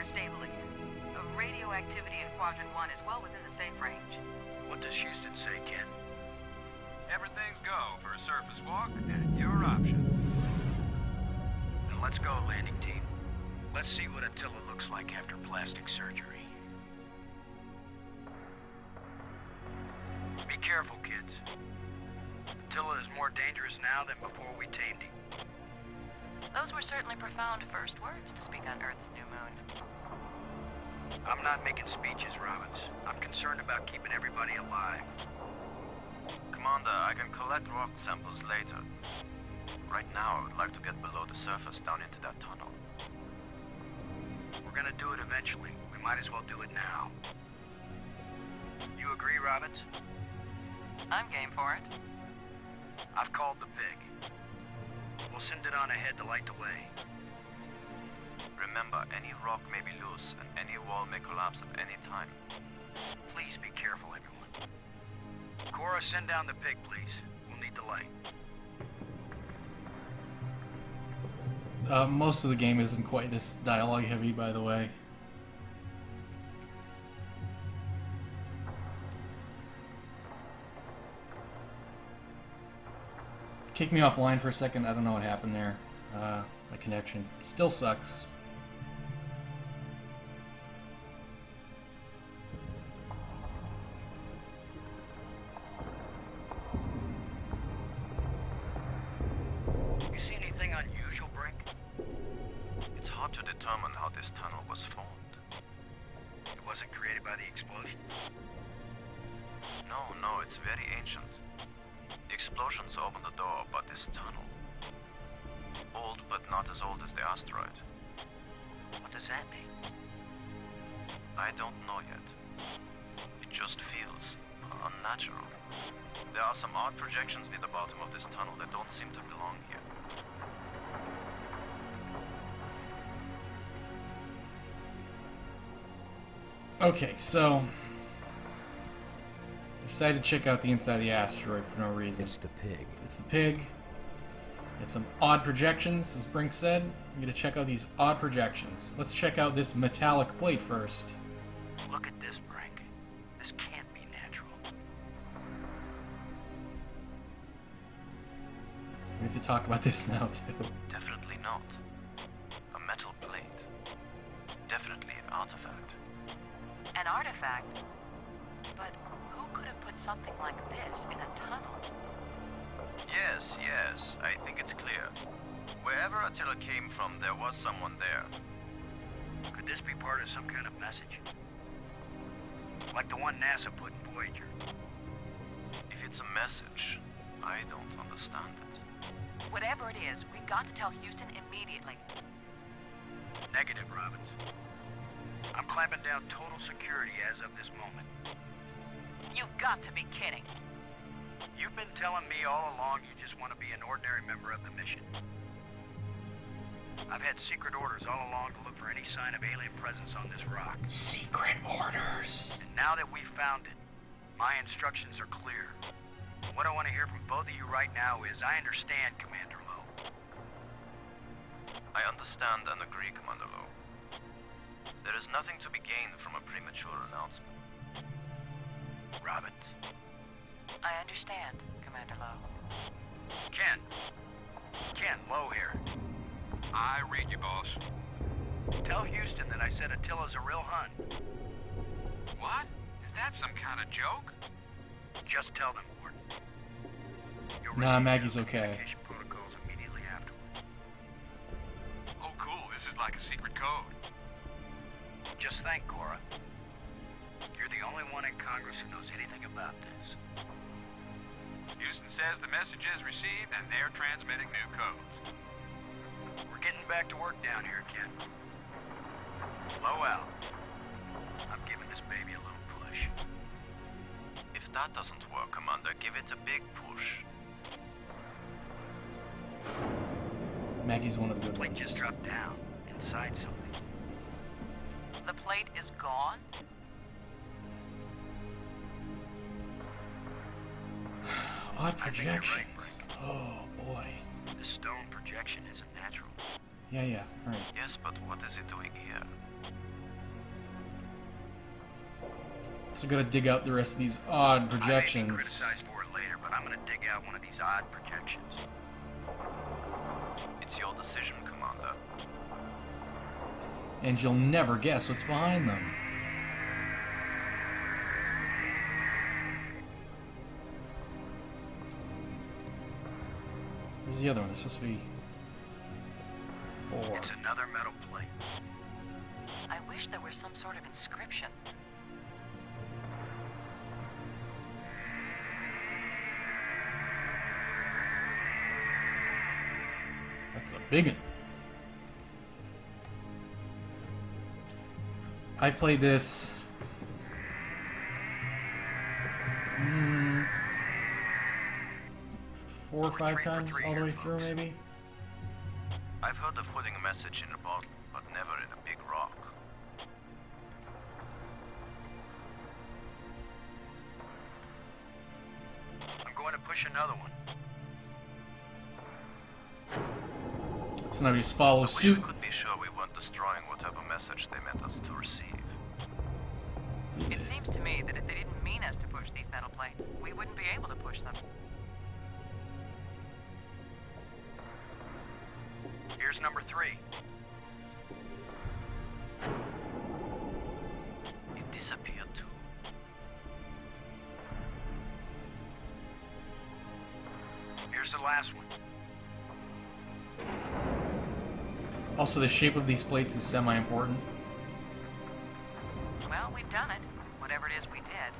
stable again. Radioactivity in Quadrant 1 is well within the safe range. What does Houston say, Ken? Everything's go for a surface walk, and your option. Then let's go, landing team. Let's see what Attila looks like after plastic surgery. Be careful, kids. Attila is more dangerous now than before we tamed him. Those were certainly profound first words to speak on Earth's new moon. I'm not making speeches, Robbins. I'm concerned about keeping everybody alive. Commander, I can collect rock samples later. Right now, I would like to get below the surface down into that tunnel. We're gonna do it eventually. We might as well do it now. You agree, Robbins? I'm game for it. I've called the pig. We'll send it on ahead to light the way. Remember, any rock may be loose, and any wall may collapse at any time. Please be careful, everyone. Cora, send down the pig, please. We'll need the light. Most of the game isn't quite this dialogue heavy, by the way. Kicked me offline for a second. I don't know what happened there. My connection still sucks. You see anything unusual, Brink? It's hard to determine how this tunnel was formed. It wasn't created by the explosion? No, it's very ancient. The explosions opened the door, but this tunnel... old, but not as old as the asteroid. What does that mean? I don't know yet. It just feels unnatural. There are some odd projections near the bottom of this tunnel that don't seem to belong here. Okay, so... decided to check out the inside of the asteroid for no reason. It's the pig. It's the pig. It's some odd projections, as Brink said. I'm going to check out these odd projections. Let's check out this metallic plate first. Look at this, Brink. This can't be natural. We have to talk about this now, too. Definitely not. A metal plate. Definitely an artifact. An artifact? But who could have put something like this in a tunnel? Yes, I think it's clear. Wherever Attila came from, there was someone there. Could this be part of some kind of message? Like the one NASA put in Voyager? If it's a message, I don't understand it. Whatever it is, we've got to tell Houston immediately. Negative, Robbins. I'm clamping down total security as of this moment. You've got to be kidding. You've been telling me all along you just want to be an ordinary member of the mission. I've had secret orders all along to look for any sign of alien presence on this rock. Secret orders. And now that we've found it, my instructions are clear. What I want to hear from both of you right now is, I understand, Commander Lowe. I understand and agree, Commander Lowe. There is nothing to be gained from a premature announcement. Robbins? I understand, Commander Lowe. Ken, Lowe here. I read you, boss. Tell Houston that I said Attila's a real Hun. What? Is that some kind of joke? Just tell them, Gordon. You'll Nah, receive Maggie's your okay. communication protocols immediately afterward. Oh, cool. This is like a secret code. Just thank Cora. You're the only one in Congress who knows anything about this. Houston says the message is received and they're transmitting new codes. We're getting back to work down here, Ken. Low out. I'm giving this baby a little push. If that doesn't work, Commander, give it a big push. Maggie's one of the The good plate ones. just dropped down, inside something. The plate is gone? Odd I think you're right, projections. Oh, boy. The stone projection isn't natural. Yeah, right. Yes, but what is it doing here? So I gotta dig out the rest of these odd I may be projections. criticized for it later, but I'm gonna dig out one of these odd projections. It's your decision, Commander. And you'll never guess what's behind them. Where's the other one? It's supposed to be 4. It's another metal plate. I wish there was some sort of inscription. That's a big one. I played this 4 or 5 times all the way through, maybe. I've heard of putting a message in a bottle, but never in a big rock. I'm going to push another one. So now we just follow Wish suit. we could be sure we weren't destroying whatever message they meant us to receive. It seems to me that if they didn't mean us to push these metal plates, we wouldn't be able to push them. Here's number 3. It disappeared too. Here's the last one. Also, the shape of these plates is semi-important. Well, we've done it. Whatever it is we did.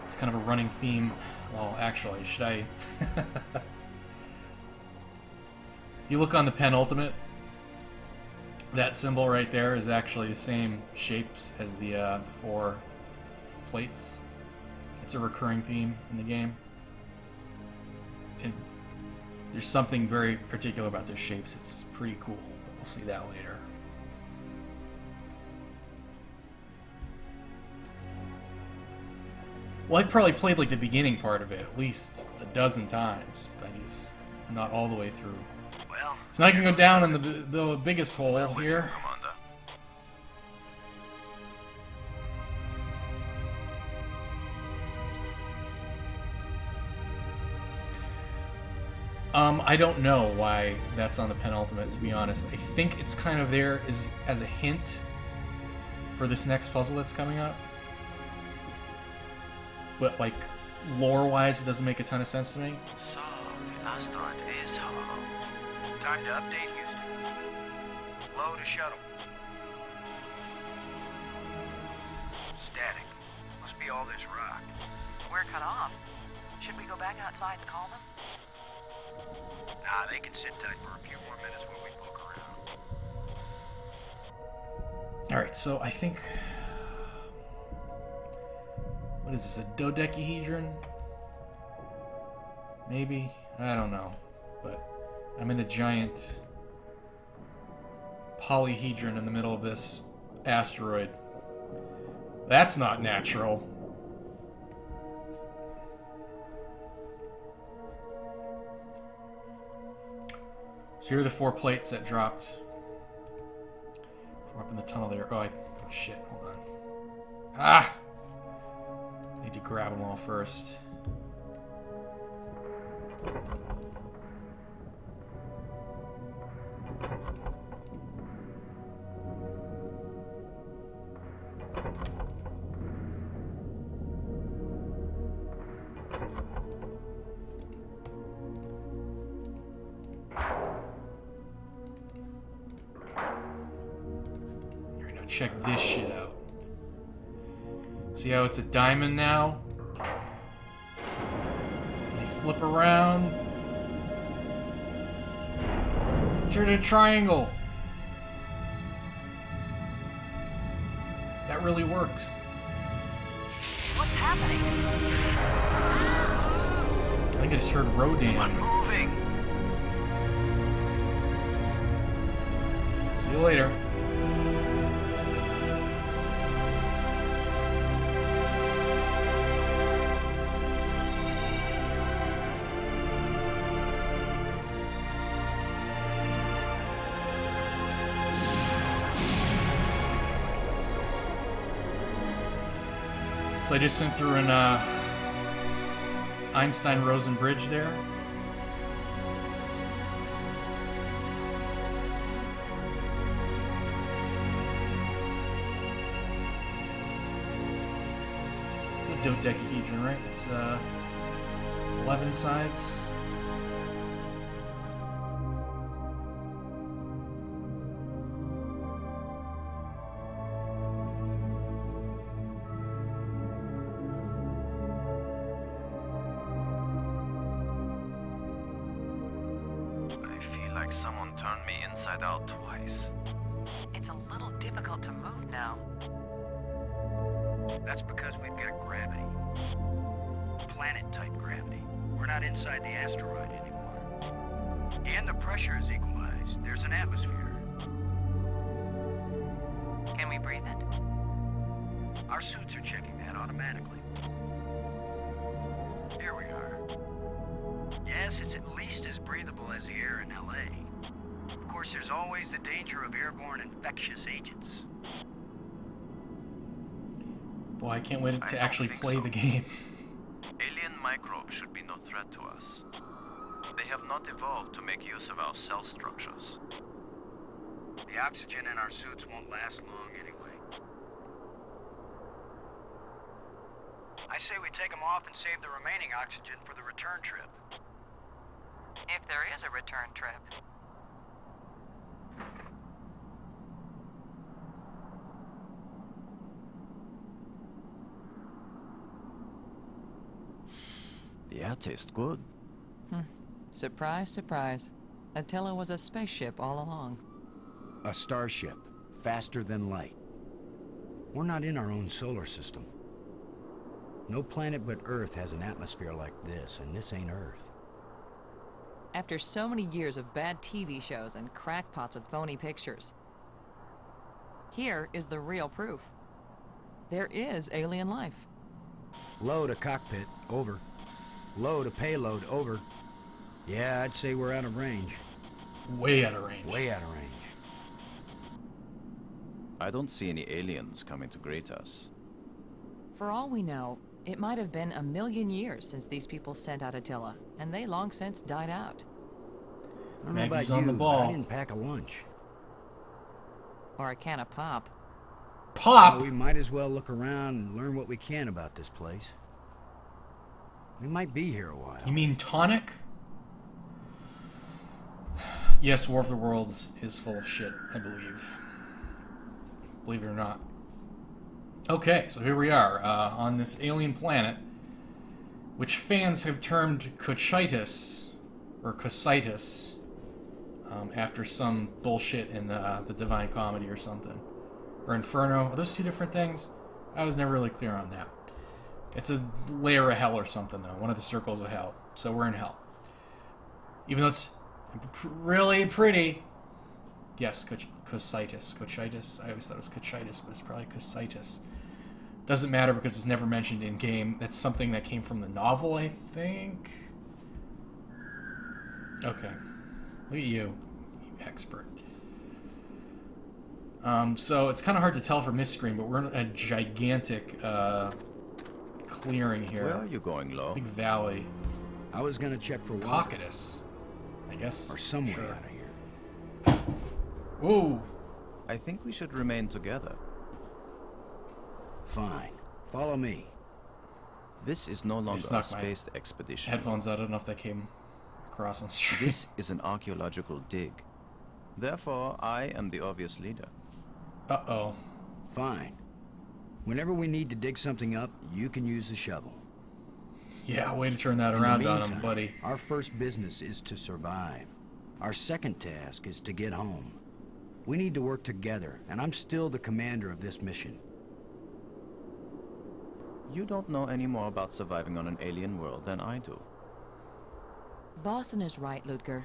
It's kind of a running theme. Well, actually, should I... You look on the penultimate, that symbol right there is actually the same shapes as the 4 plates. It's a recurring theme in the game. And there's something very particular about their shapes. It's pretty cool. We'll see that later. Well, I've probably played like the beginning part of it at least a dozen times, but I just not all the way through. Well, It's not gonna go down in the biggest hole Well, with you, here. Commander. I don't know why that's on the penultimate, to be honest. I think it's kind of there as a hint for this next puzzle that's coming up. But, like, lore-wise, it doesn't make a ton of sense to me. So, the asteroid is hollow. time to update Houston. Load a shuttle. Static. Must be all this rock. We're cut off. Should we go back outside and call them? Nah, they can sit tight for a few more minutes while we poke around. Alright, so I think... What is this, a dodecahedron? Maybe? I don't know. But I'm in a giant polyhedron in the middle of this asteroid. That's not natural. So here are the 4 plates that dropped from up in the tunnel there. Oh shit, hold on. Ah! Need to grab them all first. Alright, now check this shit out. See how it's a diamond now? They flip around. Turn to a triangle. That really works. What's happening? I think I just heard Rodan. Moving! See you later. So So I just went through an Einstein-Rosen bridge there. It's a dodecahedron, right? It's 11 sides. Someone turned me inside out twice. It's a little difficult to move now. That's because we've got gravity. Planet-type gravity. We're not inside the asteroid anymore. And the pressure is equalized. There's an atmosphere. Can we breathe it? Our suits are checking that automatically. Here we are. Yes, it's at least as breathable as the air in LA. Of course, there's always the danger of airborne infectious agents. Boy, I can't wait to actually play the game. Alien microbes should be no threat to us. They have not evolved to make use of our cell structures. The oxygen in our suits won't last long anyway. I say we take them off and save the remaining oxygen for the return trip. If there is a return trip. The air tastes good. Surprise, surprise. Attila was a spaceship all along. A starship, faster than light. We're not in our own solar system. No planet but Earth has an atmosphere like this, and this ain't Earth. After so many years of bad TV shows and crackpots with phony pictures, here is the real proof. There is alien life. Low to cockpit, over. Low to payload, over. Yeah, I'd say we're out of range. Way out of range. Way out of range. I don't see any aliens coming to greet us. For all we know, it might have been 1,000,000 years since these people sent out Attila, and they long since died out. I don't know Maggie's about on the you, ball. but I didn't pack a lunch. Or a can of pop. Pop! Well, we might as well look around and learn what we can about this place. We might be here a while. You mean tonic? Yes, War of the Worlds is full of shit, I believe. Believe it or not. Okay, so here we are, on this alien planet, which fans have termed Cocytus, or Cocytus, after some bullshit in the Divine Comedy or something. Or Inferno. Are those two different things? I was never really clear on that. It's a layer of hell or something, though. One of the circles of hell. So we're in hell. Even though it's really pretty. Yes, Cocytus. Cocytus. I always thought it was Cocytus, but it's probably Cocytus. Doesn't matter because it's never mentioned in game. That's something that came from the novel, I think. Okay. Look at you expert. So it's kind of hard to tell from this screen, but we're in a gigantic clearing here. Where are you going, Lo? Big valley. I was gonna check for water. Cocytus, I guess. Or some way Sure. out of here. Ooh. I think we should remain together. Fine. Follow me. This is no longer a snuck my space expedition. Headphones out. I don't know if that came across on the stream. This is an archaeological dig. Therefore, I am the obvious leader. Uh-oh. Fine. Whenever we need to dig something up, you can use the shovel. Yeah, way to turn that In the around on meantime, him, buddy. our first business is to survive. Our second task is to get home. We need to work together, and I'm still the commander of this mission. You don't know any more about surviving on an alien world than I do. Boston is right, Ludger.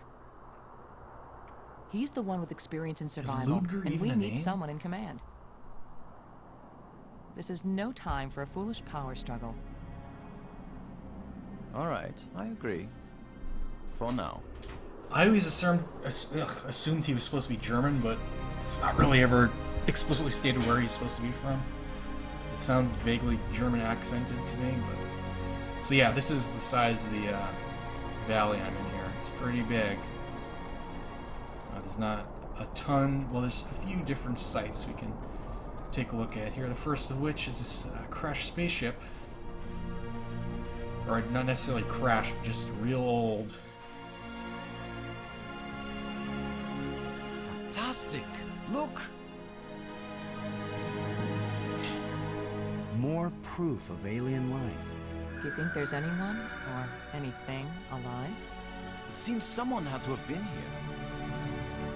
He's the one with experience in survival, Ludger and even we a need name? someone in command. This is no time for a foolish power struggle. All right, I agree. For now. I always assumed he was supposed to be German, but it's not really ever explicitly stated where he's supposed to be from. It sounded vaguely German accented to me, but... So yeah, this is the size of the valley I'm in here. It's pretty big. There's not a ton... Well, there's a few different sites we can take a look at here. The first of which is this crashed spaceship. Or not necessarily crashed, but just real old. Fantastic! Look! More proof of alien life. Do you think there's anyone or anything alive? It seems someone had to have been here.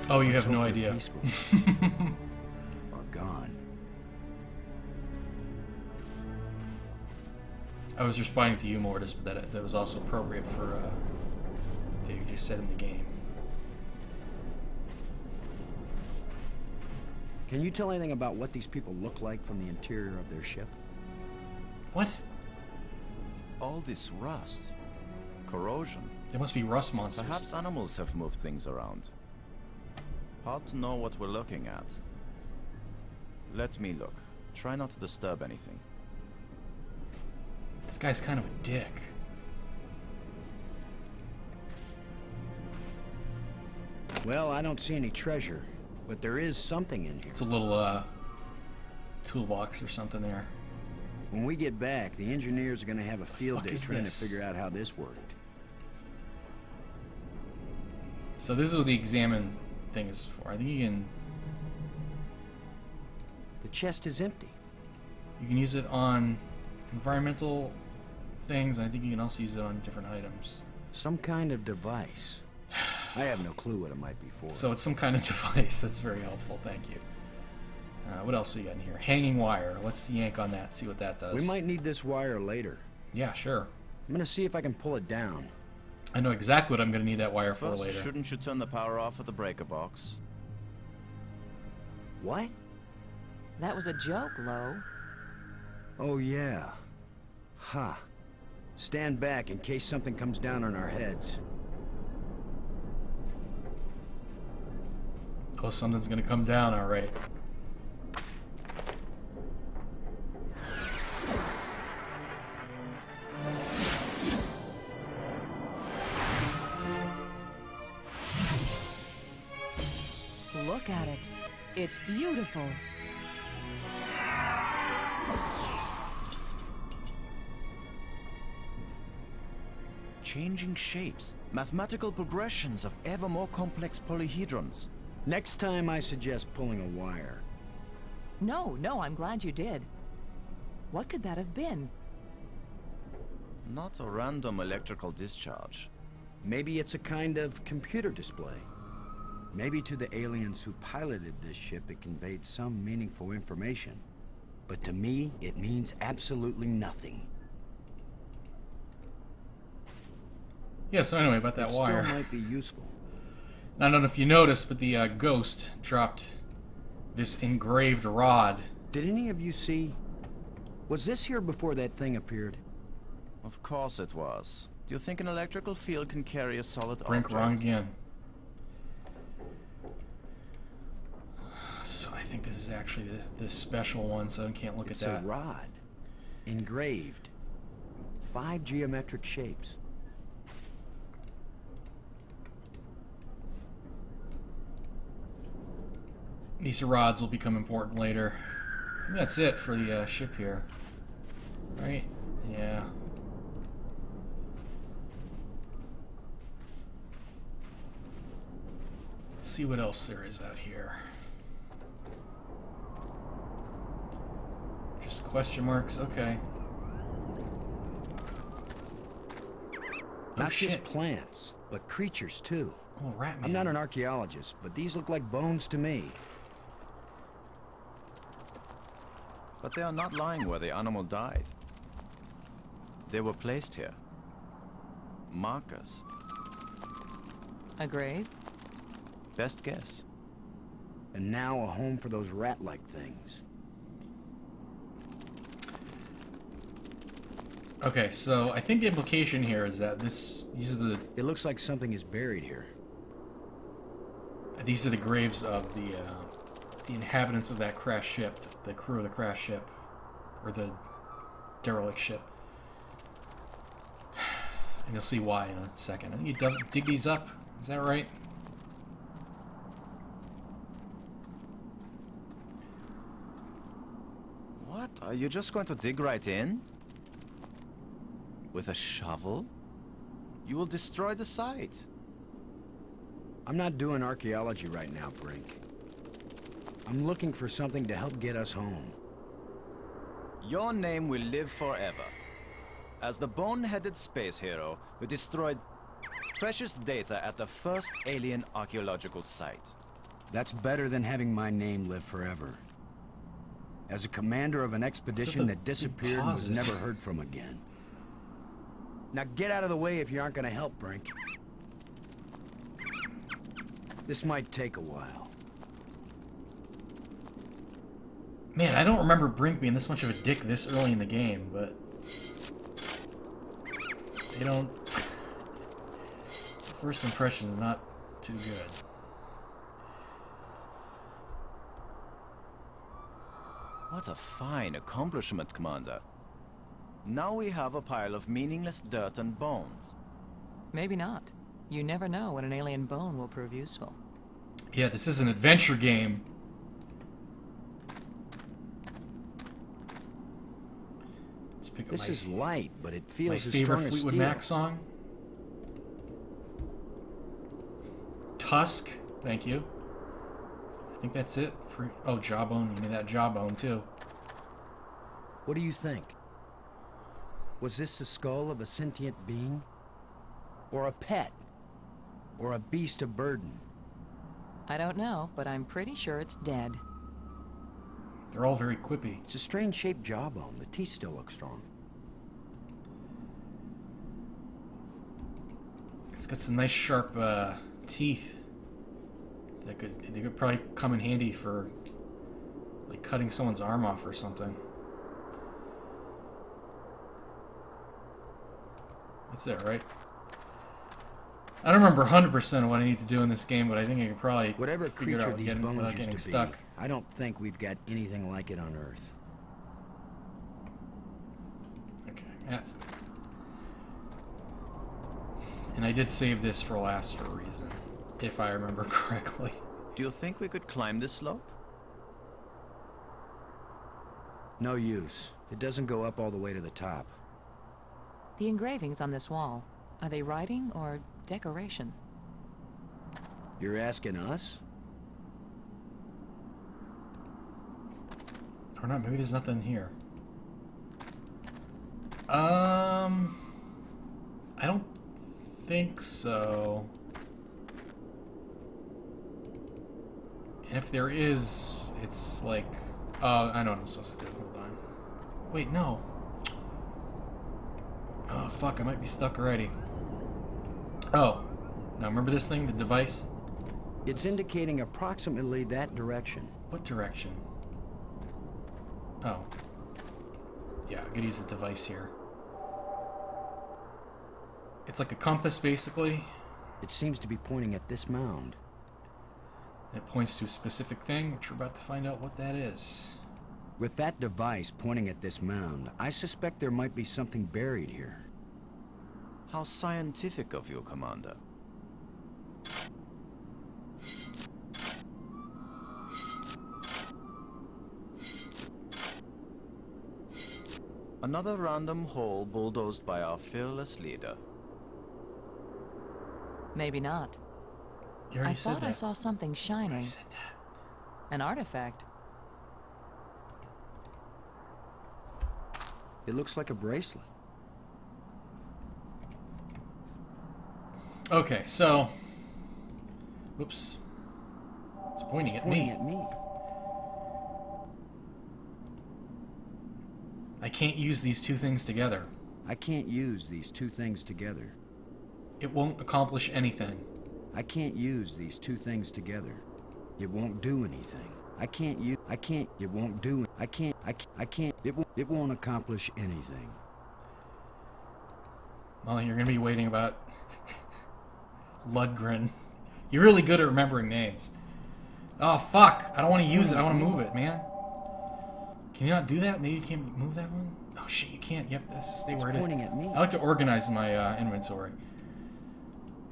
Oh, you Let's have no hope they're idea. peaceful. Or gone. I was responding to you, Mortis, but that was also appropriate for what they just said in the game. Can you tell anything about what these people look like from the interior of their ship? What? All this rust. Corrosion. There must be rust monsters. Perhaps animals have moved things around. Hard to know what we're looking at. Let me look. Try not to disturb anything. This guy's kind of a dick. Well, I don't see any treasure, but there is something in here. It's a little toolbox or something there. When we get back, the engineers are going to have a field fuck day is trying this? to figure out how this worked. So this is what the examine thing is for. I think you The chest is empty. can use it on environmental things, and I think you can also use it on different items. Some kind of device. I have no clue what it might be for. So it's some kind of device. That's very helpful. Thank you. What else we got in here? Hanging wire. Let's yank on that. See what that does. We might need this wire later. Yeah, sure. I'm going to see if I can pull it down. I know exactly what I'm going to need that wire for First, later. shouldn't you turn the power off at the breaker box? What? That was a joke, Lo. Oh, yeah. Ha. Stand back in case something comes down on our heads. Oh, something's going to come down, all right. Look at it. It's beautiful. Changing shapes. Mathematical progressions of ever more complex polyhedrons. Next time, I suggest pulling a wire. No, I'm glad you did. What could that have been? Not a random electrical discharge. Maybe it's a kind of computer display. Maybe to the aliens who piloted this ship, it conveyed some meaningful information. But to me, it means absolutely nothing. Yeah, so anyway, about that It wire. still might be useful. I don't know if you noticed, but the ghost dropped this engraved rod. Did any of you see? Was this here before that thing appeared? Of course it was. Do you think an electrical field can carry a solid Brink object? wrong again. So I think this is actually the special one, so I can't look It's at a that. rod. Engraved. 5 geometric shapes. These rods will become important later. I think that's it for the ship here. Right? Yeah. Let's see what else there is out here. Just question marks, okay. Not shit. just plants, but creatures too. Oh, rat man. I'm not an archaeologist, but these look like bones to me. But they are not lying where the animal died. They were placed here. Markers. A grave? Best guess. And now a home for those rat-like things. Okay, so I think the implication here is that these are the It looks like something is buried here. graves of the inhabitants of that crashed ship, the crew of the crashed ship. or the derelict ship. And you'll see why in a second. I think you dig these up. Is that right? What? Are you just going to dig right in? With a shovel? You will destroy the site. I'm not doing archaeology right now, Brink. I'm looking for something to help get us home. Your name will live forever. As the bone-headed space hero who destroyed precious data at the first alien archaeological site. That's better than having my name live forever. As a commander of an expedition that disappeared and was never heard from again. Now get out of the way if you aren't gonna help, Brink. This might take a while. Man, I don't remember Brink being this much of a dick this early in the game, but... They don't... First impression is not too good. What a fine accomplishment, Commander. Now we have a pile of meaningless dirt and bones. Maybe not. You never know when an alien bone will prove useful. Yeah, this is an adventure game. Let's pick up This is light, but it feels my as favorite strong as Fleetwood steel. Mac song. Tusk, thank you. I think that's it. Oh, jawbone. You need that jawbone too. What do you think? Was this the skull of a sentient being? Or a pet? Or a beast of burden? I don't know, but I'm pretty sure it's dead. They're all very quippy. It's a strange-shaped jawbone. The teeth still look strong. It's got some nice sharp teeth. They could probably come in handy for like cutting someone's arm off or something. That's it, right? I don't remember 100% of what I need to do in this game, but I think I can probably Whatever figure it creature out these bones without used getting to be, stuck. I don't think we've got anything like it on Earth. Okay, that's it. And I did save this for last for a reason, if I remember correctly. Do you think we could climb this slope? No use. It doesn't go up all the way to the top. The engravings on this wall, are they writing or decoration? You're asking us? Or not, maybe there's nothing here. I don't think so. And if there is, it's like... I know what I'm supposed to do. Hold on. Wait, no. Oh, fuck, I might be stuck already. Oh. Now, remember this thing, the device? It's indicating approximately that direction. What direction? Oh. Yeah, I could use the device here. It's like a compass, basically. It seems to be pointing at this mound. It points to a specific thing, which we're about to find out what that is. With that device pointing at this mound, I suspect there might be something buried here. How scientific of you, Commander. Another random hole bulldozed by our fearless leader. Maybe not. You already I said thought that. I saw something You shining. already said that. An artifact. It looks like a bracelet. Okay, so... Whoops. It's pointing at Pointing me. at me. I can't use these two things together. I can't use these two things together. It won't accomplish anything. I can't use these two things together. It won't do anything. It won't do it won't accomplish anything. Well, you're gonna be waiting about... Ludgren. You're really good at remembering names. Oh, fuck! I don't want to use it, I want to move it, man. Can you not do that? Maybe you can't move that one? Oh shit, you can't. You have to stay where it is. Pointing at me. I like to organize my inventory.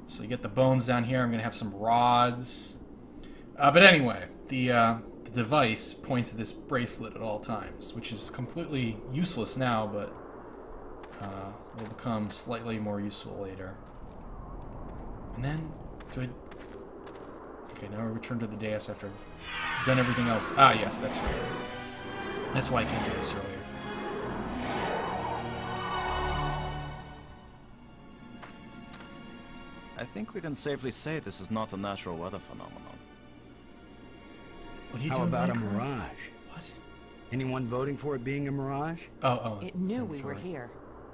So you get the bones down here. I'm gonna have some rods. But anyway, the device points at this bracelet at all times, which is completely useless now, but will become slightly more useful later. And then, do I... Okay, now we return to the dais after I've done everything else. Ah, yes, that's right. That's why I can't do this earlier. I think we can safely say this is not a natural weather phenomenon. What are you How doing, about a Minecraft? mirage? What? Anyone voting for it being a mirage? Oh. It knew we I'm were sorry. here.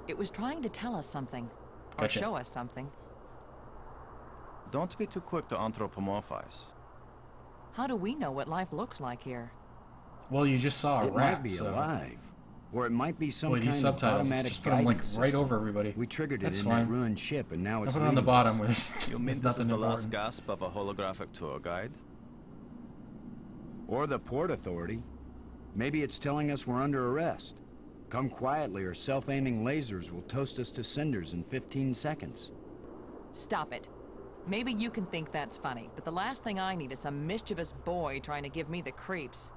It was trying to tell us something. Or Gotcha. show us something. Don't be too quick to anthropomorphize. How do we know what life looks like here? Well, you just saw a It rat, might be so... alive. Or it might be some Boy, kind these of subtitles, automatic just put them like guidance right system. over everybody. We triggered it That's in fine. that ruined ship, and now I'll it's put it on the leaving bottom us. where there's, You mean there's this nothing is the last important. gasp of a holographic tour guide? Or the Port Authority. Maybe it's telling us we're under arrest. Come quietly or self-aiming lasers will toast us to cinders in 15 seconds. Stop it. Maybe you can think that's funny, but the last thing I need is some mischievous boy trying to give me the creeps.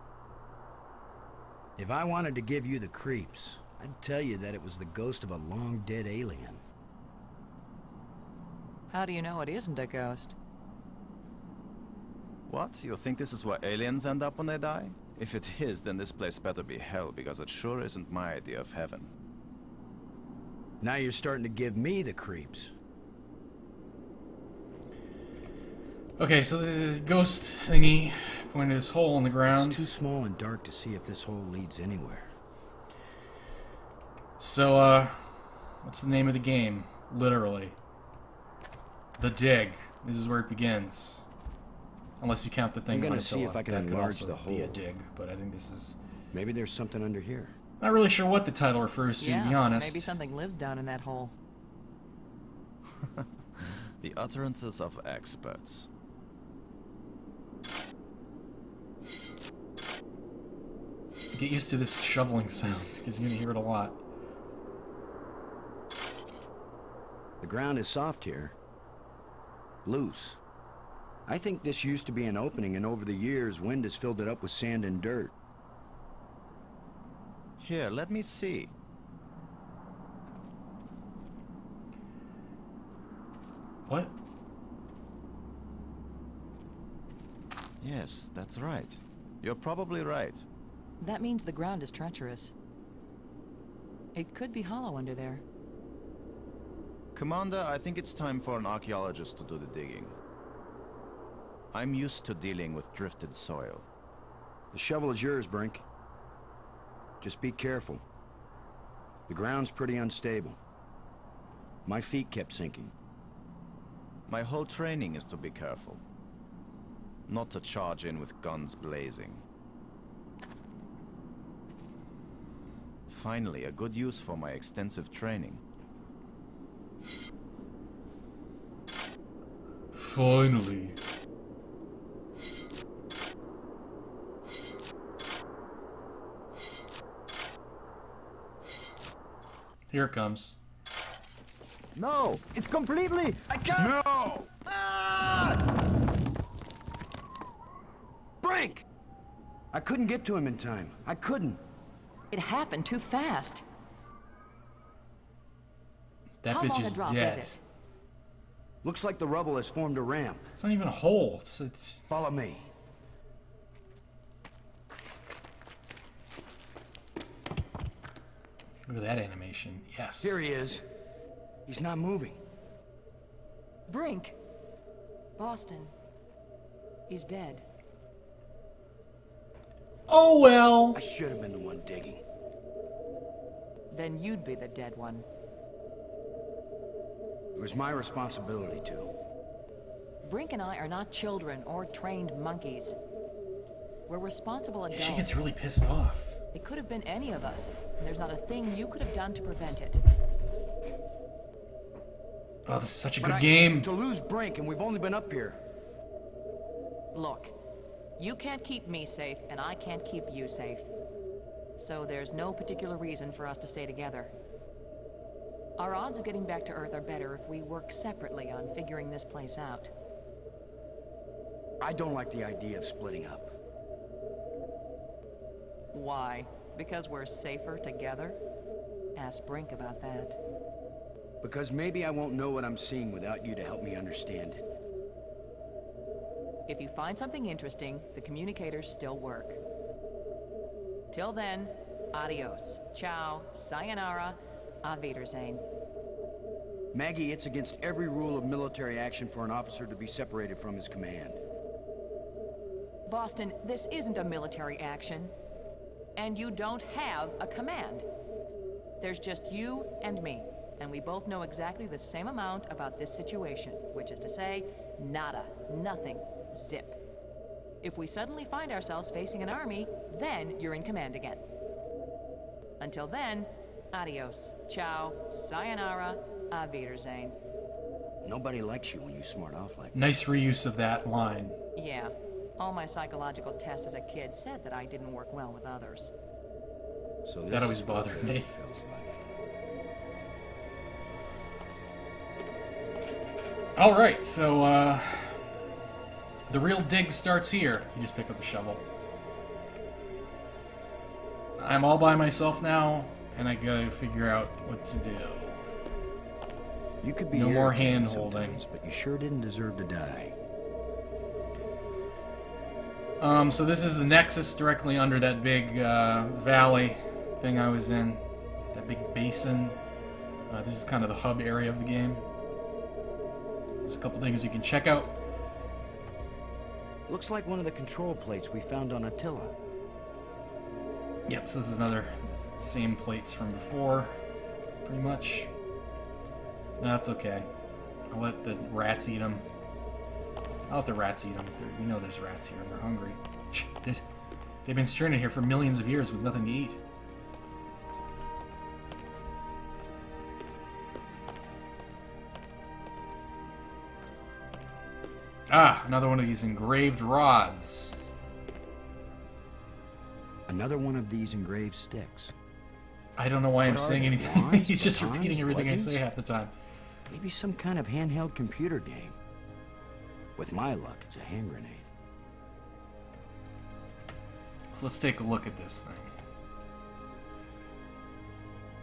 If I wanted to give you the creeps, I'd tell you that it was the ghost of a long-dead alien. How do you know it isn't a ghost? What? You think this is where aliens end up when they die? If it is, then this place better be hell, because it sure isn't my idea of heaven. Now you're starting to give me the creeps. Okay, so the ghost thingy pointed this hole in the ground. It's too small and dark to see if this hole leads anywhere. So, what's the name of the game? Literally. The Dig. This is where it begins. Unless you count the thing. I'm gonna on see if I can that could enlarge also the be a hole. dig, but I think this is... Maybe there's something under here. Not really sure what the title refers to be honest. Maybe something lives down in that hole. The utterances of experts. Get used to this shoveling sound, because you're gonna hear it a lot. The ground is soft here. Loose. I think this used to be an opening, and over the years, wind has filled it up with sand and dirt. Here, let me see. What? Yes, that's right. You're probably right. That means the ground is treacherous. It could be hollow under there. Commander, I think it's time for an archaeologist to do the digging. I'm used to dealing with drifted soil. The shovel is yours, Brink. Just be careful. The ground's pretty unstable. My feet kept sinking. My whole training is to be careful. Not to charge in with guns blazing. Finally, a good use for my extensive training. Finally. Here it comes. No! It's completely... I can't! No! Brink! I couldn't get to him in time. I couldn't. It happened too fast. That How bitch long a is drop dead. is it? Looks like the rubble has formed a ramp. It's not even a hole. It's Follow me. Look at that animation. Yes. Here he is. He's not moving. Brink! Boston. He's dead. Oh well. I should have been the one digging. Then you'd be the dead one. It was my responsibility to. Brink and I are not children or trained monkeys. We're responsible adults. She gets really pissed off. It could have been any of us, and there's not a thing you could have done to prevent it. Oh, this is such a But good game. To lose Brink, and we've only been up here. Look, you can't keep me safe, and I can't keep you safe. so there's no particular reason for us to stay together. Our odds of getting back to Earth are better if we work separately on figuring this place out. I don't like the idea of splitting up. Why? Because we're safer together? Ask Brink about that. Because maybe I won't know what I'm seeing without you to help me understand it. If you find something interesting, the communicators still work. Till then, adios, ciao, sayonara, auf Wiedersehen. Maggie, it's against every rule of military action for an officer to be separated from his command. Boston, this isn't a military action. And you don't have a command. There's just you and me. And we both know exactly the same amount about this situation, which is to say, nada, nothing, zip. If we suddenly find ourselves facing an army, then you're in command again. Until then, adios, ciao, sayonara, auf Wiedersehen. Nobody likes you when you smart off like that. Nice reuse of that line. Yeah, all my psychological tests as a kid said that I didn't work well with others. So this That always is what bothered me. feels like. Alright, so, the real dig starts here. You just pick up a shovel. I'm all by myself now, and I gotta figure out what to do. You could be No more irritating hand-holding. sometimes, but you sure didn't deserve to die. So this is the Nexus directly under that big, valley thing I was in. That big basin. This is kind of the hub area of the game. There's a couple things you can check out. Looks like one of the control plates we found on Attila. Yep, so this is another same plates from before, pretty much. No, that's okay. I'll let the rats eat them. I'll let the rats eat them. We know there's rats here and they're hungry. They've been stranded here for millions of years with nothing to eat. Ah, another one of these engraved rods. Another one of these engraved sticks. I don't know why I'm What are saying they? anything. Wands? He's just Batons? repeating everything I say Bludgeons? half the time. Maybe some kind of handheld computer game. With my luck, it's a hand grenade. So let's take a look at this thing.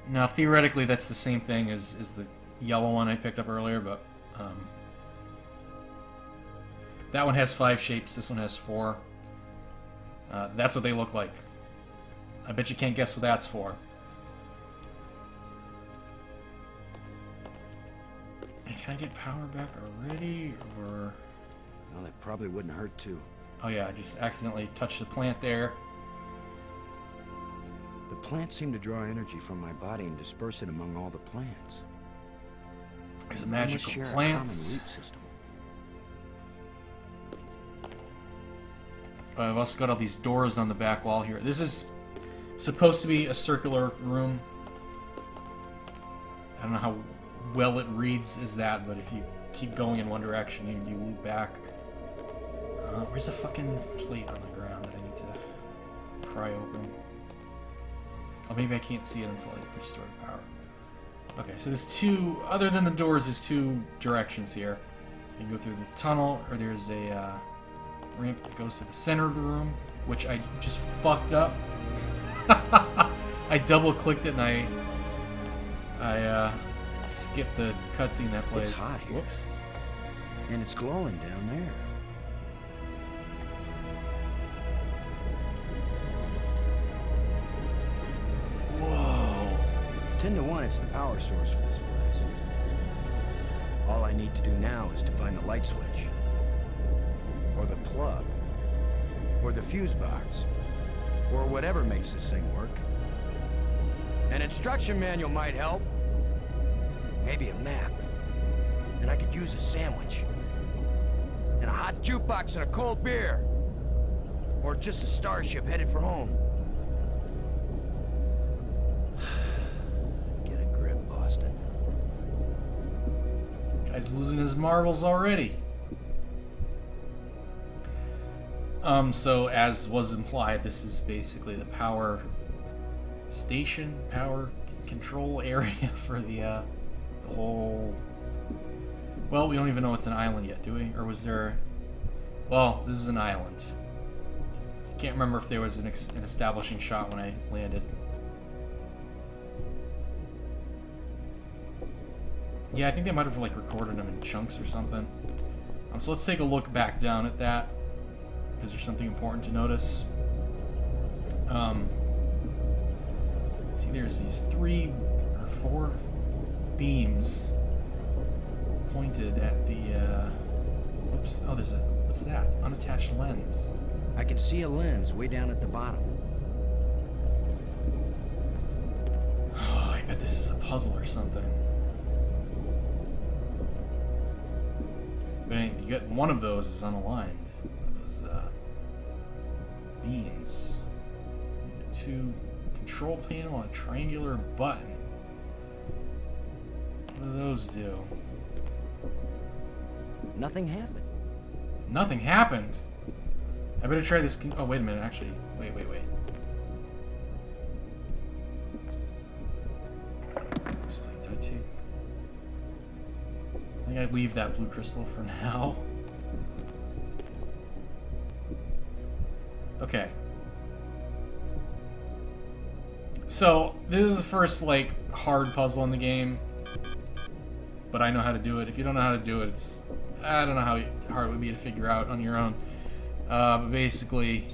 Now, theoretically, that's the same thing as the yellow one I picked up earlier, but that one has 5 shapes, this one has 4. That's what they look like. I bet you can't guess what that's for. Can I get power back already, or... Well, that probably wouldn't hurt too. Oh yeah, I just accidentally touched the plant there. The plants seem to draw energy from my body and disperse it among all the plants. There's They must magical share plants. a common root system. I've also got all these doors on the back wall here. This is supposed to be a circular room. I don't know how well it reads as that, but if you keep going in one direction, you loop back. Where's a fucking plate on the ground that I need to pry open? Oh, maybe I can't see it until I restore power. Okay, so there's 2, other than the doors, there's 2 directions here. You can go through the tunnel, or there's a ramp that goes to the center of the room, which I just fucked up. I double-clicked it and I skipped the cutscene that plays. It's hot here. Whoops. And it's glowing down there. Whoa. 10 to 1, it's the power source for this place. All I need to do now is to find the light switch. Or the plug. Or the fuse box. Or whatever makes this thing work. An instruction manual might help. Maybe a map. And I could use a sandwich. And a hot jukebox and a cold beer. Or just a starship headed for home. Get a grip, Boston. Guy's losing his marbles already. So as was implied, this is basically the power station power control area for the whole... Well, we don't even know it's an island yet, do we? Or was there... Well, this is an island. Can't remember if there was an establishing shot when I landed. Yeah, I think they might have like recorded them in chunks or something. So let's take a look back down at that, because there's something important to notice. See, there's these 3 or 4 beams pointed at the, oops, oh, there's a, what's that? Unattached lens. I can see a lens way down at the bottom. Oh, I bet this is a puzzle or something. But you get one of those is unaligned. Those beams. 2 control panel and a triangular button. What do those do? Nothing happened. Nothing happened? I better try this. Oh, wait a minute. Actually, wait. I think I leave that blue crystal for now. Okay. So, this is the first, like, hard puzzle in the game. But I know how to do it. If you don't know how to do it, it's... I don't know how hard it would be to figure out on your own. But basically...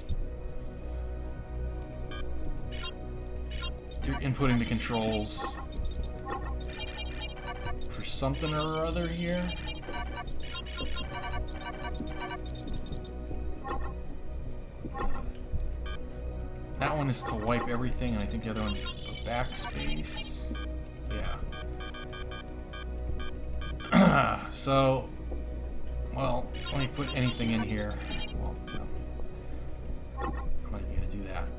you're inputting the controls... for something or other here. That one is to wipe everything, and I think the other one's backspace. Yeah. So, well, let me put anything in here. Well, no. I'm not even gonna do that.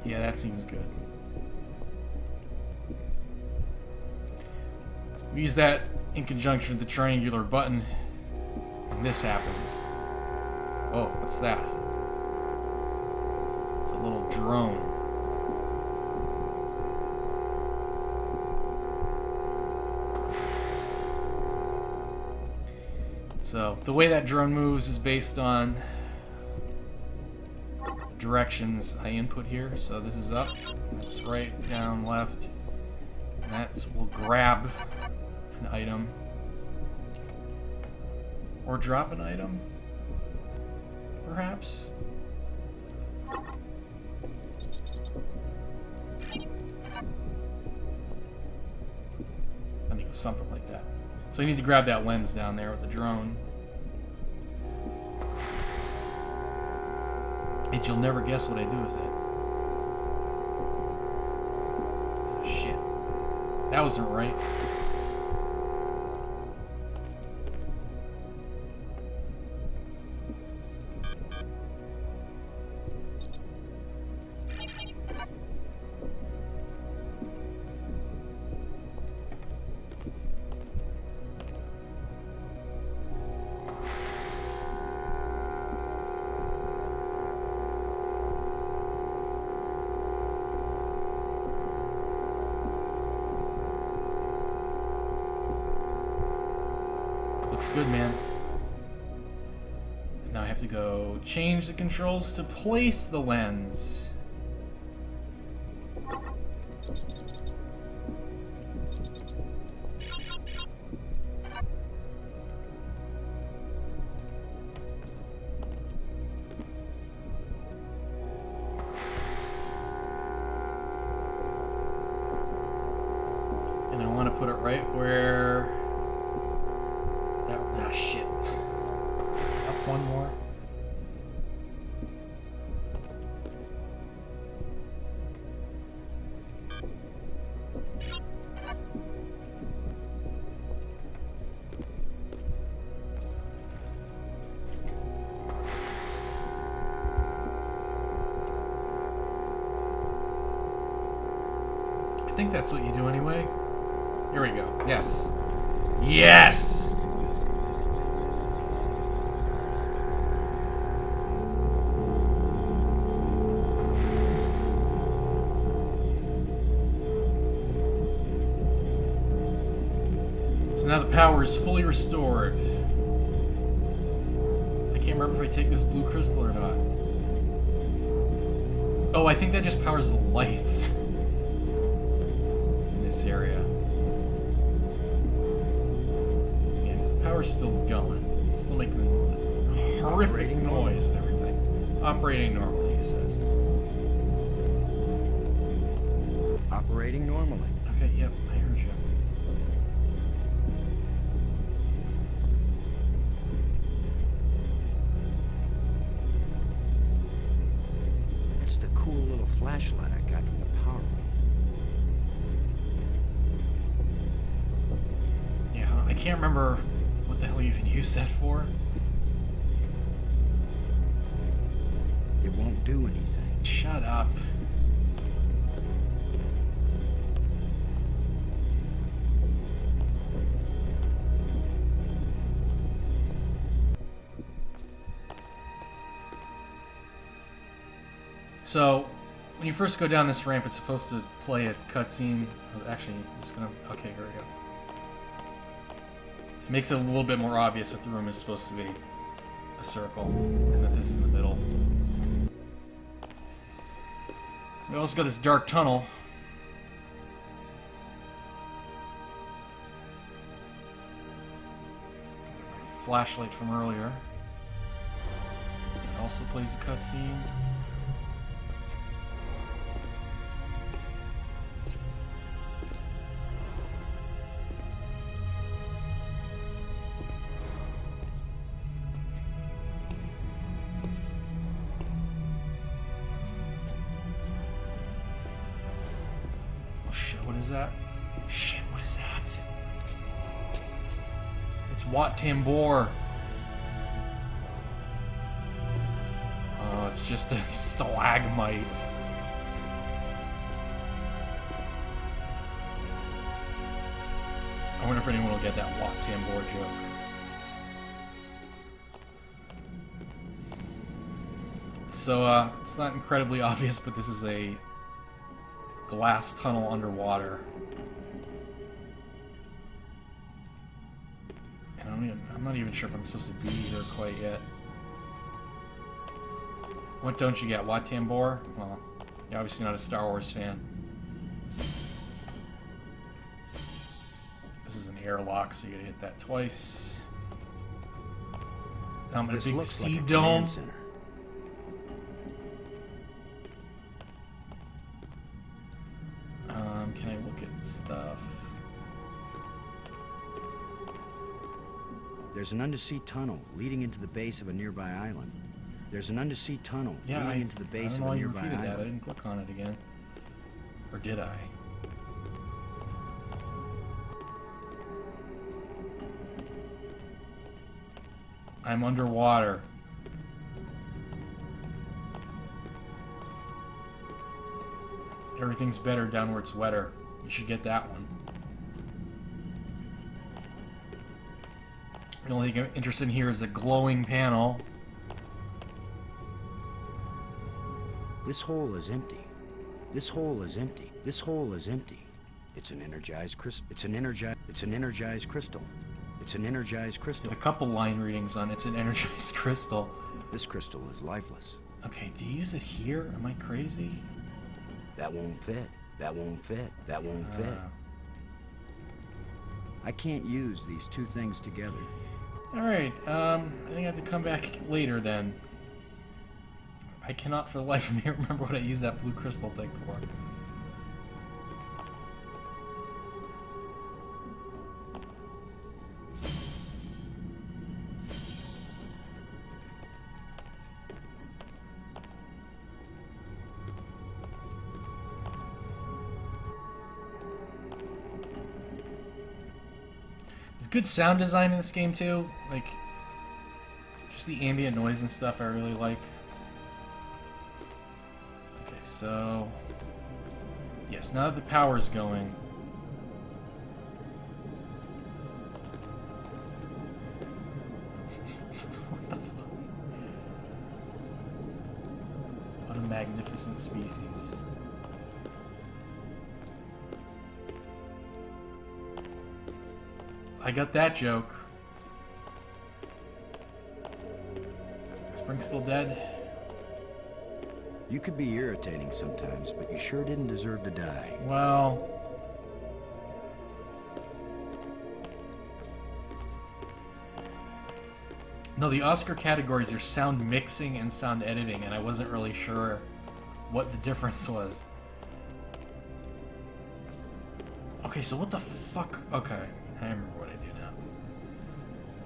Yeah, that seems good. We use that in conjunction with the triangular button, and this happens. Oh, what's that? It's a little drone. So, the way that drone moves is based on directions I input here. So this is up, that's right, down, left, and that's, we'll grab an item or drop an item, perhaps. I think it was something like that. So you need to grab that lens down there with the drone. And you'll never guess what I do with it. Oh, shit. That wasn't right. Looks good, man. Now I have to go change the controls to place the lens. And I want to put it right where... Ah, shit. Up one more. I think that's what you do anyway. Here we go. Yes. Yes! So now the power is fully restored. I can't remember if I take this blue crystal or not. Oh, I think that just powers the lights in this area. Yeah, because the power's still going. It's still making the horrific noise and everything. Operating normally, he says. Operating normally. Okay, yep, I heard you. It's the cool little flashlight I got from the power room. Yeah, I can't remember what the hell you even used that for. It won't do anything. Shut up. So, when you first go down this ramp, it's supposed to play a cutscene. Actually, it's gonna. Okay, here we go. It makes it a little bit more obvious that the room is supposed to be a circle, and that this is in the middle. We also got this dark tunnel. My flashlight from earlier. It also plays a cutscene. What is that? Shit, what is that? It's Wat Tambor. Oh, it's just a stalagmite. I wonder if anyone will get that Wat Tambor joke. So, it's not incredibly obvious, but this is a glass tunnel underwater. And I'm not even sure if I'm supposed to be here quite yet. What don't you get? Wat Tambor? Well, you're obviously not a Star Wars fan. This is an airlock, so you gotta hit that twice. Now I'm in a big sea dome. Can I look at stuff? There's an undersea tunnel leading into the base of a nearby island. There's an undersea tunnel leading into the base of a nearby island. That. I didn't click on it again. Or did I? I'm underwater. Everything's better down where it's wetter. You should get that one. The only thing I'm interested in here is a glowing panel. This hole is empty. This hole is empty. This hole is empty. It's an energized crystal. It's an energized crystal. It's an energized crystal. With a couple line readings on it's an energized crystal. This crystal is lifeless. Okay, do you use it here? Am I crazy? That won't fit. That won't fit. That won't fit. I can't use these two things together. Alright, I think I have to come back later then. I cannot for the life of me remember what I used that blue crystal thing for. Good sound design in this game too, like just the ambient noise and stuff I really like. Okay, so yes, now that the power's going, magnificent species. I got that joke. Is Brink still dead? You could be irritating sometimes, but you sure didn't deserve to die. Well... No, the Oscar categories are sound mixing and sound editing, and I wasn't really sure what the difference was. Okay, so what the fuck? Okay, I remember what I do now.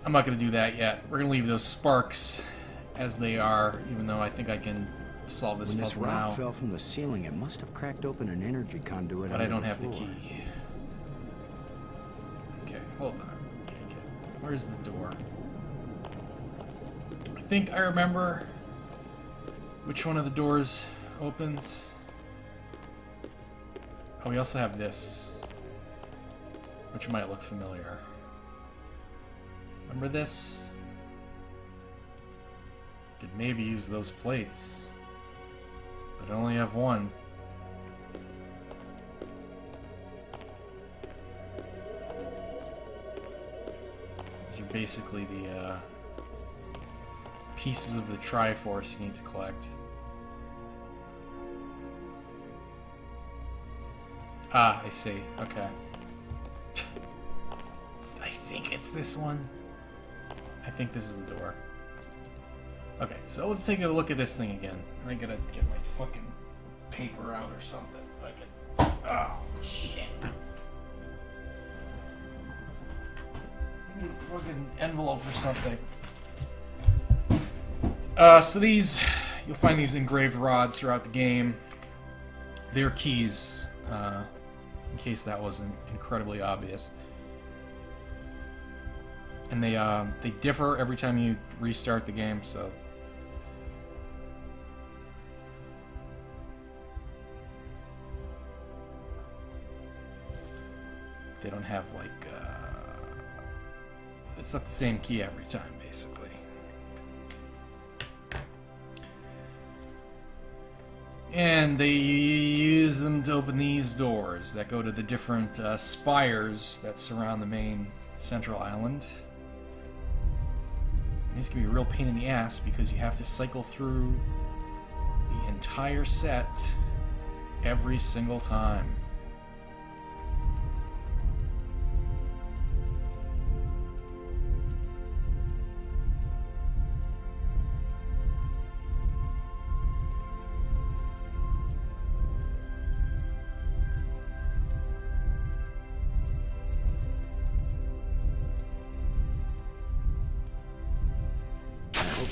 I'm not gonna do that yet. We're gonna leave those sparks as they are, even though I think I can solve this puzzle now. When this rock fell from the ceiling, it must have cracked open an energy conduit. But I don't have the key. Okay, hold on. Okay, where's the door? I think I remember which one of the doors opens. Oh, we also have this, which might look familiar. Remember this? Could maybe use those plates, but I only have one. These are basically the pieces of the Triforce you need to collect. Ah, I see. Okay. I think it's this one. I think this is the door. Okay, so let's take a look at this thing again. I gotta get my fucking paper out or something. I can... Oh, shit. I need a fucking envelope or something. So these... You'll find these engraved rods throughout the game. They're keys, in case that wasn't incredibly obvious. And they differ every time you restart the game, so... They don't have, like, it's not the same key every time, basically. And they use them to open these doors that go to the different spires that surround the main central island. These can be a real pain in the ass because you have to cycle through the entire set every single time.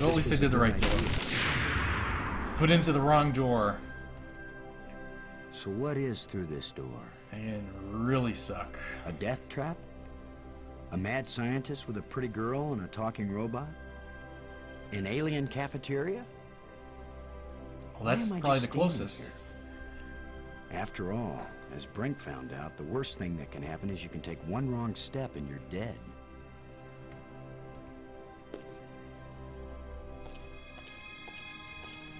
Well, at least I did the right door. Put into the wrong door. So what is through this door? And really suck. A death trap? A mad scientist with a pretty girl and a talking robot? An alien cafeteria? Well, that's probably the closest. After all, as Brink found out, the worst thing that can happen is you can take one wrong step and you're dead.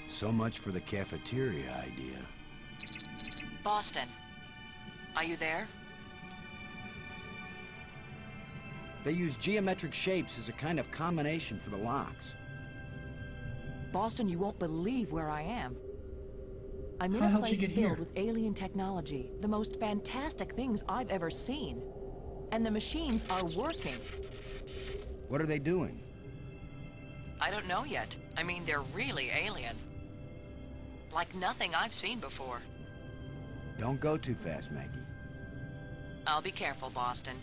So much for the cafeteria idea. Boston, are you there? They use geometric shapes as a kind of combination for the locks. Boston, you won't believe where I am. I'm in a place filled with alien technology, the most fantastic things I've ever seen. And the machines are working. What are they doing? I don't know yet. I mean, they're really alien. Like nothing I've seen before. Don't go too fast, Maggie. I'll be careful, Boston.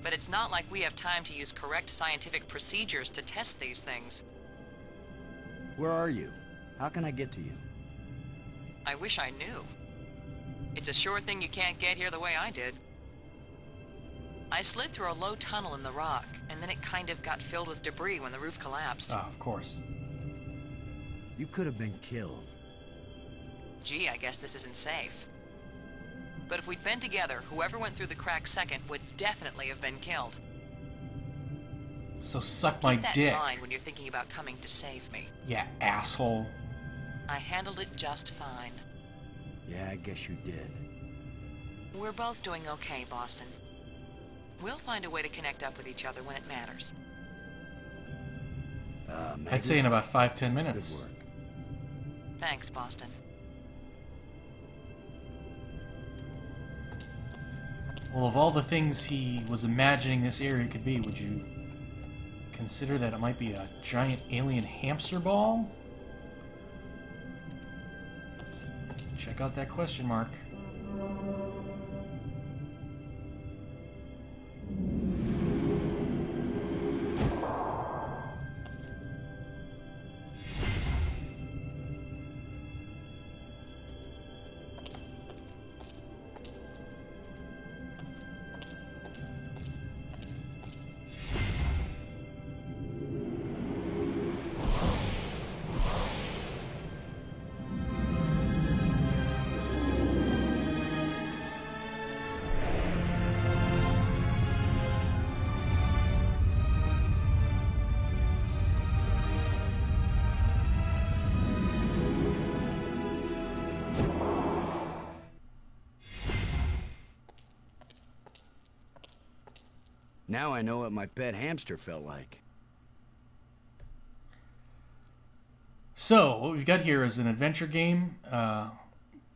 But it's not like we have time to use correct scientific procedures to test these things. Where are you? How can I get to you? I wish I knew. It's a sure thing you can't get here the way I did. I slid through a low tunnel in the rock, and then it kind of got filled with debris when the roof collapsed. Ah, of course. You could have been killed. Gee, I guess this isn't safe. But if we'd been together, whoever went through the crack second would definitely have been killed. So suck my dick. Keep that in mind when you're thinking about coming to save me. Yeah, asshole. I handled it just fine. Yeah, I guess you did. We're both doing okay, Boston. We'll find a way to connect up with each other when it matters. Maggie? I'd say in about 5-10 minutes. Good work. Thanks, Boston. Well, of all the things he was imagining this area could be, would you consider that it might be a giant alien hamster ball? Check out that question mark. Now I know what my pet hamster felt like. So, what we've got here is an adventure game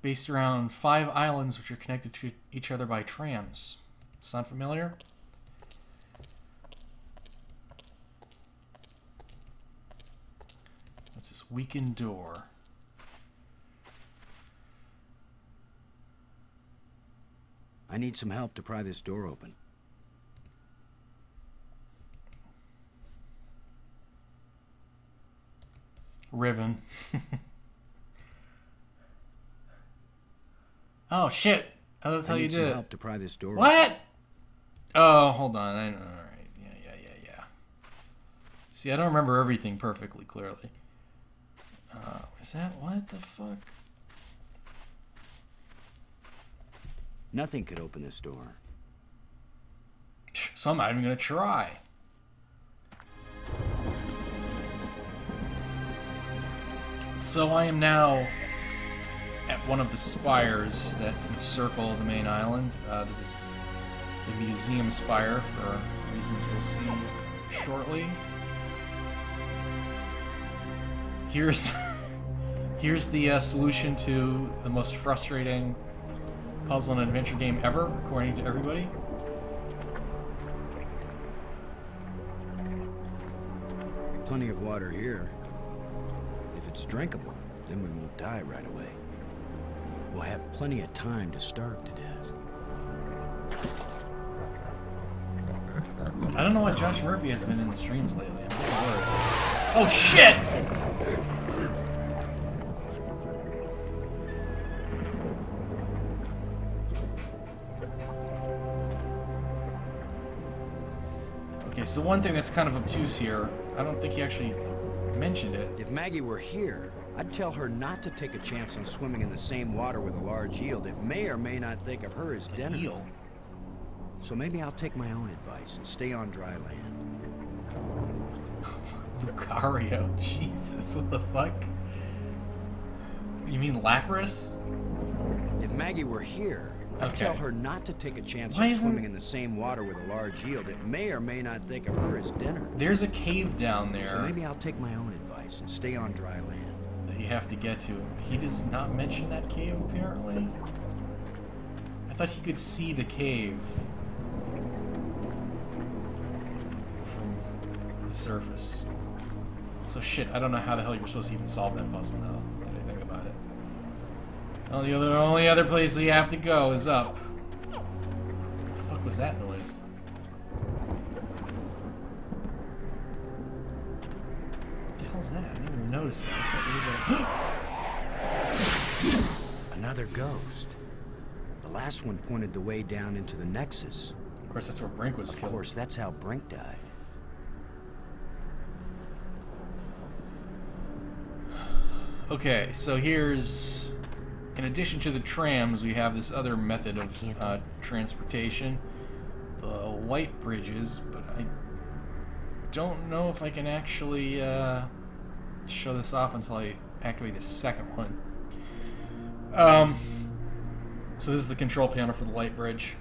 based around 5 islands which are connected to each other by trams. Sound familiar? What's this? Weakened door. I need some help to pry this door open. Riven. Oh shit! Oh, that's how you I need did some it. help to pry this door open. What? Oh, hold on. I know. All right. Yeah. See, I don't remember everything perfectly clearly. Is that what the fuck? Nothing could open this door. So I'm not even gonna try. So I am now at one of the spires that encircle the main island. This is the museum spire for reasons we'll see shortly. Here's the solution to the most frustrating puzzle and adventure game ever, according to everybody. Plenty of water here. If it's drinkable, then we won't die right away. We'll have plenty of time to starve to death. I don't know why Josh Murphy has been in the streams lately. I'm getting worried. Oh shit! Okay, so one thing that's kind of obtuse here, I don't think he actually mentioned it. If Maggie were here, I'd tell her not to take a chance on swimming in the same water with a large eel that may or may not think of her as dinner. Eel? So maybe I'll take my own advice and stay on dry land. Lucario, Jesus, what the fuck? You mean Lapras? If Maggie were here, I'd Okay. tell her not to take a chance Why on isn't- swimming in the same water with a large eel that may or may not think of her as dinner. There's a cave down So there maybe I'll take my own advice and stay on dry land. that you have to get to. He does not mention that cave, apparently. I thought he could see the cave from the surface. So shit, I don't know how the hell you're supposed to even solve that puzzle now that I think about it. Well, the only other place we have to go is up. What the fuck was that noise? What the hell's that? I never even noticed that. Another ghost. The last one pointed the way down into the Nexus. Of course, that's where Brink was Of killed. course, that's how Brink died. Okay, so here's... In addition to the trams, we have this other method of transportation. The light bridges, but I don't know if I can actually show this off until I activate the second one. So this is the control panel for the light bridge.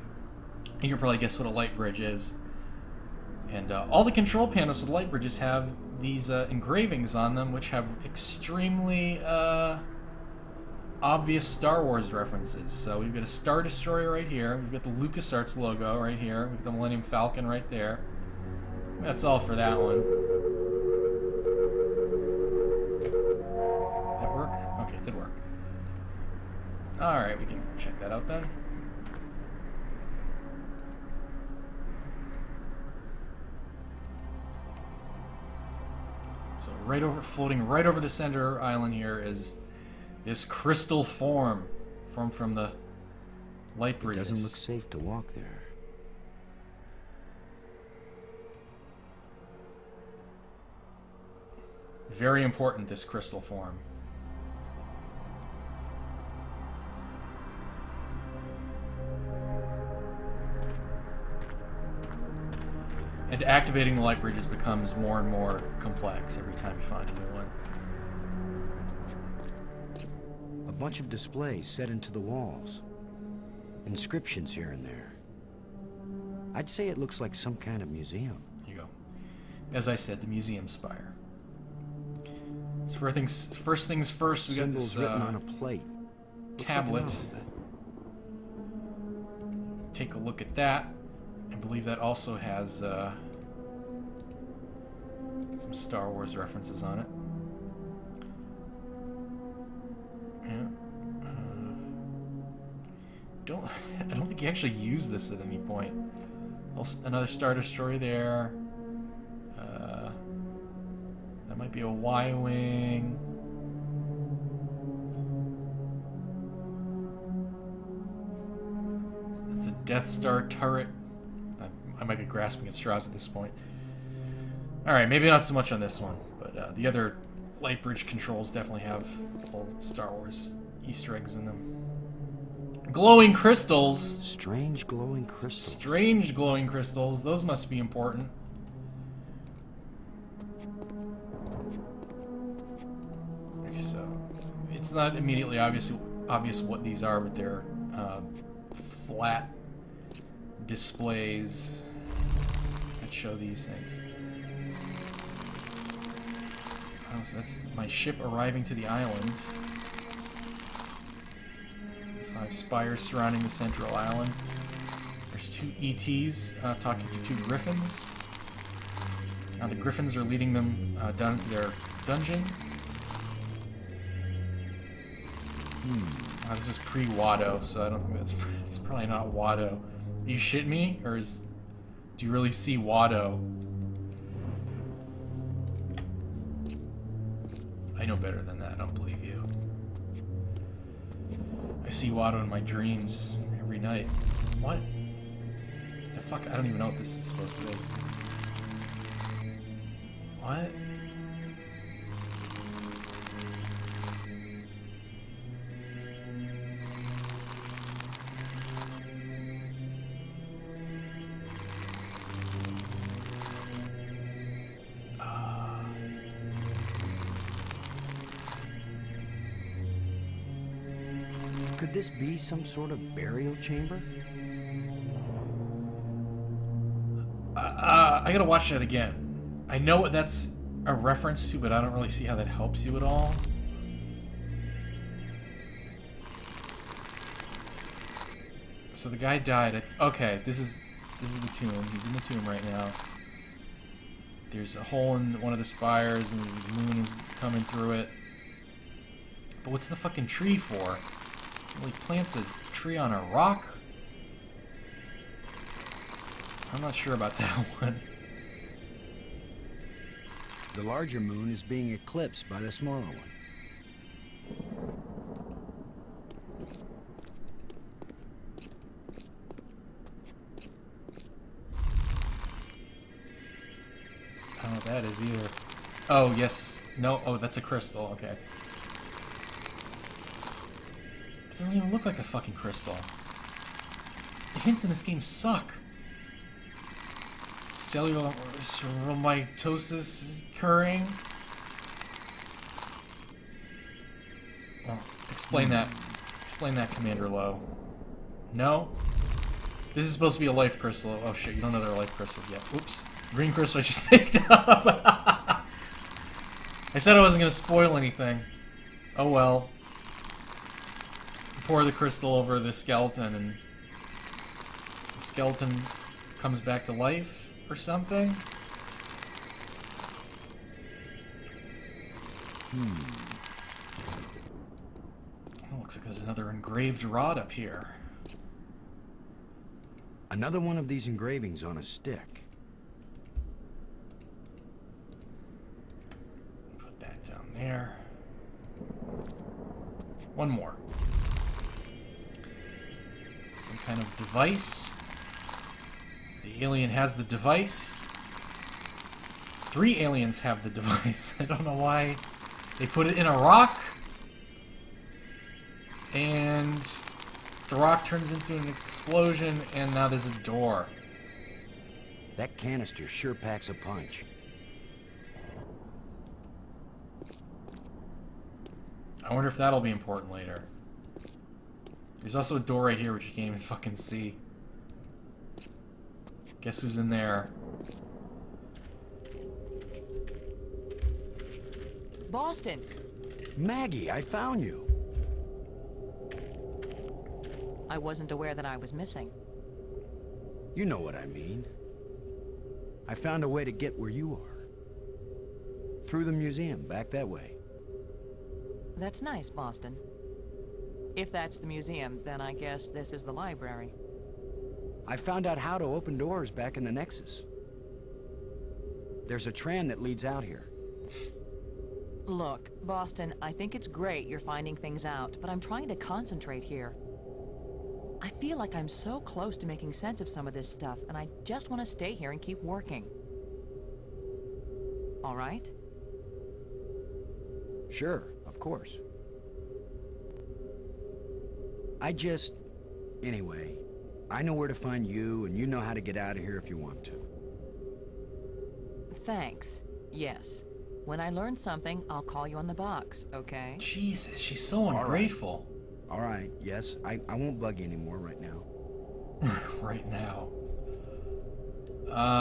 You can probably guess what a light bridge is. And all the control panels for the light bridges have these engravings on them, which have extremely obvious Star Wars references. So we've got a Star Destroyer right here. We've got the LucasArts logo right here. We've got the Millennium Falcon right there. That's all for that one. Did that work? Okay, it did work. Alright, we can check that out then. So floating right over the center island here is this crystal formed from the light bridges. It doesn't look safe to walk there. Very important, this crystal form. And activating the light bridges becomes more and more complex every time you find a new one. A bunch of displays set into the walls. Inscriptions here and there. I'd say it looks like some kind of museum. Here you go. As I said, the museum spire. So first things first, we got Symbols this written on a plate. tablet. Looks like an alphabet. Take a look at that. I believe that also has some Star Wars references on it. Yeah. I don't think you actually use this at any point. Another Star Destroyer there. That might be a Y-wing. It's a Death Star turret. I might be grasping at straws at this point. Alright, maybe not so much on this one, but the other light bridge controls definitely have little Star Wars Easter eggs in them. Glowing crystals! Strange glowing crystals. Strange glowing crystals. Those must be important. Okay, so it's not immediately obvious what these are, but they're flat displays that show these things. Oh, so that's my ship arriving to the island. 5 spires surrounding the central island. There's 2 ETs talking to 2 griffins. Now the griffins are leading them down into their dungeon. This is pre-Watto, so I don't think it's probably not Watto. Are you shitting me? Or do you really see Watto? I know better than that, I don't believe you. I see Watto in my dreams every night. What? The fuck? I don't even know what this is supposed to be. What? Could this be some sort of burial chamber? I gotta watch that again. I know what that's a reference to, but I don't really see how that helps you at all. So the guy died. Okay, this is the tomb. He's in the tomb right now. There's a hole in one of the spires, and the moon is coming through it. But what's the fucking tree for? Well, he plants a tree on a rock? I'm not sure about that one. The larger moon is being eclipsed by the smaller one. I don't know what that is either. Oh, yes. No. Oh, that's a crystal. Okay. It doesn't even look like a fucking crystal. The hints in this game suck. Cellular mitosis occurring. Well, explain that. Explain that, Commander Lowe. No? This is supposed to be a life crystal. Oh shit, you don't know there are life crystals yet. Oops. Green crystal I just picked up. I said I wasn't going to spoil anything. Oh well. Pour the crystal over the skeleton and the skeleton comes back to life or something? Oh, looks like there's another engraved rod up here. Another one of these engravings on a stick. Put that down there. One more. Some kind of device. The alien has the device. 3 aliens have the device. I don't know why they put it in a rock. And the rock turns into an explosion, and now there's a door. That canister sure packs a punch. I wonder if that'll be important later. There's also a door right here which you can't even fucking see. Guess who's in there? Boston! Maggie, I found you. I wasn't aware that I was missing. You know what I mean. I found a way to get where you are. Through the museum, back that way. That's nice, Boston. If that's the museum, then I guess this is the library. I found out how to open doors back in the Nexus. There's a tram that leads out here. Look, Boston, I think it's great you're finding things out, but I'm trying to concentrate here. I feel like I'm so close to making sense of some of this stuff, and I just want to stay here and keep working. All right? Sure, of course. Anyway, I know where to find you, and you know how to get out of here if you want to. Thanks. Yes. When I learn something, I'll call you on the box, okay? Jesus, she's so ungrateful. All right, yes, I won't bug you anymore right now. Right now.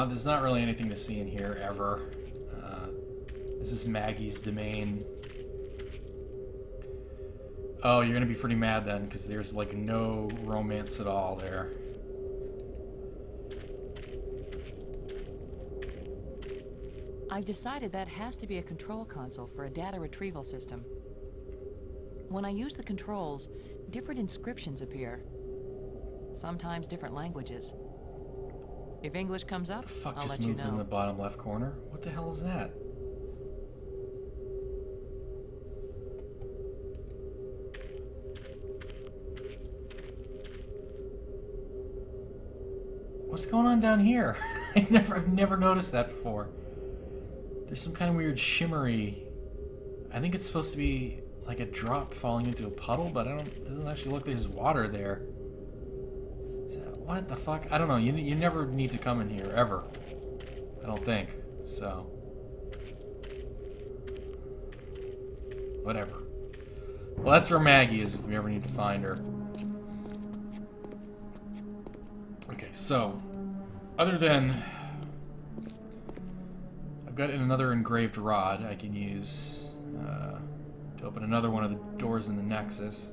There's not really anything to see in here, ever. This is Maggie's domain. Oh, you're gonna be pretty mad then, because there's, like, no romance at all there. I've decided that has to be a control console for a data retrieval system. When I use the controls, different inscriptions appear. Sometimes different languages. If English comes up, The fuck I'll just let you moved in know. the bottom left corner? What the hell is that? What's going on down here? I've never noticed that before. There's some kind of weird shimmery. I think it's supposed to be like a drop falling into a puddle, but it doesn't actually look like there's water there. What the fuck? I don't know. You never need to come in here ever. I don't think so. Whatever. Well, that's where Maggie is if we ever need to find her. Okay, so other than I've got another engraved rod I can use to open another one of the doors in the Nexus.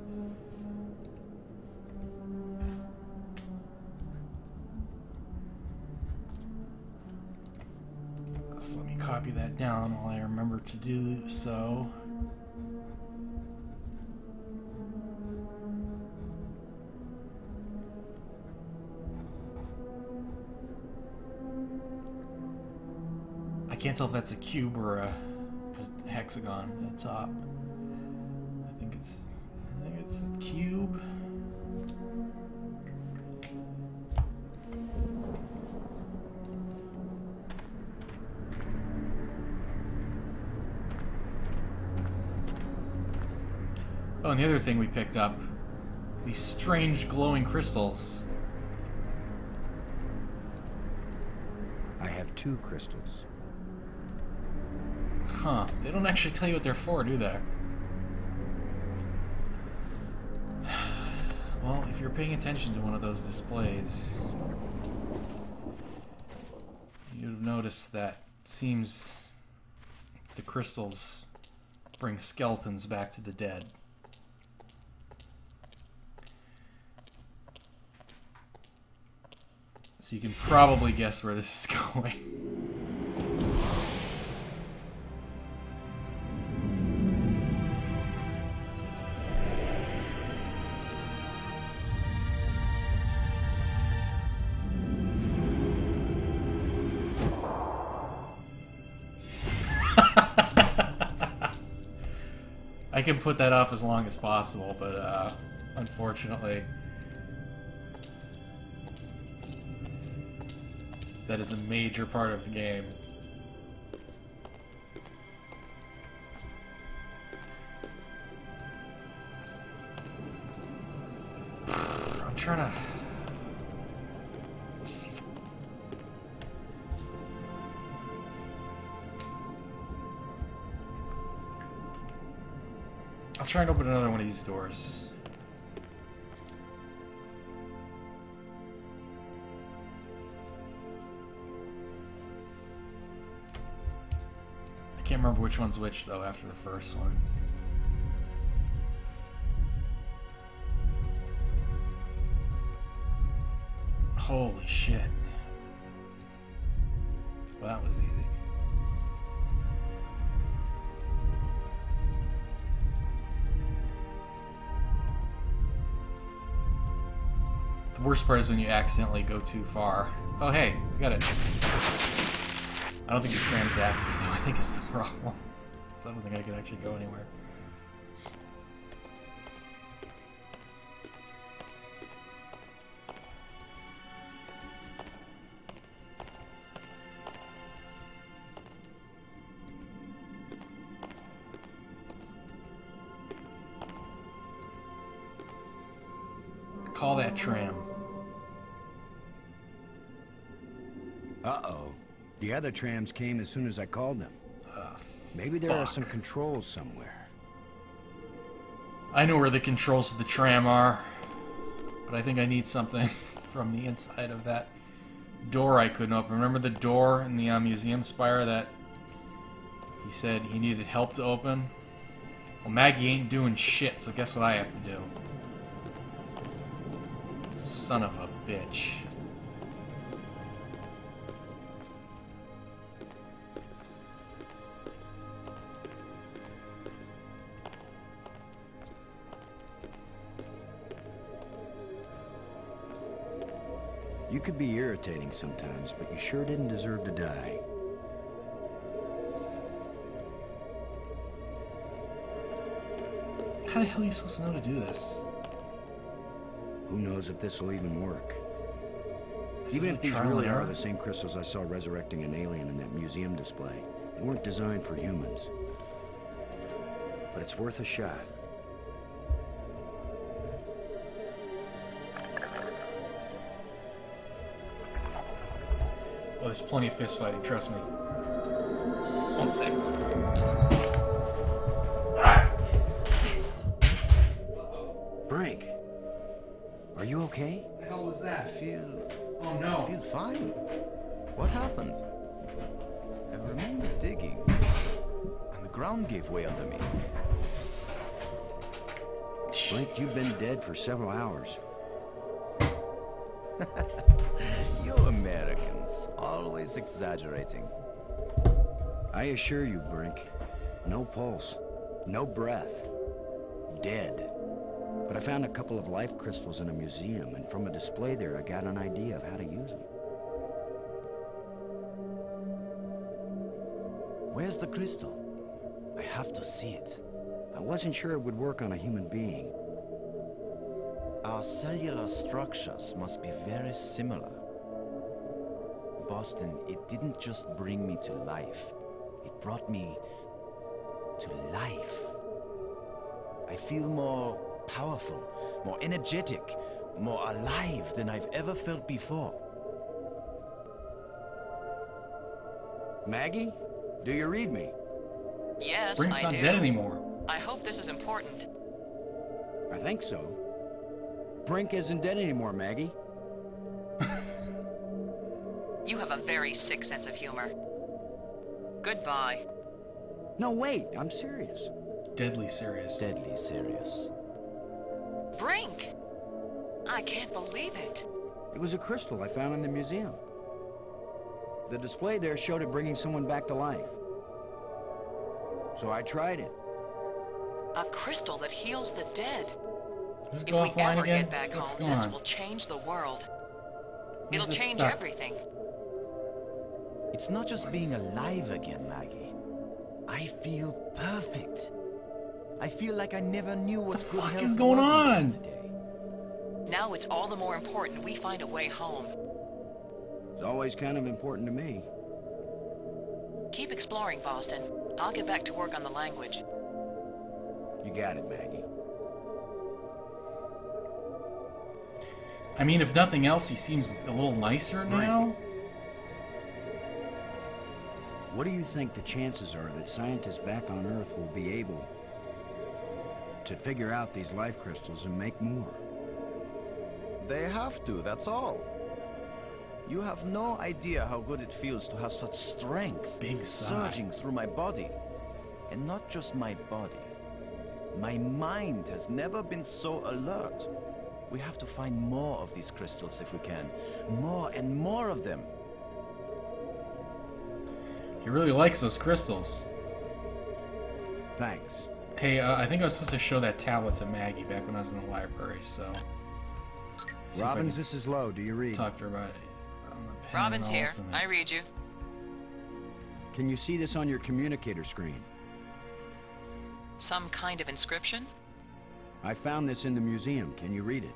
So let me copy that down while I remember to do so. I can't tell if that's a cube or a hexagon at the top. I think it's a cube. Oh, and the other thing we picked up, these strange glowing crystals. I have 2 crystals. Huh. They don't actually tell you what they're for, do they? you're paying attention to one of those displays, you'd have noticed that seems the crystals bring skeletons back to the dead. So you can probably guess where this is going. I can put that off as long as possible, but unfortunately, that is a major part of the game. I'm trying to... I'll try and open another one of these doors. I can't remember which one's which, though, after the first one. Holy shit. Well, that was easy. The worst part is when you accidentally go too far. Oh, hey, we got it. I don't think the tram's active, though. I think it's the problem. So I don't think I can actually go anywhere. Call that tram. Uh-oh. The other trams came as soon as I called them. Maybe there are some controls somewhere. I know where the controls of the tram are, but I think I need something from the inside of that door I couldn't open. Remember the door in the museum spire that he said he needed help to open? Well, Maggie ain't doing shit, so guess what I have to do? Son of a bitch. You could be irritating sometimes, but you sure didn't deserve to die. How the hell are you supposed to know to do this? Who knows if this will even work? Even if these really are the same crystals I saw resurrecting an alien in that museum display, they weren't designed for humans. But it's worth a shot. Oh, there's plenty of fist fighting, trust me. 1 second. Brink, are you okay? What the hell was that? Oh I no. feel fine. What happened? I remember digging, and the ground gave way under me. Brink, you've been dead for several hours. You Americans, always exaggerating. I assure you, Brink, no pulse, no breath, dead. But I found a couple of life crystals in a museum, and from a display there, I got an idea of how to use them. Where's the crystal? I have to see it. I wasn't sure it would work on a human being. Our cellular structures must be very similar. Boston, it didn't just bring me to life. It brought me to life. I feel more powerful, more energetic, more alive than I've ever felt before. Maggie, do you read me? Yes, Brink's I not do. dead anymore. I hope this is important. I think so. Brink isn't dead anymore, Maggie. You have a very sick sense of humor. Goodbye. No, wait, I'm serious. Deadly serious. Deadly serious. Brink! I can't believe it. It was a crystal I found in the museum. The display there showed it bringing someone back to life. So I tried it. A crystal that heals the dead. Just If go we offline ever again. get back What's home, going this on? will change the world. Where's It'll it change stuck? everything. It's not just being alive again, Maggie. I feel perfect. I feel like I never knew what The good fuck health is going was until on? today. Now it's all the more important we find a way home. It's always kind of important to me. Keep exploring, Boston. I'll get back to work on the language. You got it, Maggie. I mean, if nothing else, he seems a little nicer now. What do you think the chances are that scientists back on Earth will be able to figure out these life crystals and make more? They have to, that's all. You have no idea how good it feels to have such strength Big sigh. surging through my body. And not just my body. My mind has never been so alert. We have to find more of these crystals if we can. More and more of them. He really likes those crystals. Thanks. Hey, I think I was supposed to show that tablet to Maggie back when I was in the library, so... see if I Robbins, can this is Lowe. Do you read? talk to her about it. On the pen Robin's and here. ultimate. I read you. Can you see this on your communicator screen? Some kind of inscription? I found this in the museum. Can you read it?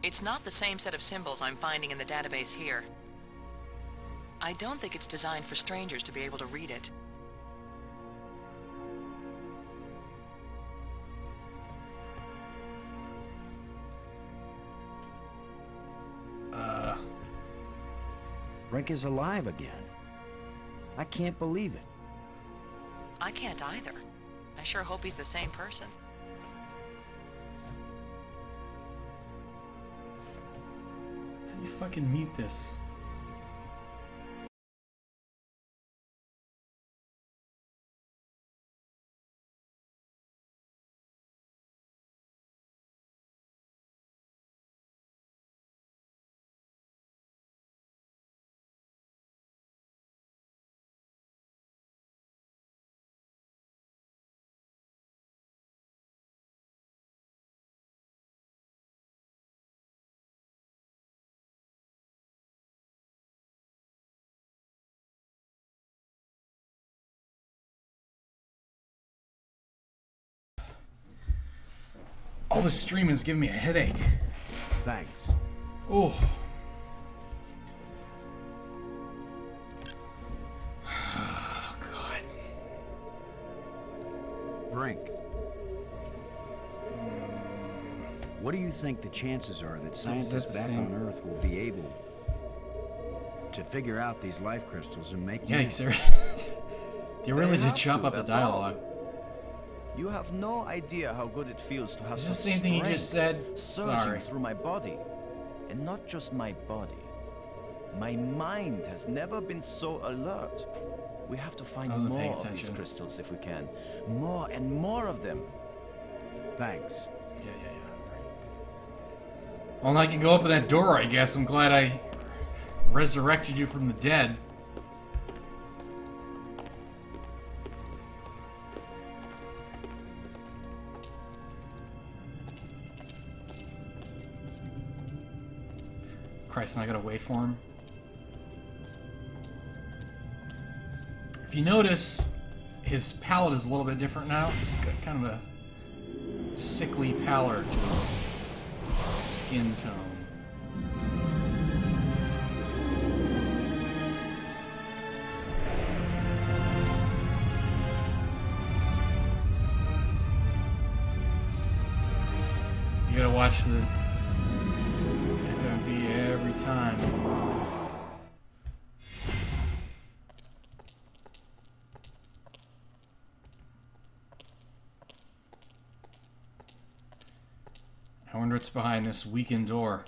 It's not the same set of symbols I'm finding in the database here. I don't think it's designed for strangers to be able to read it. Brink is alive again. I can't believe it. I can't either. I sure hope he's the same person. How do you fucking mute this? All this streaming is giving me a headache. Thanks. Oh. God. Brink. What do you think the chances are that scientists the back same? on Earth will be able to figure out these life crystals and make Yeah, more? you serious? You really They did have chop to, up the that's all. dialogue. You have no idea how good it feels to have Is such this the same thing you just strength said? surging Sorry. through my body. And not just my body. My mind has never been so alert. We have to find I wasn't paying more of these attention. crystals if we can. More and more of them. Thanks. Yeah. Right. Well, now I can go up in that door, I guess. I'm glad I resurrected you from the dead. Christ, and I gotta wait for him. If you notice, his palette is a little bit different now. He's got kind of a sickly pallor to his skin tone. You gotta watch the FMV every time. I wonder wonder what's behind this weakened door.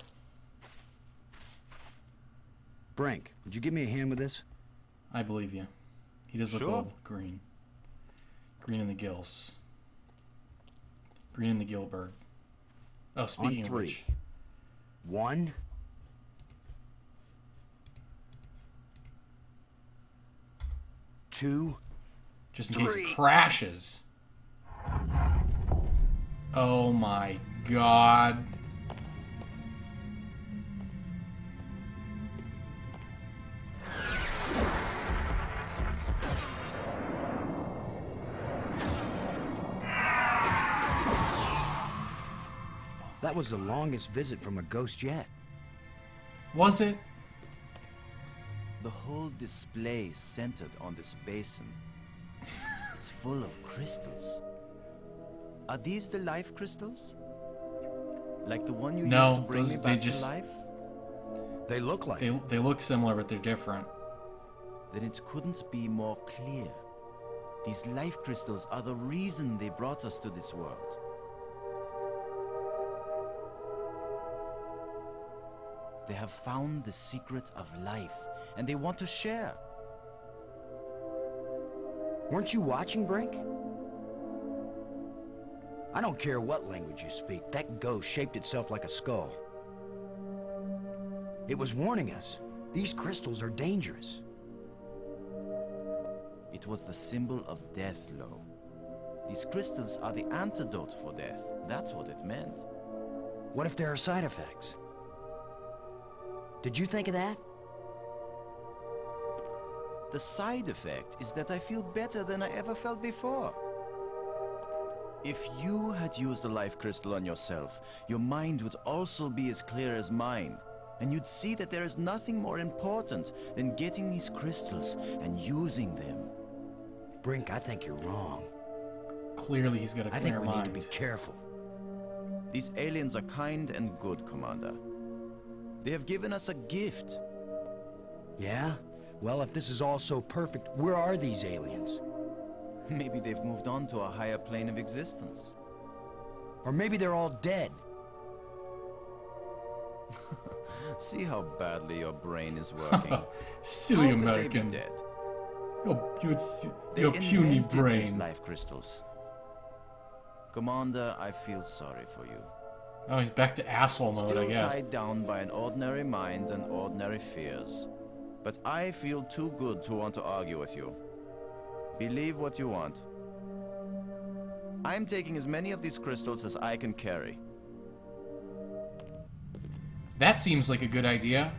Brink, would you give me a hand with this? I believe you. He does look Sure. old. Green. Green in the gills. Green in the Gilbert. Oh, speaking On of three. which. 1, 2. Just in case Three. it crashes. Oh my god. That was the longest visit from a ghost yet. Was it? The whole display is centered on this basin. It's full of crystals. Are these the life crystals? Like the one you No, used to bring those- me they back just- to life? They look like it. They look similar, but they're different. Then it couldn't be more clear. These life crystals are the reason they brought us to this world. They have found the secret of life, and they want to share. Weren't you watching, Brink? I don't care what language you speak, that ghost shaped itself like a skull. It was warning us. These crystals are dangerous. It was the symbol of death, Lo. These crystals are the antidote for death. That's what it meant. What if there are side effects? Did you think of that? The side effect is that I feel better than I ever felt before. If you had used a life crystal on yourself, your mind would also be as clear as mine. And you'd see that there is nothing more important than getting these crystals and using them. Brink, I think you're wrong. Clearly he's got a I clear think we mind. need to be careful. These aliens are kind and good, Commander. They have given us a gift. Yeah? Well, if this is all so perfect, where are these aliens? Maybe they've moved on to a higher plane of existence. Or maybe they're all dead. See how badly your brain is working. Silly How could they American. be dead? They Your puny invented these brain. life crystals. Commander, I feel sorry for you. Oh, he's back to asshole mode, I Still guess. tied down by an ordinary mind and ordinary fears. But I feel too good to want to argue with you. Believe what you want. I'm taking as many of these crystals as I can carry. That seems like a good idea.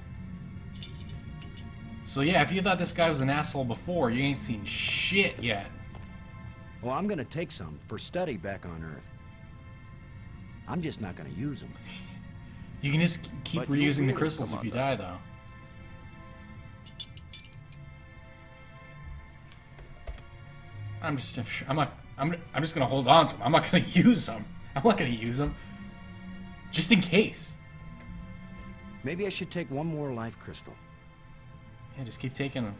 So yeah, if you thought this guy was an asshole before, you ain't seen shit yet. Well, I'm gonna take some for study back on Earth. I'm just not gonna use them. You can just keep But you reusing the will, crystals if you die, Commander. though. I'm just gonna hold on to them. I'm not gonna use them. I'm not gonna use them. Just in case. Maybe I should take one more life crystal. Yeah, just keep taking them.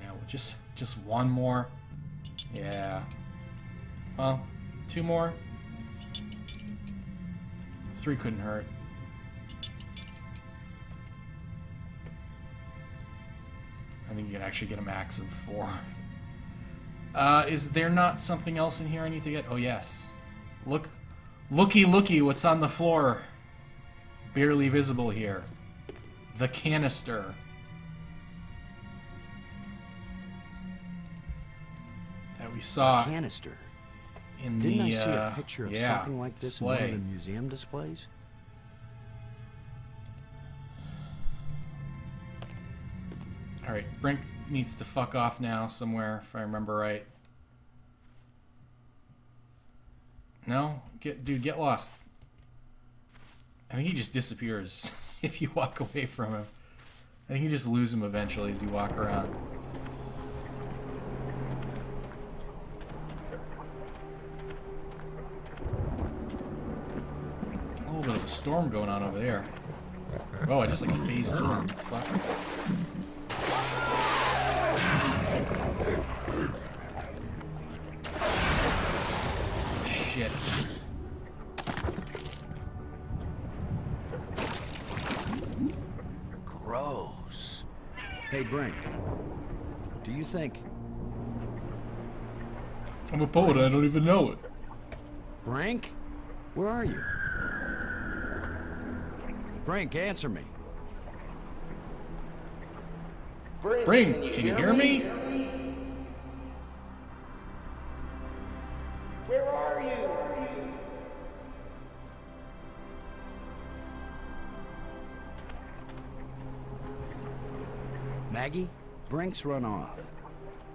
Yeah, well, just one more. Yeah. Well, 2 more. 3 couldn't hurt. I think you can actually get a max of 4. Is there not something else in here I need to get? Oh, yes. Looky, what's on the floor? Barely visible here. The canister. That we saw A canister. in Didn't the I see a picture of yeah, something like this display. in one of the museum displays? Alright, Brink needs to fuck off now somewhere, if I remember right. No? Dude, get lost. I think he just disappears if you walk away from him. I think you just lose him eventually as you walk around. A little bit of a storm going on over there. Oh, I just like phased through him. Fuck. Shit. gross. Hey, Brink. Do you think... I'm a poet, I don't even know it. Brink? Where are you? Brink, answer me. Brink, can you hear me? Where are you? Maggie? Brink's run off.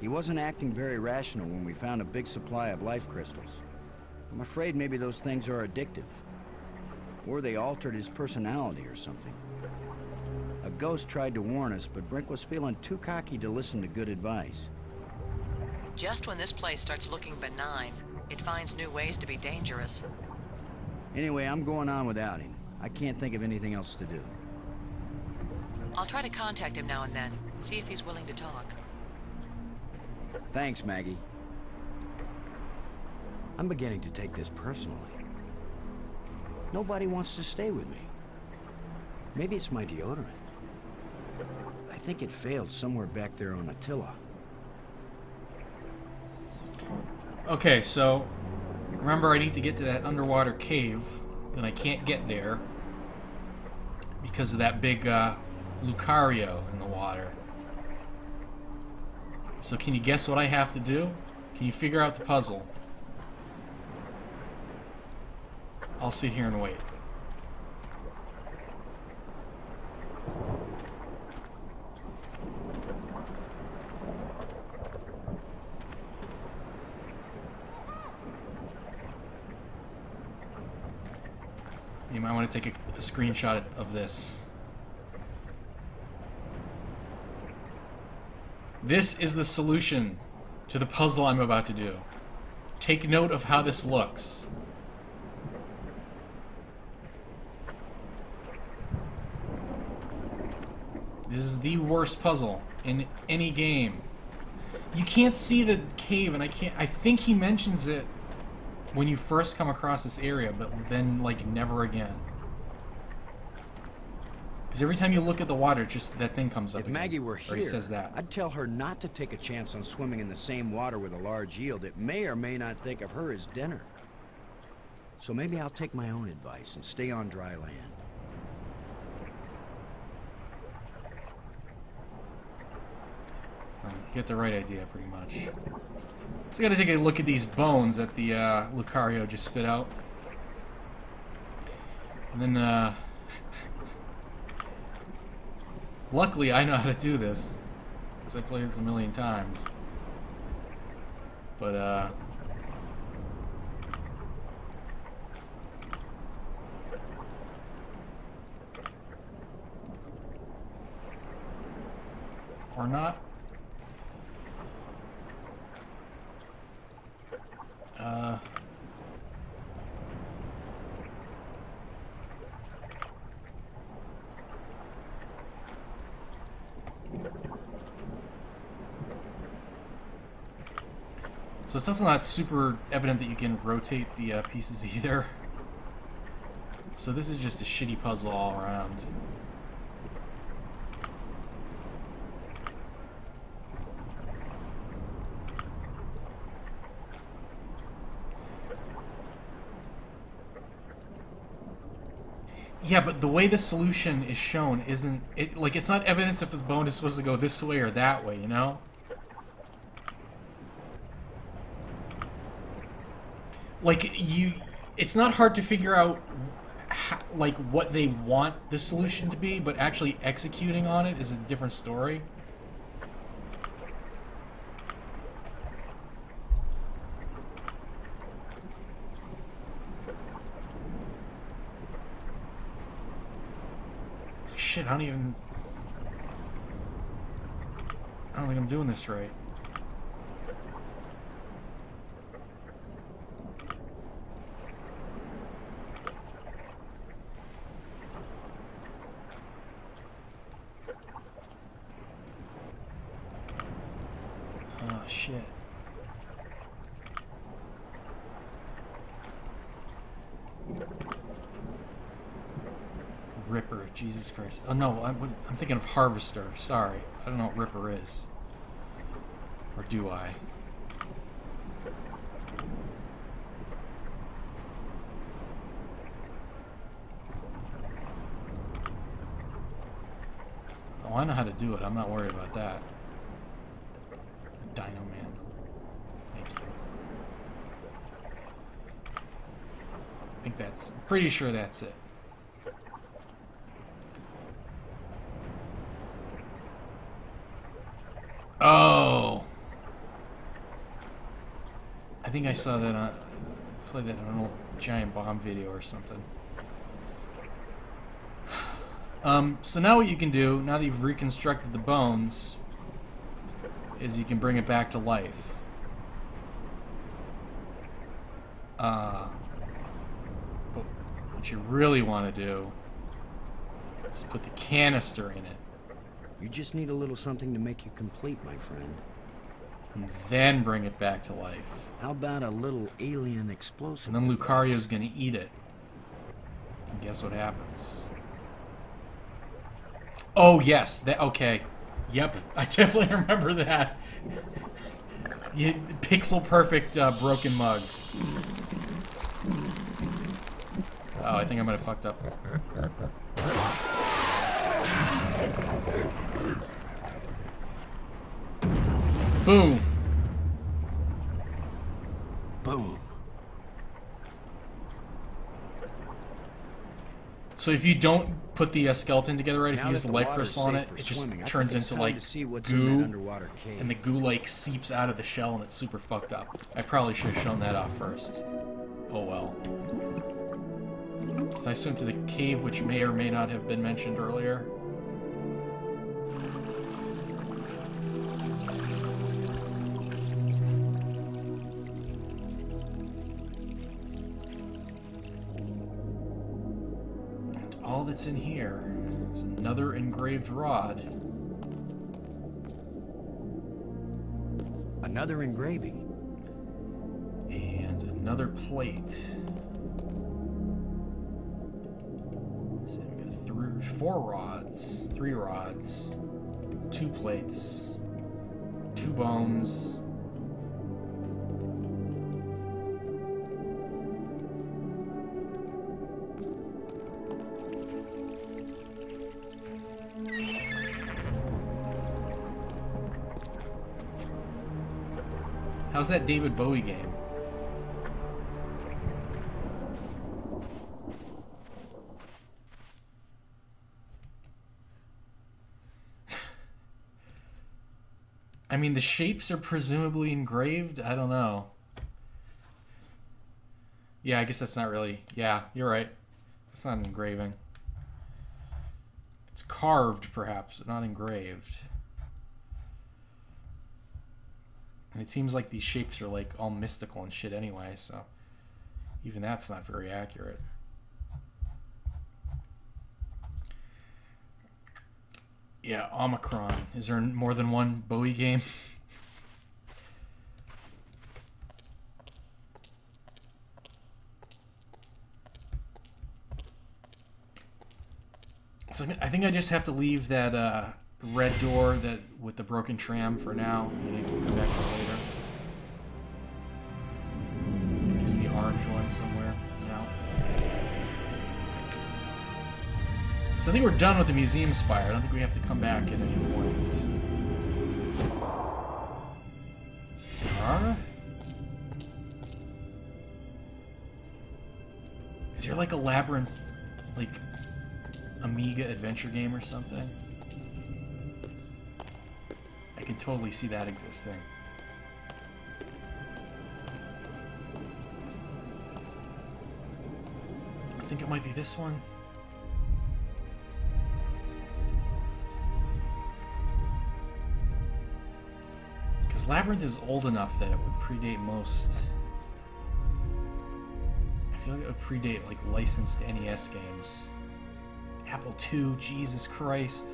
He wasn't acting very rational when we found a big supply of life crystals. I'm afraid maybe those things are addictive. Or they altered his personality or something. A ghost tried to warn us, but Brink was feeling too cocky to listen to good advice. Just when this place starts looking benign, it finds new ways to be dangerous. Anyway, I'm going on without him. I can't think of anything else to do. I'll try to contact him now and then, see if he's willing to talk. Thanks, Maggie. I'm beginning to take this personally. Nobody wants to stay with me. Maybe it's my deodorant. I think it failed somewhere back there on Attila. Okay, so remember I need to get to that underwater cave, and I can't get there because of that big Lucario in the water. So can you guess what I have to do? Can you figure out the puzzle? I'll sit here and wait. You might want to take a screenshot of this. This is the solution to the puzzle I'm about to do. Take note of how this looks. This is the worst puzzle in any game. You can't see the cave, and I think he mentions it when you first come across this area, but then, like, never again. Because every time you look at the water, just that thing comes up If again. Maggie were Or here, he says that. I'd tell her not to take a chance on swimming in the same water with a large eel that may or may not think of her as dinner. So maybe I'll take my own advice and stay on dry land. You get the right idea, pretty much. So I gotta take a look at these bones that the Lucario just spit out. And then, luckily I know how to do this, because I played this a million times. But, or not. So it's also not super evident that you can rotate the pieces either. So this is just a shitty puzzle all around. Yeah, but the way the solution is shown isn't... it's not evidence if the bone is supposed to go this way or that way, you know? It's not hard to figure out, what they want the solution to be, but actually executing on it is a different story. Shit, I don't think I'm doing this right. Oh, shit. Rip Ripper. Jesus Christ. Oh no, I'm thinking of Harvester. Sorry. I don't know what Ripper is. Or do I? Oh, I know how to do it. I'm not worried about that. Dino Man. Thank you. I think that's... I'm pretty sure that's it. Oh! I think I saw that on... played that on an old Giant Bomb video or something. So now what you can do, now that you've reconstructed the bones, is you can bring it back to life. But what you really want to do is put the canister in it. You just need a little something to make you complete, my friend. And then bring it back to life. How about a little alien explosive? And then Lucario's gonna eat it. And guess what happens? Oh, yes. That, okay. Yep. I definitely remember that. Pixel perfect broken mug. Oh, I think I might have fucked up. Boom. Boom. So if you don't put the skeleton together right, if Now you use that the the life water's crystal on it, safe for it just swimming, I turns think it's into time like to see what's in that goo, underwater cave. and the goo like seeps out of the shell and it's super fucked up. I probably should have shown that off first. Oh well. So I swim to the cave, which may or may not have been mentioned earlier. And all that's in here is another engraved rod. Another engraving. And another plate. So we got three rods, 2 plates, 2 bones. How's that David Bowie game? I mean, the shapes are presumably engraved? I don't know. Yeah, I guess that's not really... Yeah, you're right. It's not an engraving. It's carved, perhaps, but not engraved. And it seems like these shapes are, like, all mystical and shit anyway, so... Even that's not very accurate. Yeah, Omicron. Is there more than one Bowie game? So I think I just have to leave that red door that with the broken tram for now, and maybe we'll come back to it later. Use the orange one somewhere now. So I think we're done with the museum spire. I don't think we have to come back at any point. Is there like a labyrinth, like Amiga adventure game or something? I can totally see that existing. I think it might be this one. Because Labyrinth is old enough that it would predate most... I feel like it would predate, like, licensed NES games. Apple II, Jesus Christ.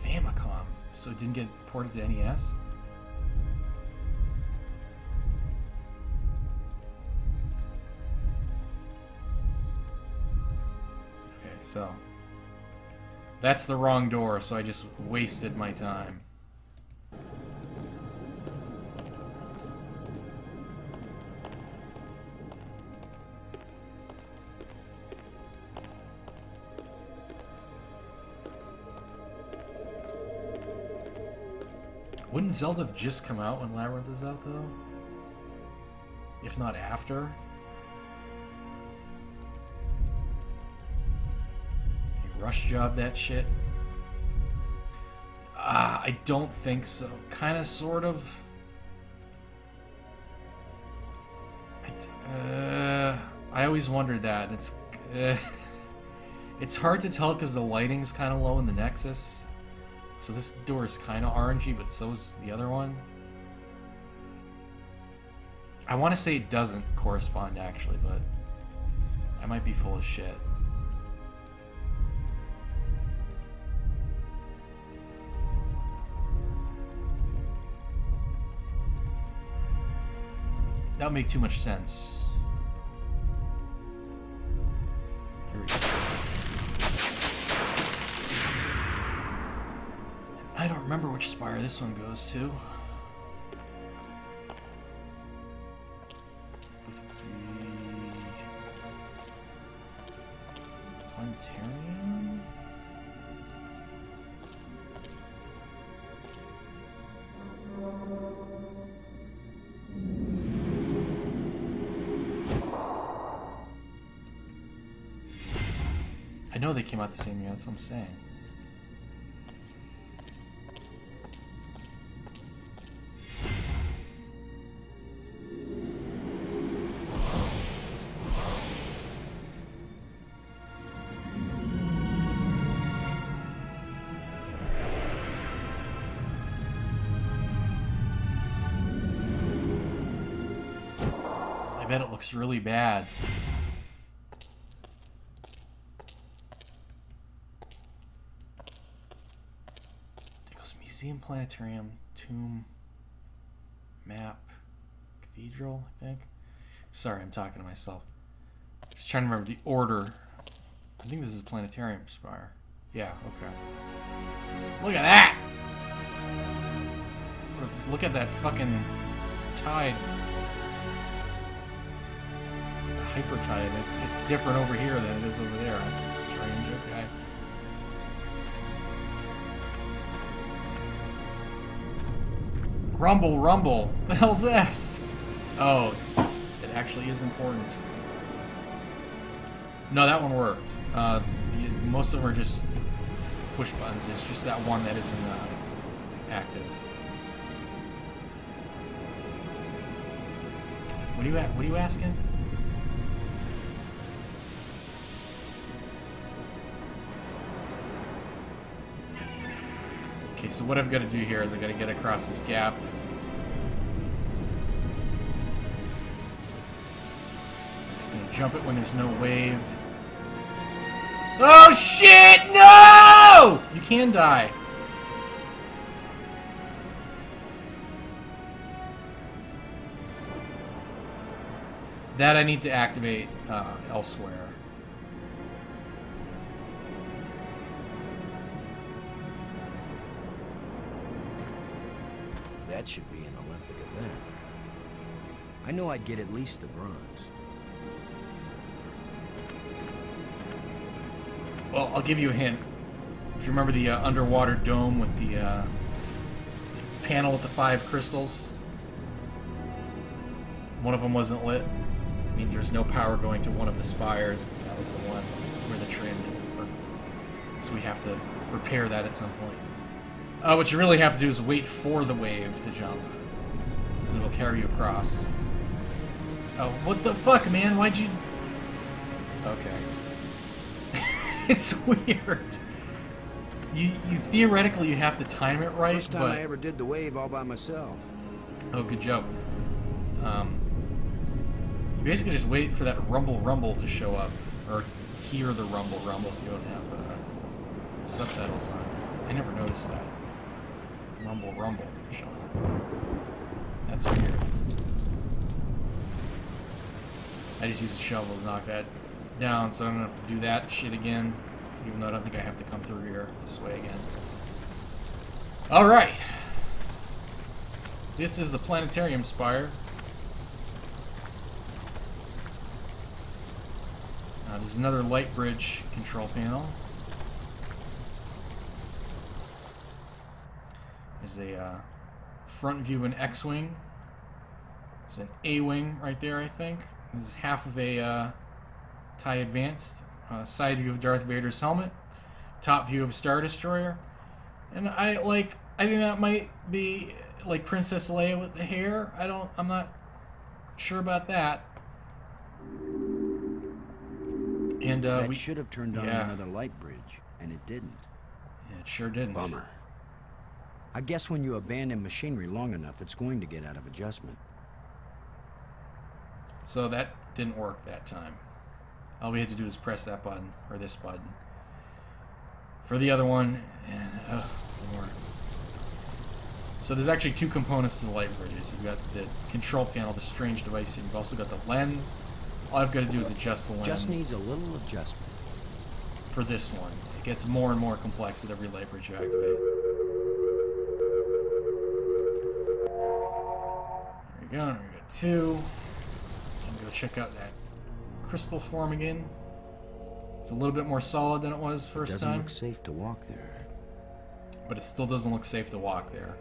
Famicom. So it didn't get ported to NES? so that's the wrong door, so I just wasted my time. Wouldn't Zelda have just come out when Labyrinth is out, though? If not after? You rush job that shit? I don't think so. Kinda, sort of. I always wondered that. It's hard to tell because the lighting's kind of low in the Nexus. So this door is kind of orangey, but so is the other one. I want to say it doesn't correspond, actually, but I might be full of shit. That would make too much sense. Here we go. I don't remember which spire this one goes to. Planetarium? I know they came out the same year, that's what I'm saying. I bet it looks really bad. It goes museum, planetarium, tomb, map, cathedral, I think. Sorry, I'm talking to myself. Just trying to remember the order. I think this is planetarium spire. Yeah, okay. Look at that! Look at that fucking tide. Hyper tide. It's different over here than it is over there. That's strange. Okay. Rumble, rumble. What the hell's that? Oh, it actually is important. No, that one worked. Most of them are just push buttons. It's just that one that isn't active. What are you asking? Okay, so what I've got to do here is I've got to get across this gap. I'm just going to jump it when there's no wave. Oh shit! No! You can die. That I need to activate elsewhere. That should be an Olympic event. I know I'd get at least the bronze. Well, I'll give you a hint. If you remember the underwater dome with the panel with the 5 crystals, one of them wasn't lit. It means there's no power going to one of the spires. That was the one where the trim didn't work. So we have to repair that at some point. What you really have to do is wait for the wave to jump, and it'll carry you across. Oh, what the fuck, man? Why'd you... Okay. It's weird. You theoretically you have to time it right, First time but... I ever did the wave all by myself. Oh, good job. You basically just wait for that rumble rumble to show up, or hear the rumble rumble if you don't have subtitles on. I never noticed that. Rumble rumble showing up. That's weird. I just used a shovel to knock that down, so I don't have to do that shit again. Even though I don't think I have to come through here this way again. Alright. This is the planetarium spire. This is another light bridge control panel. There's a front view of an X-Wing. There's an A-Wing right there, I think. This is half of a TIE Advanced. Side view of Darth Vader's helmet. Top view of a Star Destroyer. And I think that might be like Princess Leia with the hair. I'm not sure about that. And that should have turned on another light bridge, and it didn't. Yeah, it sure didn't. Bummer. I guess when you abandon machinery long enough, it's going to get out of adjustment. So that didn't work that time. All we had to do was press that button, or this button. For the other one, and more. So there's actually two components to the light bridges. You've got the control panel, the strange device, and you've also got the lens. All I've got to do is adjust the lens. Just needs a little adjustment. For this one. It gets more and more complex at every light bridge you activate. There we go. We got two. I'm going to check out that crystal form again. It's a little bit more solid than it was first time. Doesn't look safe to walk there. But it still doesn't look safe to walk there.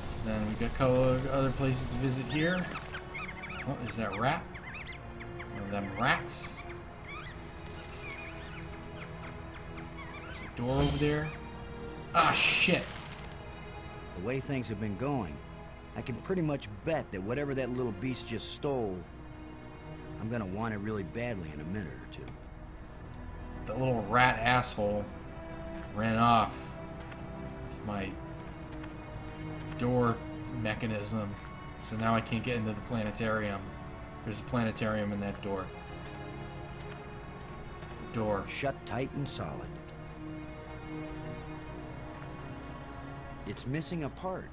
So then we got a couple of other places to visit here. Oh, is that rat? One of them rats. There's a door over there. Ah, shit! The way things have been going, I can pretty much bet that whatever that little beast just stole, I'm gonna want it really badly in a minute or two. That little rat asshole ran off with my door mechanism, so now I can't get into the planetarium. There's a planetarium in that door. The door. Shut tight and solid. It's missing a part.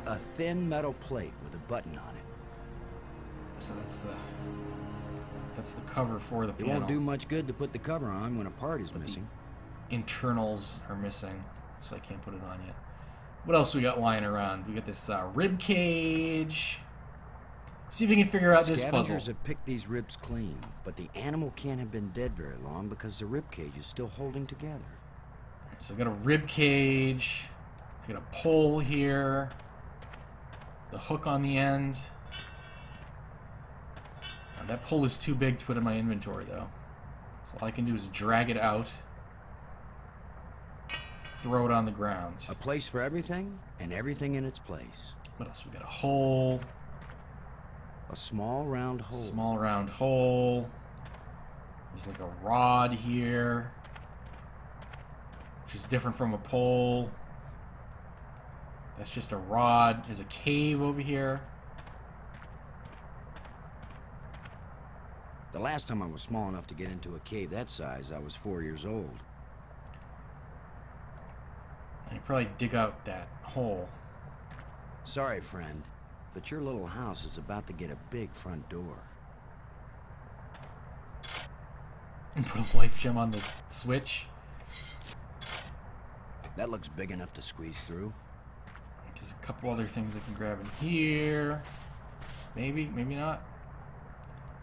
A thin metal plate with a button on it. So that's the cover for the panel. It won't do much good to put the cover on when a part is missing. Internals are missing, so I can't put it on yet. What else we got lying around? We got this rib cage. See if we can figure out this puzzle. Scavengers have picked these ribs clean, but the animal can't have been dead very long because the rib cage is still holding together. So I got a rib cage. I got a pole here. The hook on the end. That pole is too big to put in my inventory, though. So all I can do is drag it out, throw it on the ground. A place for everything, and everything in its place. What else? We got a hole. A small round hole. Small round hole. There's like a rod here, which is different from a pole. That's just a rod. There's a cave over here. The last time I was small enough to get into a cave that size, I was 4 years old. I can probably dig out that hole. Sorry, friend, but your little house is about to get a big front door. And put a life gem on the switch. That looks big enough to squeeze through. There's a couple other things I can grab in here. Maybe, maybe not.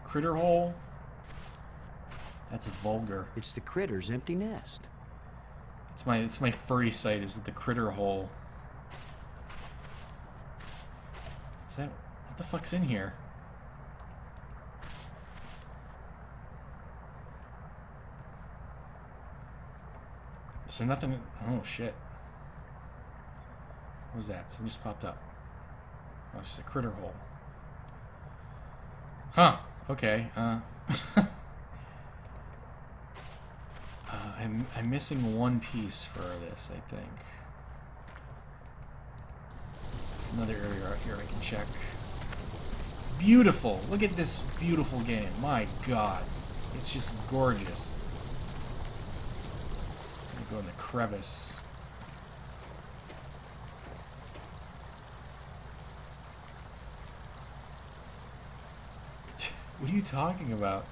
Critter hole. That's vulgar. It's the critter's empty nest. It's my furry site, is the critter hole. Is that what the fuck's in here? Is there nothing? Oh shit. What was that? Something just popped up. Oh, it's just a critter hole. Huh. Okay. I'm missing one piece for this, I think. There's another area out here I can check. Beautiful! Look at this beautiful game. My god. It's just gorgeous. I'm gonna go in the crevice. What are you talking about?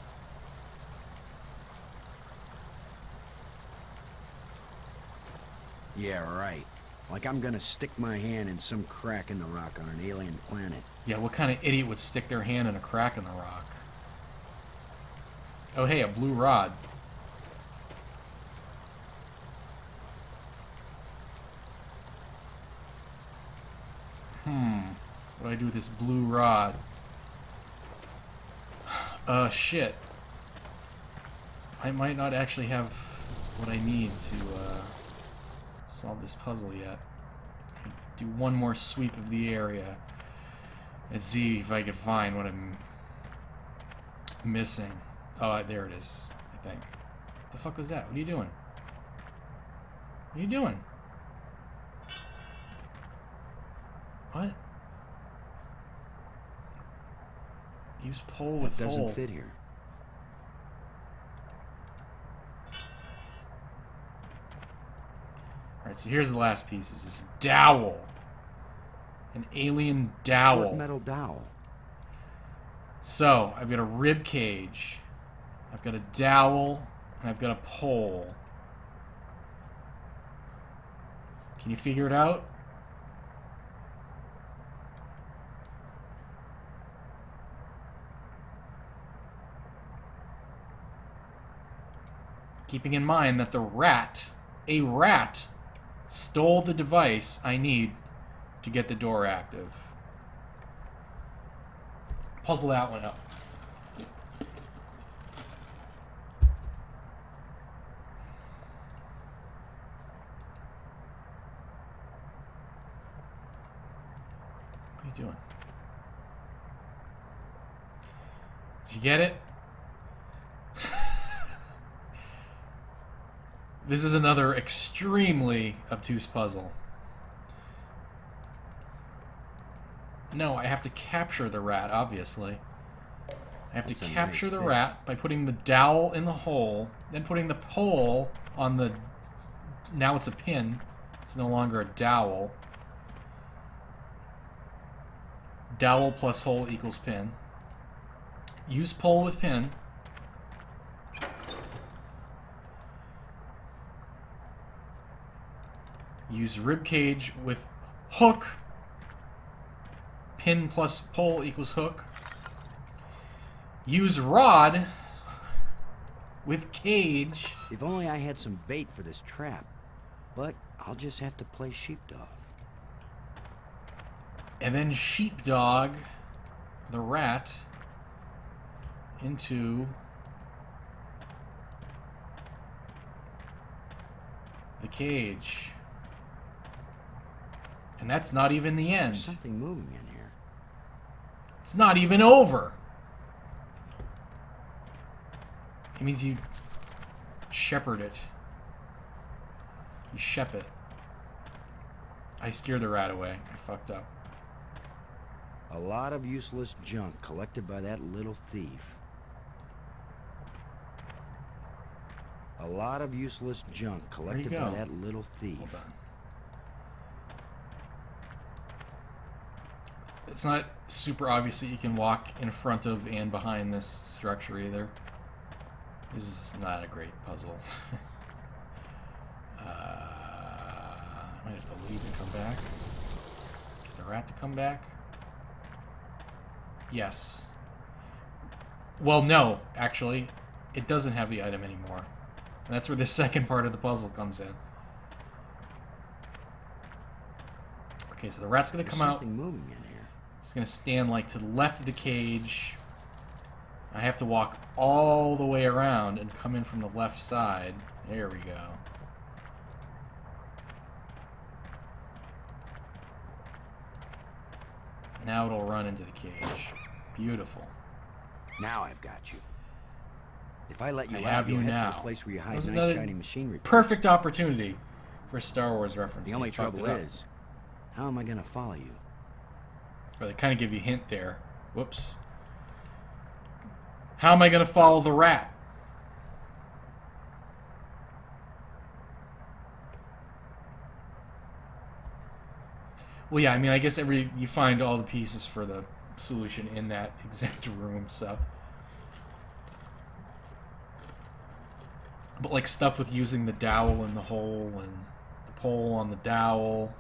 Yeah, right. Like I'm gonna stick my hand in some crack in the rock on an alien planet. Yeah, what kind of idiot would stick their hand in a crack in the rock? Oh, hey, a blue rod. What do I do with this blue rod? Shit. I might not actually have what I need to solve this puzzle yet. Do one more sweep of the area and see if I can find what I'm missing. Oh, there it is, I think. The fuck was that? What are you doing? What are you doing? What? Use pole with It doesn't hole. fit here. Alright, so here's the last piece. This is dowel. An alien dowel. Short metal dowel. So, I've got a rib cage. I've got a dowel. And I've got a pole. Can you figure it out? Keeping in mind that a rat, stole the device I need to get the door active. Puzzle that one up. What are you doing? Did you get it? This is another extremely obtuse puzzle. No, I have to capture the rat, obviously. I have to capture the rat by putting the dowel in the hole, then putting the pole on the... Now it's a pin. It's no longer a dowel. Dowel plus hole equals pin. Use pole with pin. Use ribcage with hook. Pin plus pole equals hook. Use rod with cage. If only I had some bait for this trap. But I'll just have to play sheepdog. And then sheepdog the rat into the cage. And that's not even the end. There's something moving in here. It's not even over. It means you shepherd it. You shep it. I steered the rat away. I fucked up. A lot of useless junk collected by that little thief. A lot of useless junk collected by that little thief. Hold on. It's not super obvious that you can walk in front of and behind this structure either. This is not a great puzzle. I might have to leave and come back. Get the rat to come back. Yes. Well, no, actually. It doesn't have the item anymore. And that's where the second part of the puzzle comes in. Okay, so the rat's going to come out. Something moving in here. It's going to stand like to the left of the cage. I have to walk all the way around and come in from the left side. There we go. Now it'll run into the cage. Beautiful. Now I've got you. If I let you I out, have you you'll head now. to the place where you hide That was nice another shiny machinery parts. Perfect opportunity for a Star Wars reference. The only You fucked trouble it up. is, how am I going to follow you? Or they kind of give you a hint there. Whoops. How am I going to follow the rat? Well, yeah, I mean, I guess you find all the pieces for the solution in that exact room, so But like stuff with using the dowel in the hole and the pole on the dowel.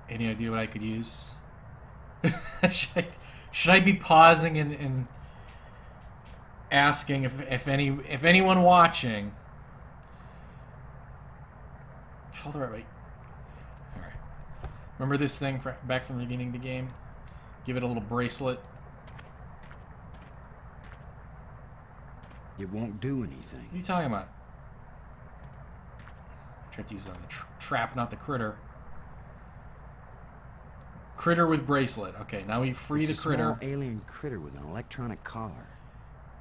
Any idea what I could use? should I be pausing and asking if anyone watching? All right. Remember this thing back from the beginning of the game? Give it a little bracelet. It won't do anything. What are you talking about? I tried to use it on the trap, not the critter. Critter with bracelet. Okay, now we free It's the critter. A small alien critter with an electronic collar.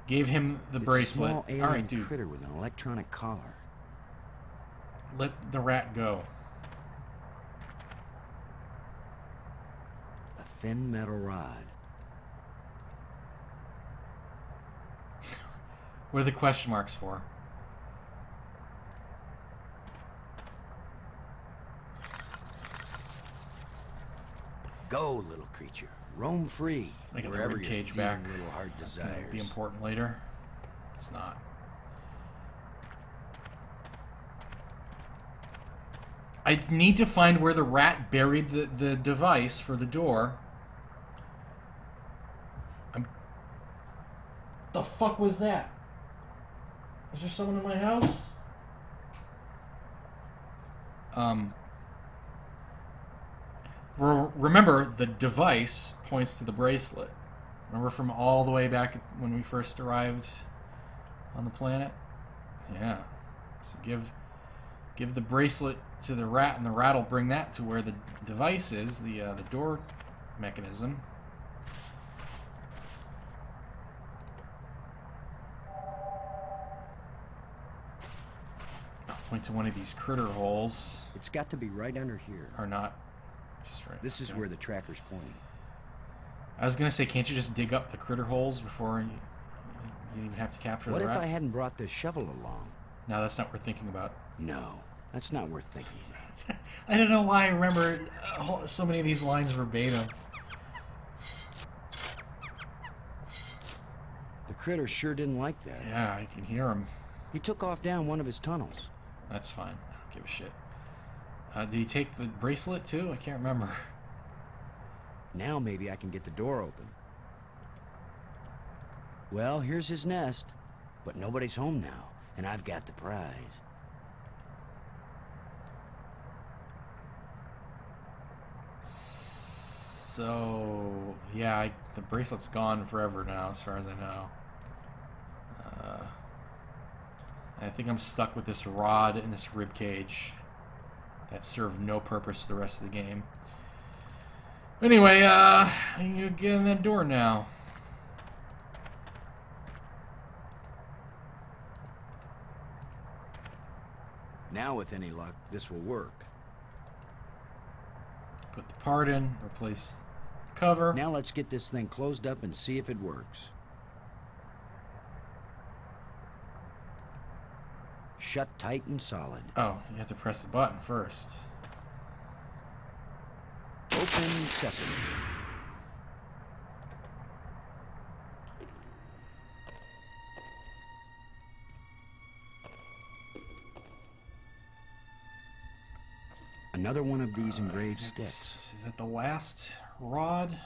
Gave him the bracelet. A small alien All right, dude. critter with an electronic collar. Let the rat go. A thin metal rod. What are the question marks for? Go, little creature. Roam free. I got the wherever rib your cage feeding back. little heart That's gonna desires. be important later. It's not. I need to find where the rat buried the device for the door. The fuck was that? Is there someone in my house? Remember, the device points to the bracelet. Remember from all the way back when we first arrived on the planet? Yeah. So give the bracelet to the rat, and the rat will bring that to where the device is, the door mechanism. I'll point to one of these critter holes. It's got to be right under here. Or not. Just right. This is there. where the tracker's pointing. I was gonna say, can't you just dig up the critter holes before you even have to capture What the if rat? I hadn't brought this shovel along? No, that's not worth thinking about. No, that's not worth thinking about. I don't know why I remember so many of these lines verbatim. The critter sure didn't like that. Yeah, I can hear him. He took off down one of his tunnels. That's fine. I don't give a shit. Did he take the bracelet too? I can't remember. Now maybe I can get the door open. Well, here's his nest. But nobody's home now, and I've got the prize. So, yeah, the bracelet's gone forever now, as far as I know. I think I'm stuck with this rod and this rib cage that serve no purpose for the rest of the game. Anyway, you get in that door now. Now, with any luck, this will work. Put the part in, replace the cover. Now let's get this thing closed up and see if it works. Shut tight and solid. Oh, you have to press the button first. Open sesame. Another one of these engraved sticks. Is that the last rod?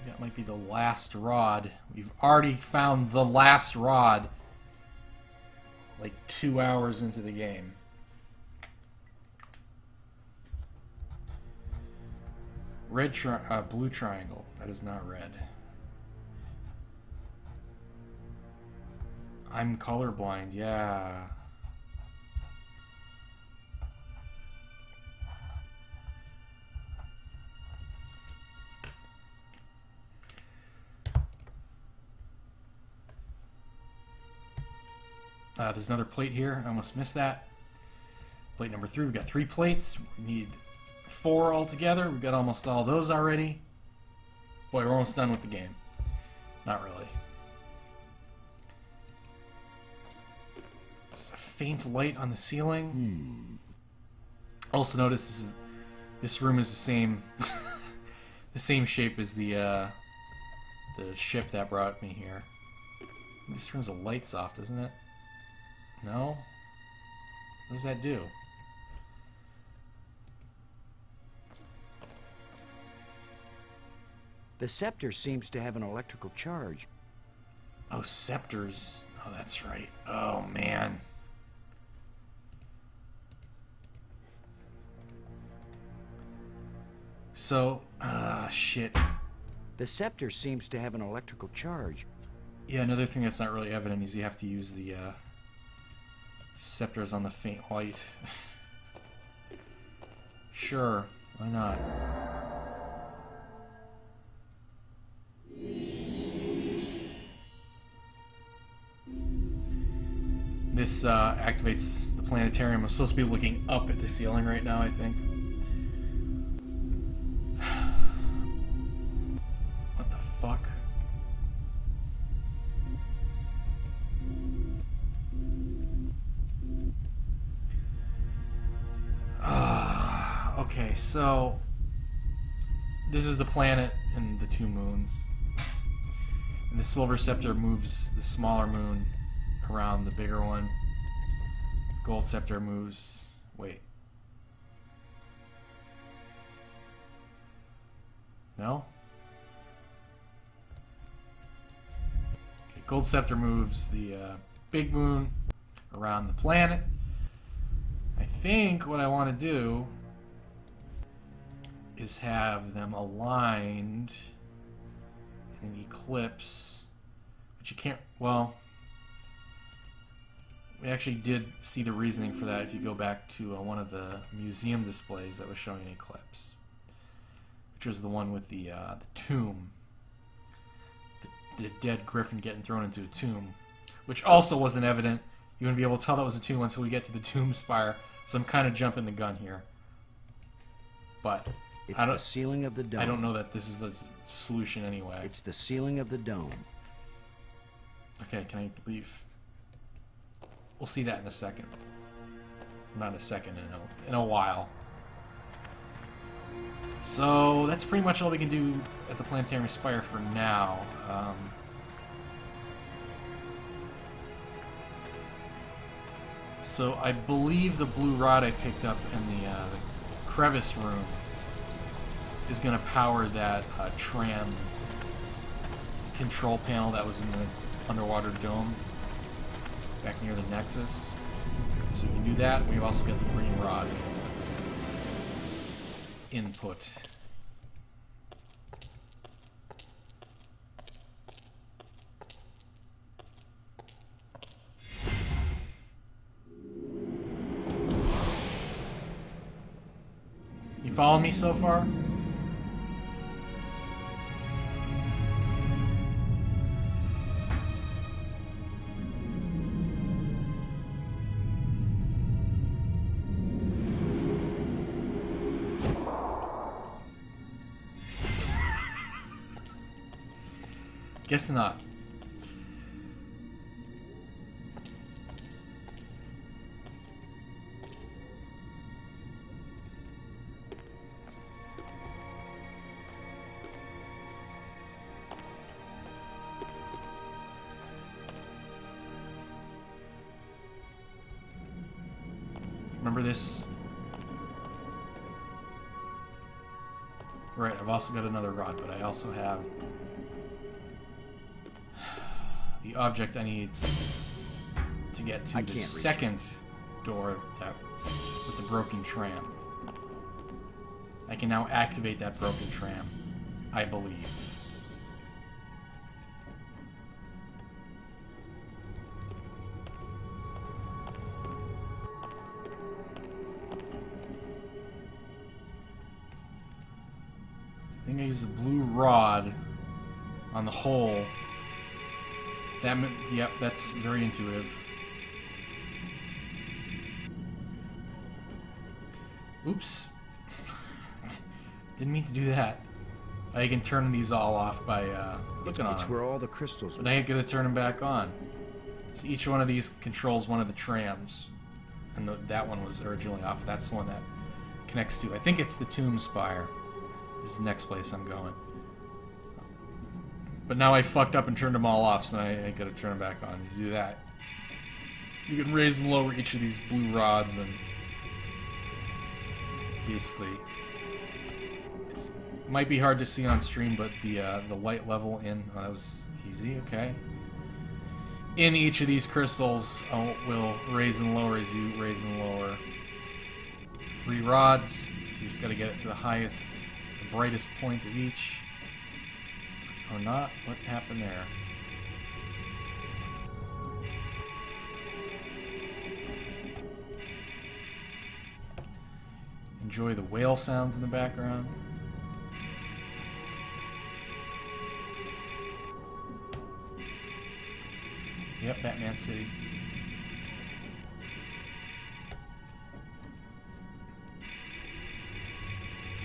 That might be the last rod. We've already found the last rod like 2 hours into the game. Blue triangle. That is not red. I'm colorblind, yeah. There's another plate here. I almost missed that. Plate number 3. We've got 3 plates. We need 4 altogether. We've got almost all those already. Boy, we're almost done with the game. Not really. There's a faint light on the ceiling. Also notice this room is the same the same shape as the ship that brought me here. This turns the lights off, doesn't it? No? What does that do? The scepter seems to have an electrical charge. Oh, scepters. Oh, that's right. Oh, man. So, shit. The scepter seems to have an electrical charge. Yeah, another thing that's not really evident is you have to use the scepters on the faint white. Sure, why not? This activates the planetarium. I'm supposed to be looking up at the ceiling right now, I think. What the fuck? Okay, so this is the planet and the two moons. And the silver scepter moves the smaller moon around the bigger one. Gold scepter moves... Wait. No? Okay, gold scepter moves the big moon around the planet. I think what I want to do is have them aligned in an eclipse, but you can't, well, we actually did see the reasoning for that if you go back to one of the museum displays that was showing an eclipse, which was the one with the tomb, the dead griffin getting thrown into a tomb, which also wasn't evident. You wouldn't be able to tell that was a tomb until we get to the tomb spire, so I'm kind of jumping the gun here. But it's the ceiling of the dome. I don't know that this is the solution anyway. It's the ceiling of the dome. Okay, can I leave? We'll see that in a second. Not in a second, in a while. So that's pretty much all we can do at the Planetarium Spire for now. So I believe the blue rod I picked up in the crevice room is going to power that tram control panel that was in the underwater dome back near the Nexus. So we can do that. We've also got the green rod input. You follow me so far? Guess not. Remember this? Right, I've also got another rod, but I also have the object I need to get to the second door that with the broken tram. I can now activate that broken tram, I believe. I think I use the blue rod on the hole. Yep, that's very intuitive. Oops. Didn't mean to do that. I can turn these all off by clicking on them. It's where all the crystals But I ain't gonna turn them back on. So each one of these controls one of the trams. And that one was originally off. That's the one that connects to, I think it's the Tomb Spire, is the next place I'm going. But now I fucked up and turned them all off, so I gotta turn them back on. You do that, you can raise and lower each of these blue rods, and basically, it might be hard to see on stream, but the light level in that was easy. Okay. In each of these crystals will raise and lower as you raise and lower. 3 rods, so you just got to get it to the highest, the brightest point of each. Or not? What happened there? Enjoy the whale sounds in the background. Yep, Batman City.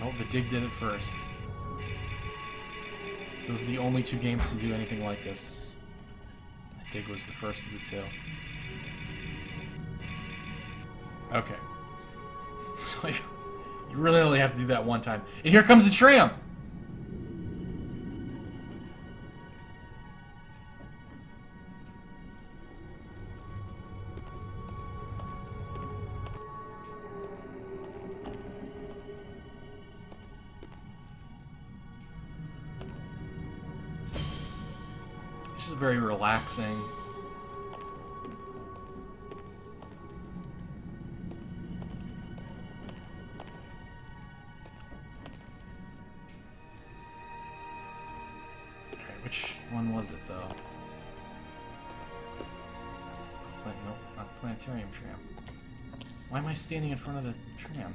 Oh, the Dig did it first. Those are the only 2 games to do anything like this. The Dig was the first of the 2. Okay. So you really only have to do that one time. And here comes the tram! This is very relaxing. Alright, which one was it though? Nope, not the planetarium tram. Why am I standing in front of the tram?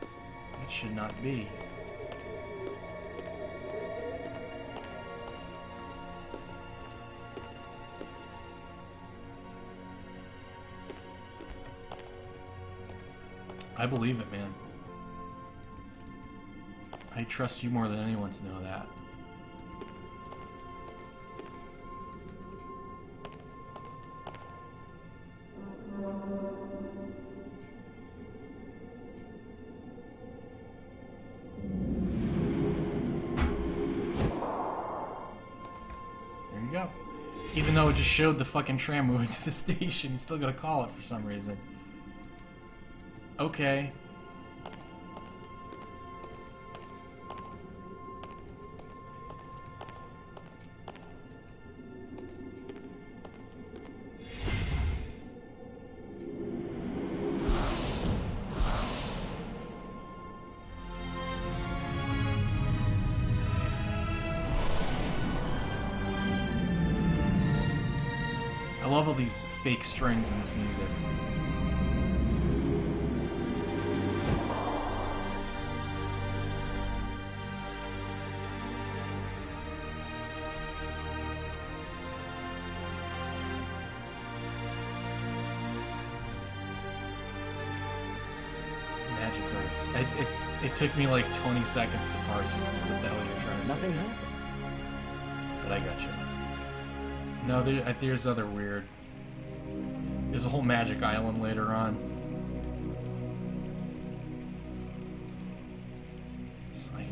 That should not be. I believe it, man. I trust you more than anyone to know that. There you go. Even though it just showed the fucking tram moving to the station, you still gotta call it for some reason. Okay. I love all these fake strings in this music. It took me like 20 seconds to parse what the hell you're trying to say. Nothing happened. But I got you. No, there's other weird. There's a whole magic island later on. So I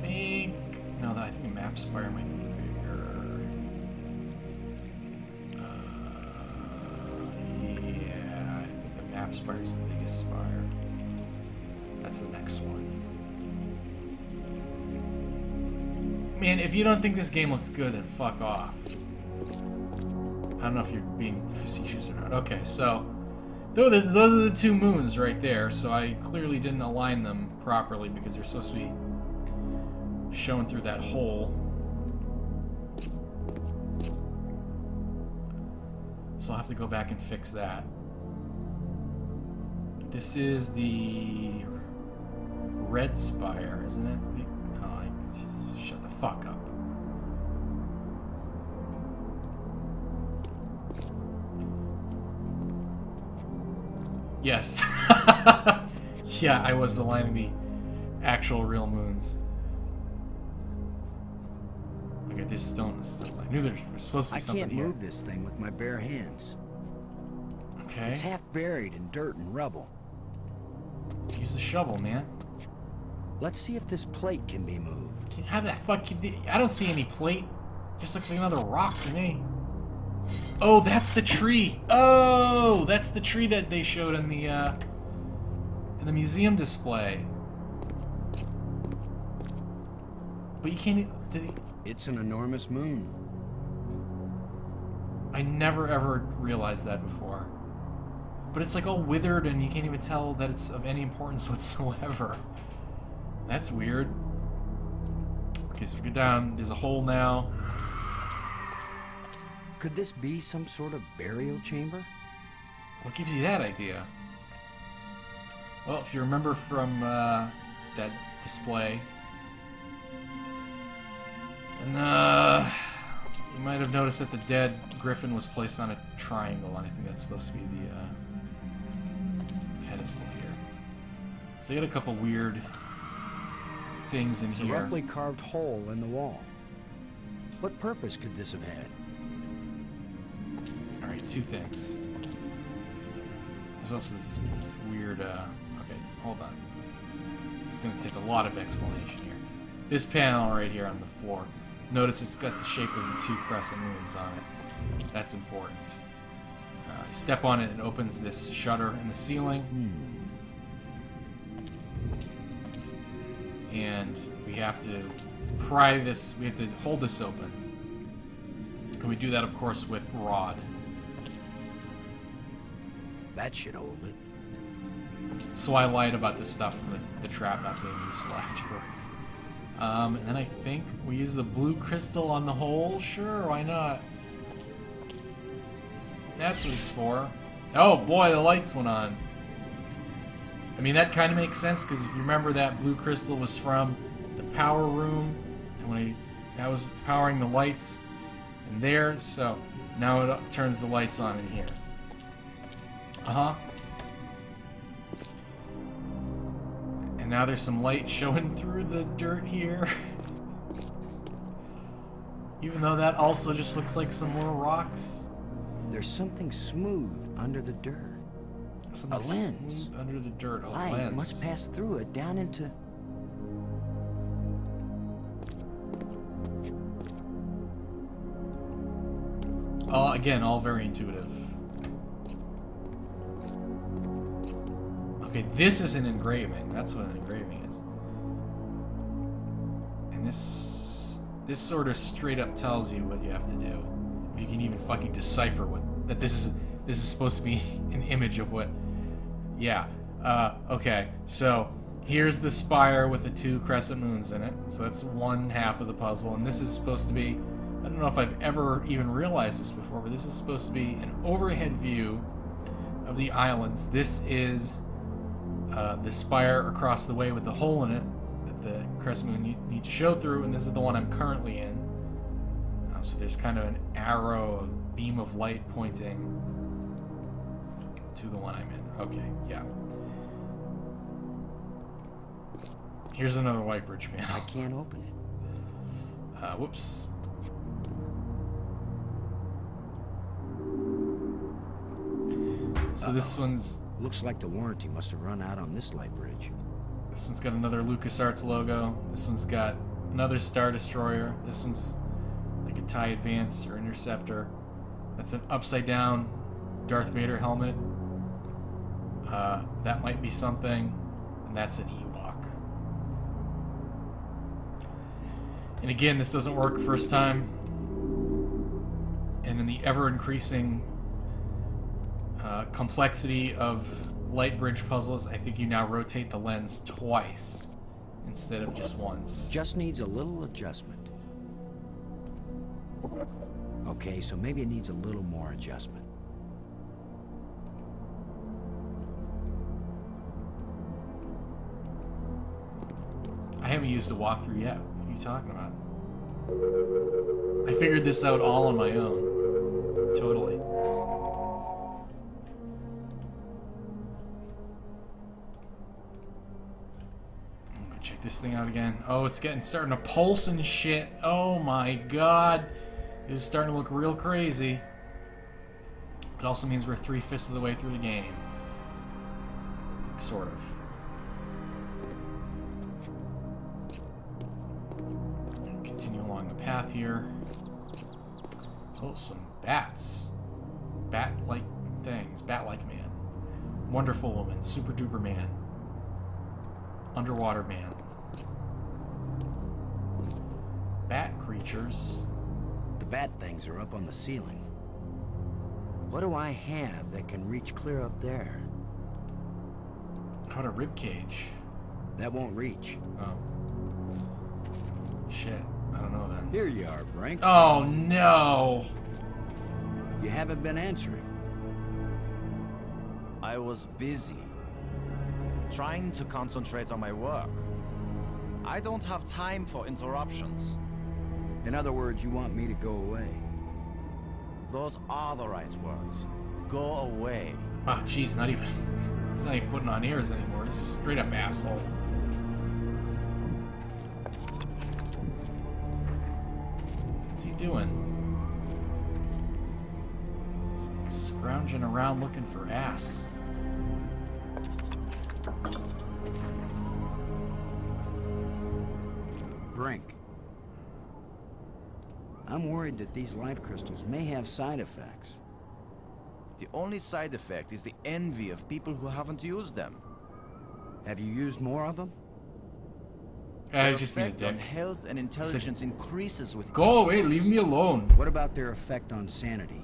think... No, I think Map Spire might be bigger. Yeah, I think the Map Spire is the biggest spire. That's the next one. Man, if you don't think this game looks good, then fuck off. I don't know if you're being facetious or not. Okay, so those are the 2 moons right there. So I clearly didn't align them properly because they're supposed to be shown through that hole. So I'll have to go back and fix that. This is the red spire, isn't it? Oh, shut the fuck up. Yes. Yeah, I was aligning the actual real moons. Okay, this stone is still... I knew there was supposed to be something here. I can't move this thing with my bare hands. Okay. It's half buried in dirt and rubble. Use the shovel, man. Let's see if this plate can be moved. How the fuck I don't see any plate. Just looks like another rock to me. Oh, that's the tree. Oh, that's the tree that they showed in the museum display. But you can't. It's an enormous moon. I never ever realized that before. But it's like all withered, and you can't even tell that it's of any importance whatsoever. That's weird. Okay, so we get down. There's a hole now. Could this be some sort of burial chamber? What gives you that idea? Well, if you remember from that display, and you might have noticed that the dead griffin was placed on a triangle, and I think that's supposed to be the pedestal here. So you got a couple weird things in It's here. a roughly carved hole in the wall. What purpose could this have had? Alright, two things. There's also this weird, okay, hold on. It's gonna take a lot of explanation here. This panel right here on the floor. Notice it's got the shape of the two crescent moons on it. That's important. You step on it and it opens this shutter in the ceiling. And we have to pry this, we have to hold this open. And we do that, of course, with rod. That should hold it. So I lied about this stuff and the trap not being useful afterwards. And then I think we use the blue crystal on the hole. Sure, why not? That's what it's for. Oh boy, the lights went on. I mean, that kind of makes sense, because if you remember, that blue crystal was from the power room, and when that was powering the lights in there, so now it turns the lights on in here. And now there's some light showing through the dirt here. Even though that also just looks like some more rocks. There's something smooth under the dirt. Something A lens. smooth under the dirt. A Light lens. must pass through it down into... Again, all very intuitive. Okay, this is an engraving. That's what an engraving is. And this sort of straight up tells you what you have to do. If you can even fucking decipher that this is supposed to be an image of what. Yeah. Okay. So here's the spire with the two crescent moons in it. So that's one half of the puzzle, and this is supposed to be. I don't know if I've ever even realized this before, but this is supposed to be an overhead view of the islands. This is the spire across the way with the hole in it that the crescent moon needs to show through, and this is the one I'm currently in. So there's kind of an arrow, a beam of light pointing to the one I'm in. Okay, yeah. Here's another white bridge panel. I can't open it. Whoops. So this one's... Looks like the warranty must have run out on this light bridge. This one's got another LucasArts logo. This one's got another Star Destroyer. This one's like a TIE Advance or Interceptor. That's an upside down Darth Vader helmet. That might be something. And that's an Ewok. And again, this doesn't work first time. And in the ever-increasing complexity of light bridge puzzles, I think you now rotate the lens twice instead of just once. Just needs a little adjustment. Okay, so maybe it needs a little more adjustment. I haven't used a walkthrough yet. What are you talking about? I figured this out all on my own. Totally. I'm gonna check this thing out again. Oh, it's starting to pulse and shit. Oh my god. It's starting to look real crazy. It also means we're 3/5 of the way through the game. Sort of. along the path here. Oh, some bats. Bat-like things. Bat-like man. Wonderful woman. Super duper man. Underwater man. Bat creatures. The bat things are up on the ceiling. What do I have that can reach clear up there? How about a rib cage? That won't reach. Oh. Shit. I don't know then. Here you are, Brink. Oh no! You haven't been answering. I was busy. Trying to concentrate on my work. I don't have time for interruptions. In other words, you want me to go away. Those are the right words. Go away. Oh jeez, not even... He's not even putting on ears anymore. He's just straight up asshole. What's he doing? He's like scrounging around looking for ass. Brink. I'm worried that these life crystals may have side effects. The only side effect is the envy of people who haven't used them. Have you used more of them? I've Their just been a effect on dick. health and intelligence increases with Go each away, use. leave me alone. What about their effect on sanity?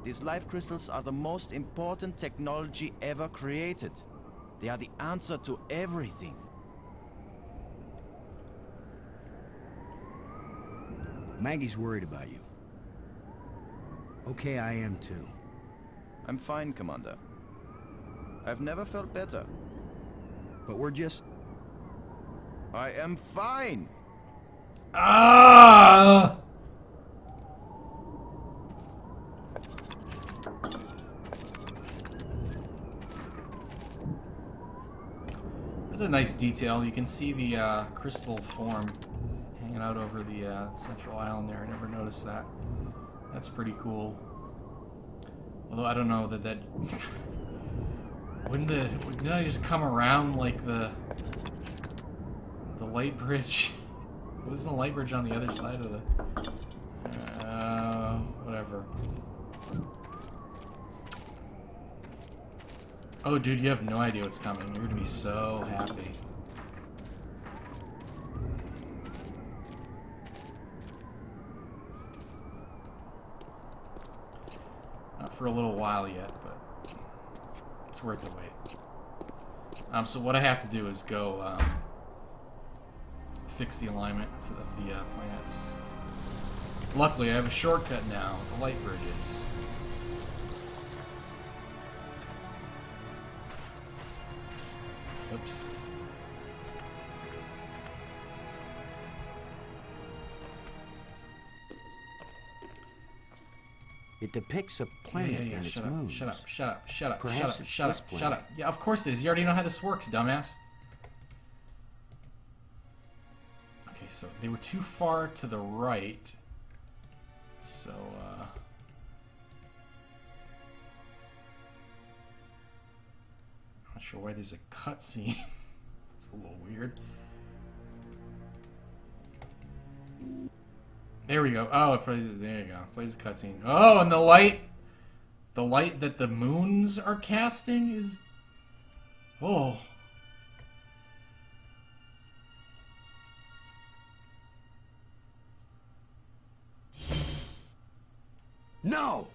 These life crystals are the most important technology ever created. They are the answer to everything. Maggie's worried about you. Okay, I am too. I'm fine, Commander. I've never felt better. But we're just... I am fine! Ah! That's a nice detail. You can see the crystal form hanging out over the central island there. I never noticed that. That's pretty cool. Although I don't know that wouldn't I just come around like the light bridge? What was the light bridge on the other side of the whatever. Oh dude, you have no idea what's coming. You're gonna be so happy. Not for a little while yet, but it's worth the wait. So what I have to do is go fix the alignment of the planets. Luckily, I have a shortcut now, the light bridges. Oops. It depicts a planet and its moons. Shut up. Perhaps it's this planet. Shut up. Yeah, of course it is. You already know how this works, dumbass. Okay, so they were too far to the right. So, not sure why there's a cutscene. It's a little weird. There we go. Oh, it plays. There you go. Plays a cutscene. Oh, and the light that the moons are casting is. Oh. No!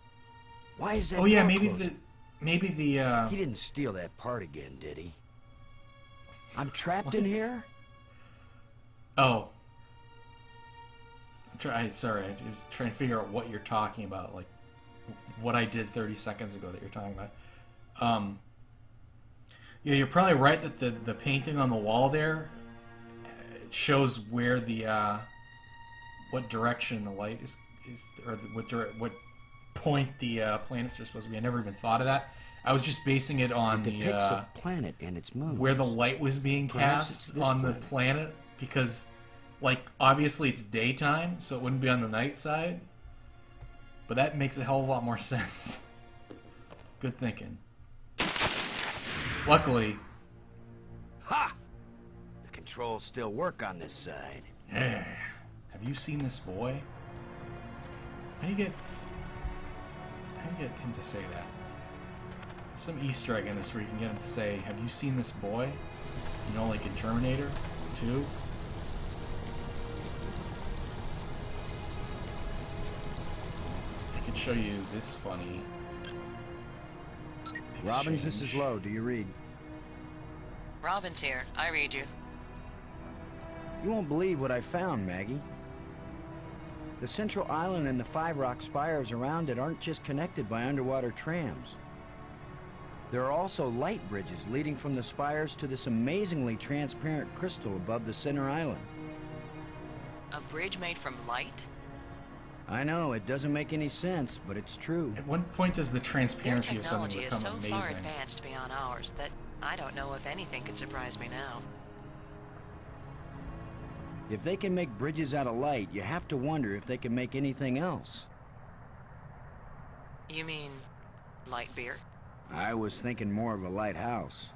Why is that? Oh yeah, door maybe closing? the. He didn't steal that part again, did he? I'm trapped in here? Oh. Sorry, I'm trying to figure out what you're talking about, like what I did 30 seconds ago that you're talking about. Yeah, you're probably right that the painting on the wall there shows where the what direction the light is or what point the planets are supposed to be. I never even thought of that. I was just basing it on It depicts a planet and its moons. where the light was being Perhaps cast it's this on planet. the planet, because like obviously it's daytime, so it wouldn't be on the night side, but that makes a hell of a lot more sense. Good thinking. Luckily, Ha! The controls still work on this side. yeah. Have you seen this boy? How do you get him to say that? Some Easter egg in this where you can get him to say, have you seen this boy? You know, like in Terminator 2? I could show you this funny exchange. Robbins, this is Lowe. Do you read? Robin's here. I read you. You won't believe what I found, Maggie. The central island and the 5 rock spires around it aren't just connected by underwater trams. There are also light bridges leading from the spires to this amazingly transparent crystal above the center island. A bridge made from light? I know, it doesn't make any sense, but it's true. At what point does the Their transparency of something technology is become so far amazing? advanced beyond ours that I don't know if anything could surprise me now. If they can make bridges out of light, you have to wonder if they can make anything else. You mean light beer? I was thinking more of a lighthouse.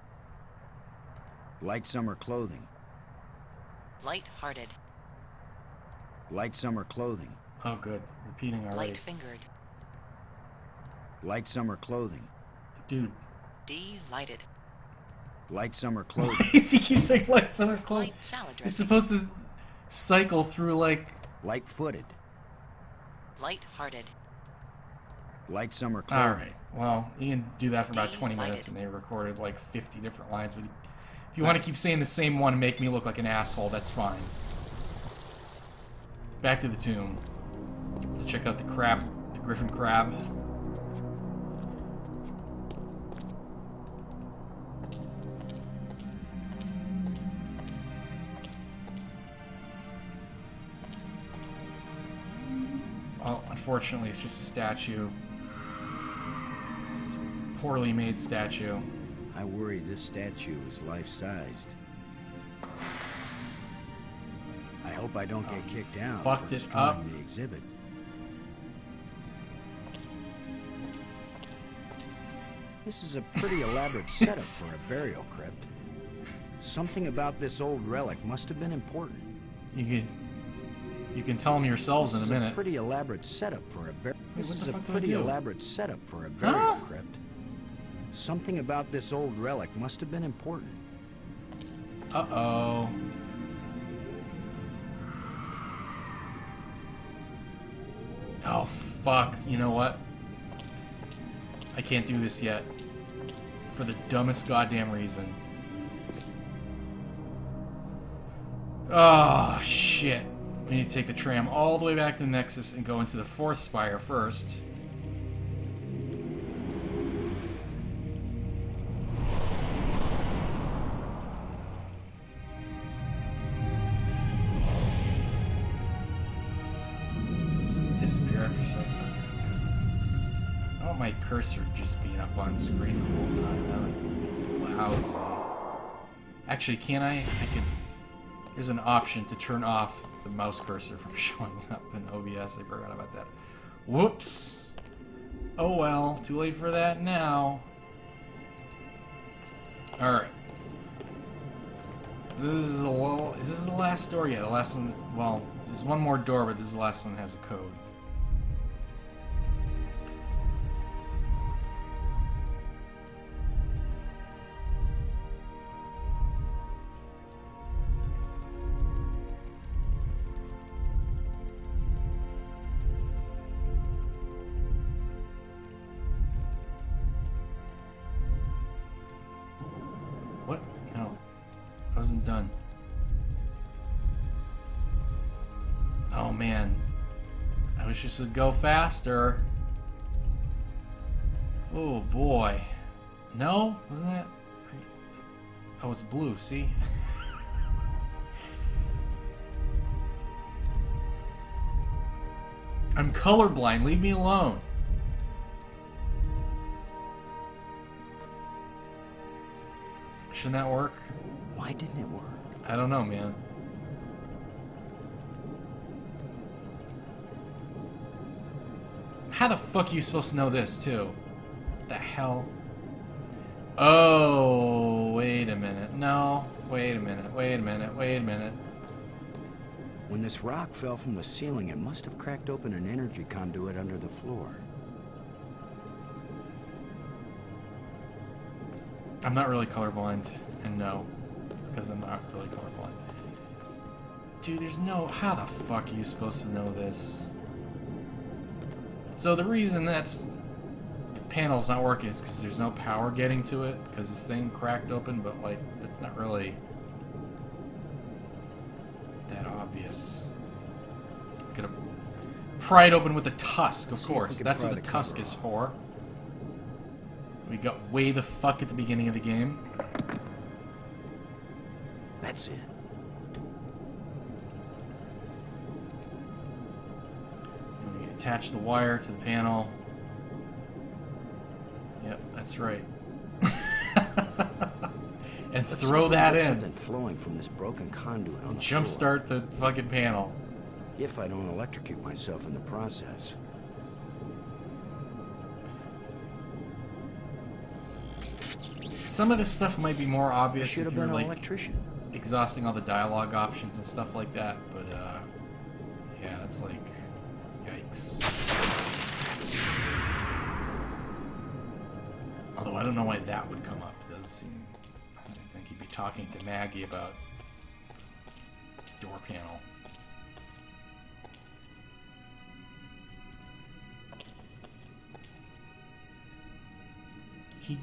Light summer clothing. Light-hearted. Light summer clothing. Oh, good. Repeating already. Light-fingered. Light summer clothing. Dude. Delighted. Light summer clothing. Why does he keep saying light summer clothing? Light salad He's dressing. supposed to cycle through, like... Light-footed. Light-hearted. Light summer clothing. Alright, well, you can do that for about 20 minutes Delighted. and they recorded like 50 different lines. But if you want to keep saying the same one and make me look like an asshole, that's fine. Back to the tomb. Let's check out the crab, the griffin crab. Well, unfortunately, it's just a statue. It's a poorly made statue. I worry this statue is life-sized. I hope I don't get kicked out fucked for it destroying up. the exhibit. This is a pretty elaborate setup for a burial crypt. Something about this old relic must have been important. You can tell them yourselves in a This is minute. a pretty elaborate setup for a burial. Wait, This what is the a fuck do I pretty do? elaborate setup for a burial Huh? crypt. Something about this old relic must have been important. Uh-oh. Oh, fuck. You know what? I can't do this yet. For the dumbest goddamn reason. Oh, shit. We need to take the tram all the way back to the Nexus and go into the 4th spire first. Disappear after a second. I want my cursor just being up on screen the whole time. That would be lousy. Actually, can I? I can. There's an option to turn off the mouse cursor from showing up in OBS. I forgot about that. Whoops. Oh well, too late for that now. Alright. Is this the last door? Yeah, the last one. Well, there's one more door, but this is the last one that has a code. What? No. I wasn't done. Oh man. I wish this would go faster. Oh boy. No? Wasn't that? Oh, it's blue, see? I'm colorblind, leave me alone. Shouldn't that work? Why didn't it work? I don't know, man. How the fuck are you supposed to know this, too? What the hell? Oh, wait a minute. No. Wait a minute. Wait a minute. Wait a minute. When this rock fell from the ceiling, it must have cracked open an energy conduit under the floor. I'm not really colorblind, and no, because I'm not really colorblind. Dude, there's no... How the fuck are you supposed to know this? So the reason that's... the panel's not working is because there's no power getting to it, because this thing cracked open, but, like, that's not really that obvious. Gonna pry it open with the tusk, of course. That's what the tusk is for. We got way the fuck at the beginning of the game. That's it. And we attach the wire to the panel. Yep, that's right. And throw that in. Something flowing from this broken conduit on the Jumpstart the fucking panel. If I don't electrocute myself in the process. Some of this stuff might be more obvious Should if have you're been an like electrician. exhausting all the dialogue options and stuff like that, but yeah, that's like yikes. Although I don't know why that would come up. It doesn't seem. I think he'd be talking to Maggie about door panel. He.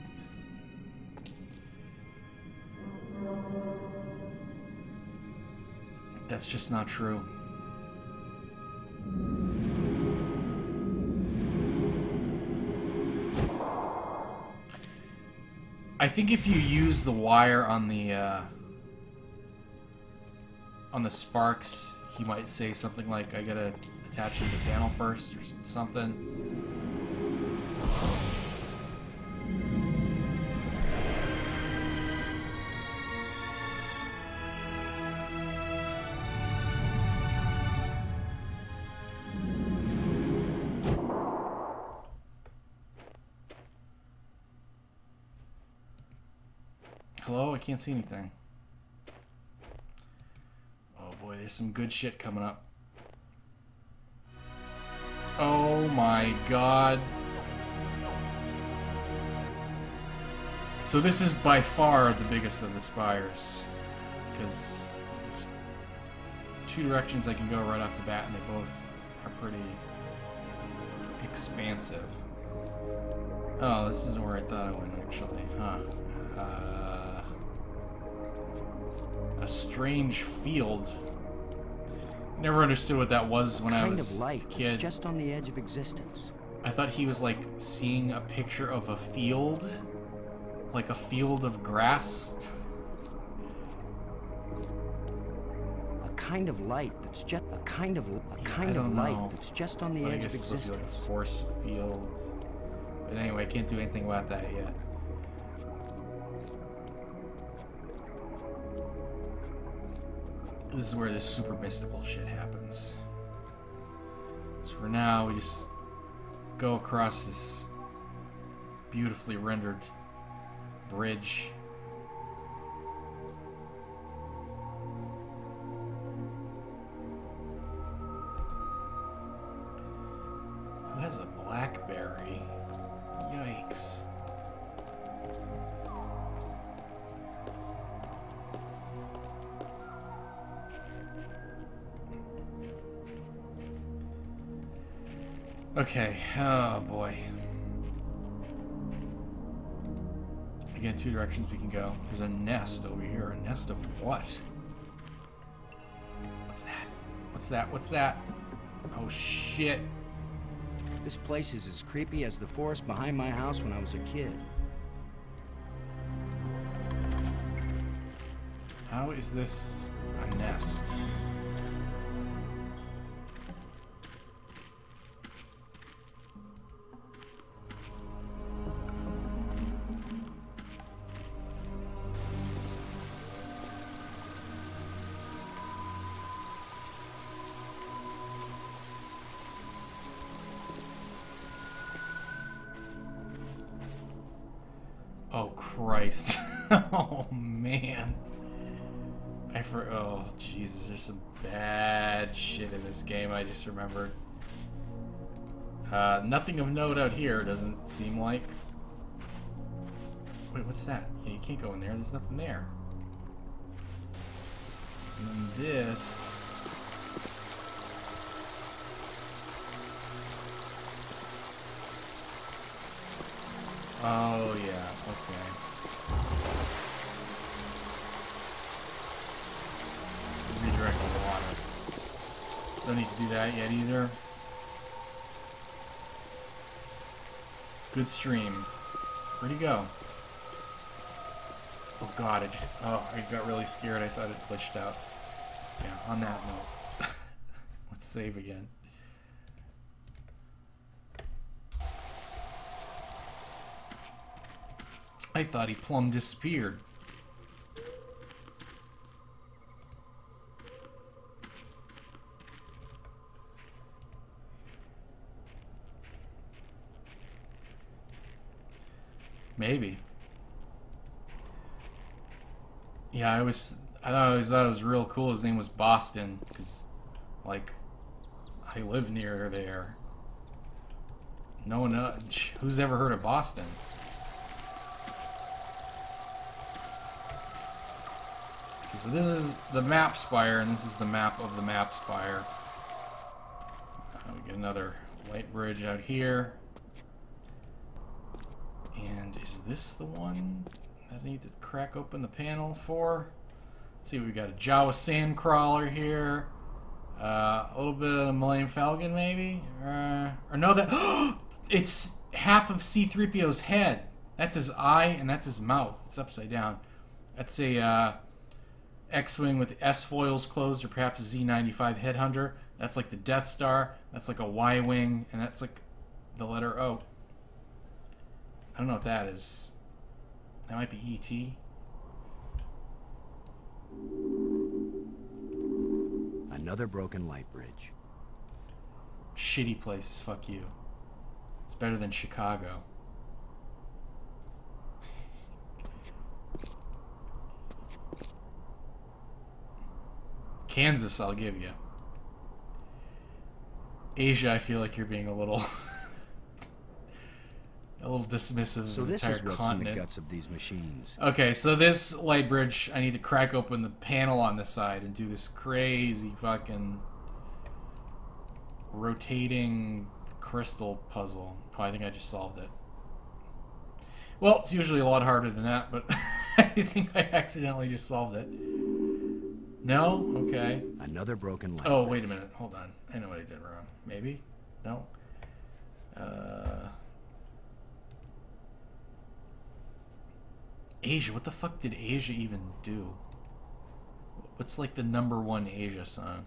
That's just not true. I think if you use the wire on the sparks, he might say something like, I gotta attach it to the panel first, or something. Hello? I can't see anything. Oh boy, there's some good shit coming up. Oh my god. So this is by far the biggest of the spires. Because there's two directions I can go right off the bat, and they both are pretty expansive. Oh, this isn't where I thought I went, actually. Huh. A strange field. Never understood what that was when I was Kind of light. a kid. It's just on the edge of existence. I thought he was like seeing a picture of a field, like a field of grass. A kind of light that's just a kind of don't light know. that's just on the I edge guess of it's supposed to be like a existence. force field. But anyway, I can't do anything about that yet. This is where this super mystical shit happens. So for now, we just go across this beautifully rendered bridge. Who has a blackberry? Yikes. Okay, oh boy. Again, two directions we can go. There's a nest over here. A nest of what? What's that? What's that? What's that? Oh shit. This place is as creepy as the forest behind my house when I was a kid. How is this a nest? Oh Christ. Oh man. Oh, Jesus, there's some bad shit in this game, I just remembered. Nothing of note out here, doesn't seem like. Wait, what's that? Yeah, you can't go in there, there's nothing there. And then this... Oh, yeah, okay. Redirect the water. Don't need to do that yet either. Good stream. Where'd he go? Oh god, I got really scared. I thought it glitched out. Yeah, on that note. Let's save again. I thought he plumb disappeared. Maybe. Yeah, I always thought it was real cool. His name was Boston, because, like, I live near there. No one, who's ever heard of Boston? Okay, so this is the map spire, and this is the map of the map spire. We get another light bridge out here. And is this the one that I need to crack open the panel for? Let's see, we got a Jawa Sandcrawler here. A little bit of the Millennium Falcon, maybe? Or no, that... It's half of C-3PO's head. That's his eye, and that's his mouth. It's upside down. That's a X-Wing with S-foils closed, or perhaps a Z-95 Headhunter. That's like the Death Star. That's like a Y-Wing, and that's like the letter O. I don't know what that is. That might be E.T. Another broken light bridge. Shitty places, fuck you. It's better than Chicago. Kansas, I'll give you. Asia, I feel like you're being a little... a little dismissive So of the this entire is what's continent. in the guts of these machines. Okay, so this light bridge, I need to crack open the panel on the side and do this crazy fucking rotating crystal puzzle. Oh, I think I just solved it. Well, it's usually a lot harder than that, but I think I accidentally just solved it. No? Okay. Another broken light Oh, bridge. wait a minute. Hold on. I know what I did wrong. Maybe? No? Asia. What the fuck did Asia even do? What's like the #1 Asia song?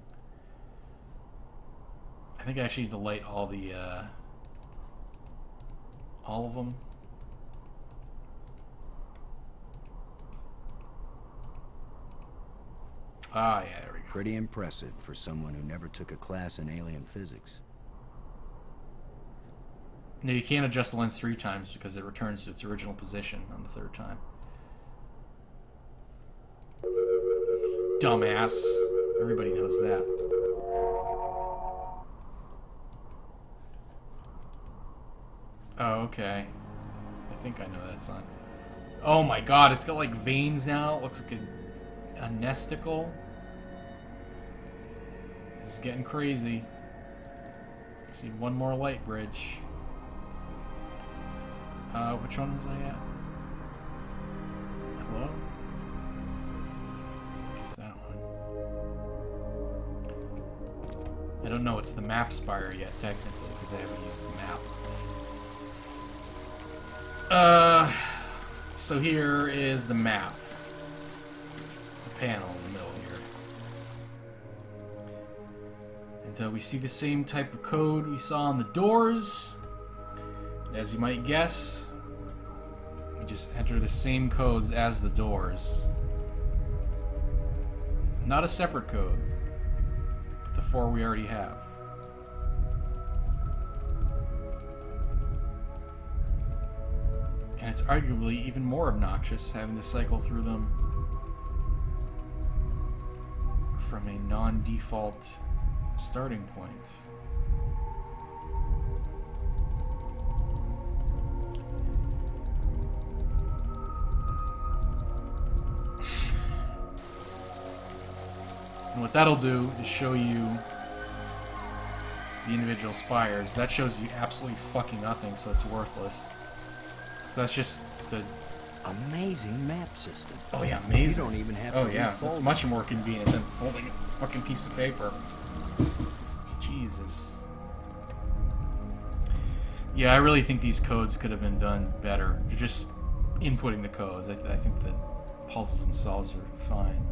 I think I actually need to light all of them. Ah, yeah, there we go. Pretty impressive for someone who never took a class in alien physics. No, you can't adjust the lens 3 times because it returns to its original position on the 3rd time. Dumbass. Everybody knows that. Oh, okay. I think I know that song. Oh my god, it's got like veins now. It looks like a nesticle. This is getting crazy. I see one more light bridge. Which one was I at? Hello? I guess that one. I don't know, it's the map spire yet, technically, because I haven't used the map. So here is the map. The panel in the middle here. And we see the same type of code we saw on the doors. As you might guess, we just enter the same codes as the doors. Not a separate code, but the 4 we already have. And it's arguably even more obnoxious having to cycle through them from a non-default starting point. And what that'll do is show you the individual spires. That shows you absolutely fucking nothing, so it's worthless. So that's just the... Amazing map system. Oh yeah, amazing. You don't even have to to refold it's much more convenient than folding a fucking piece of paper. Jesus. Yeah, I really think these codes could have been done better. You're just inputting the codes. I think the puzzles themselves are fine.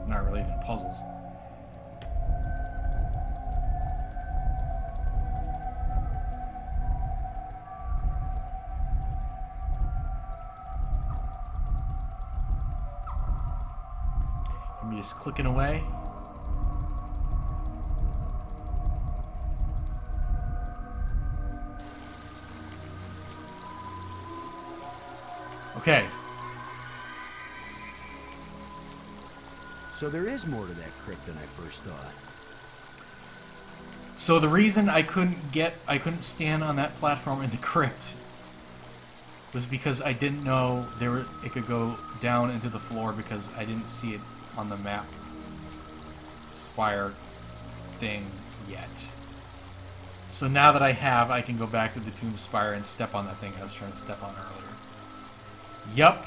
Not really even puzzles. I'm just clicking away. Okay. So there is more to that crypt than I first thought. So the reason I couldn't stand on that platform in the crypt was because I didn't know it could go down into the floor because I didn't see it on the map spire thing yet. So now that I have, I can go back to the tomb spire and step on that thing I was trying to step on earlier. Yup.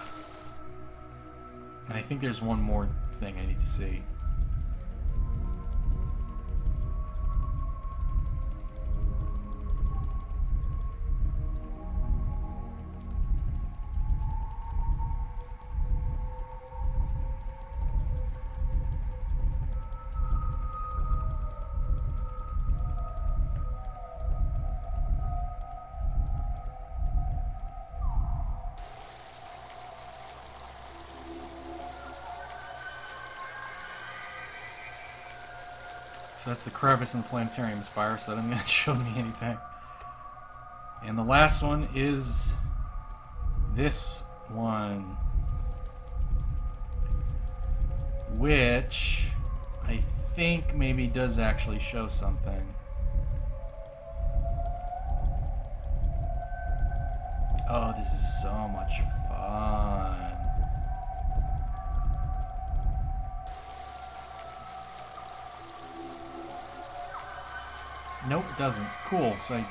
And I think there's one more thing I need to see. So that's the crevice in the planetarium spire, so that doesn't really show me anything. And the last one is this one, which I think maybe does actually show something. Oh, this is so much fun. Nope, it doesn't. Cool, so I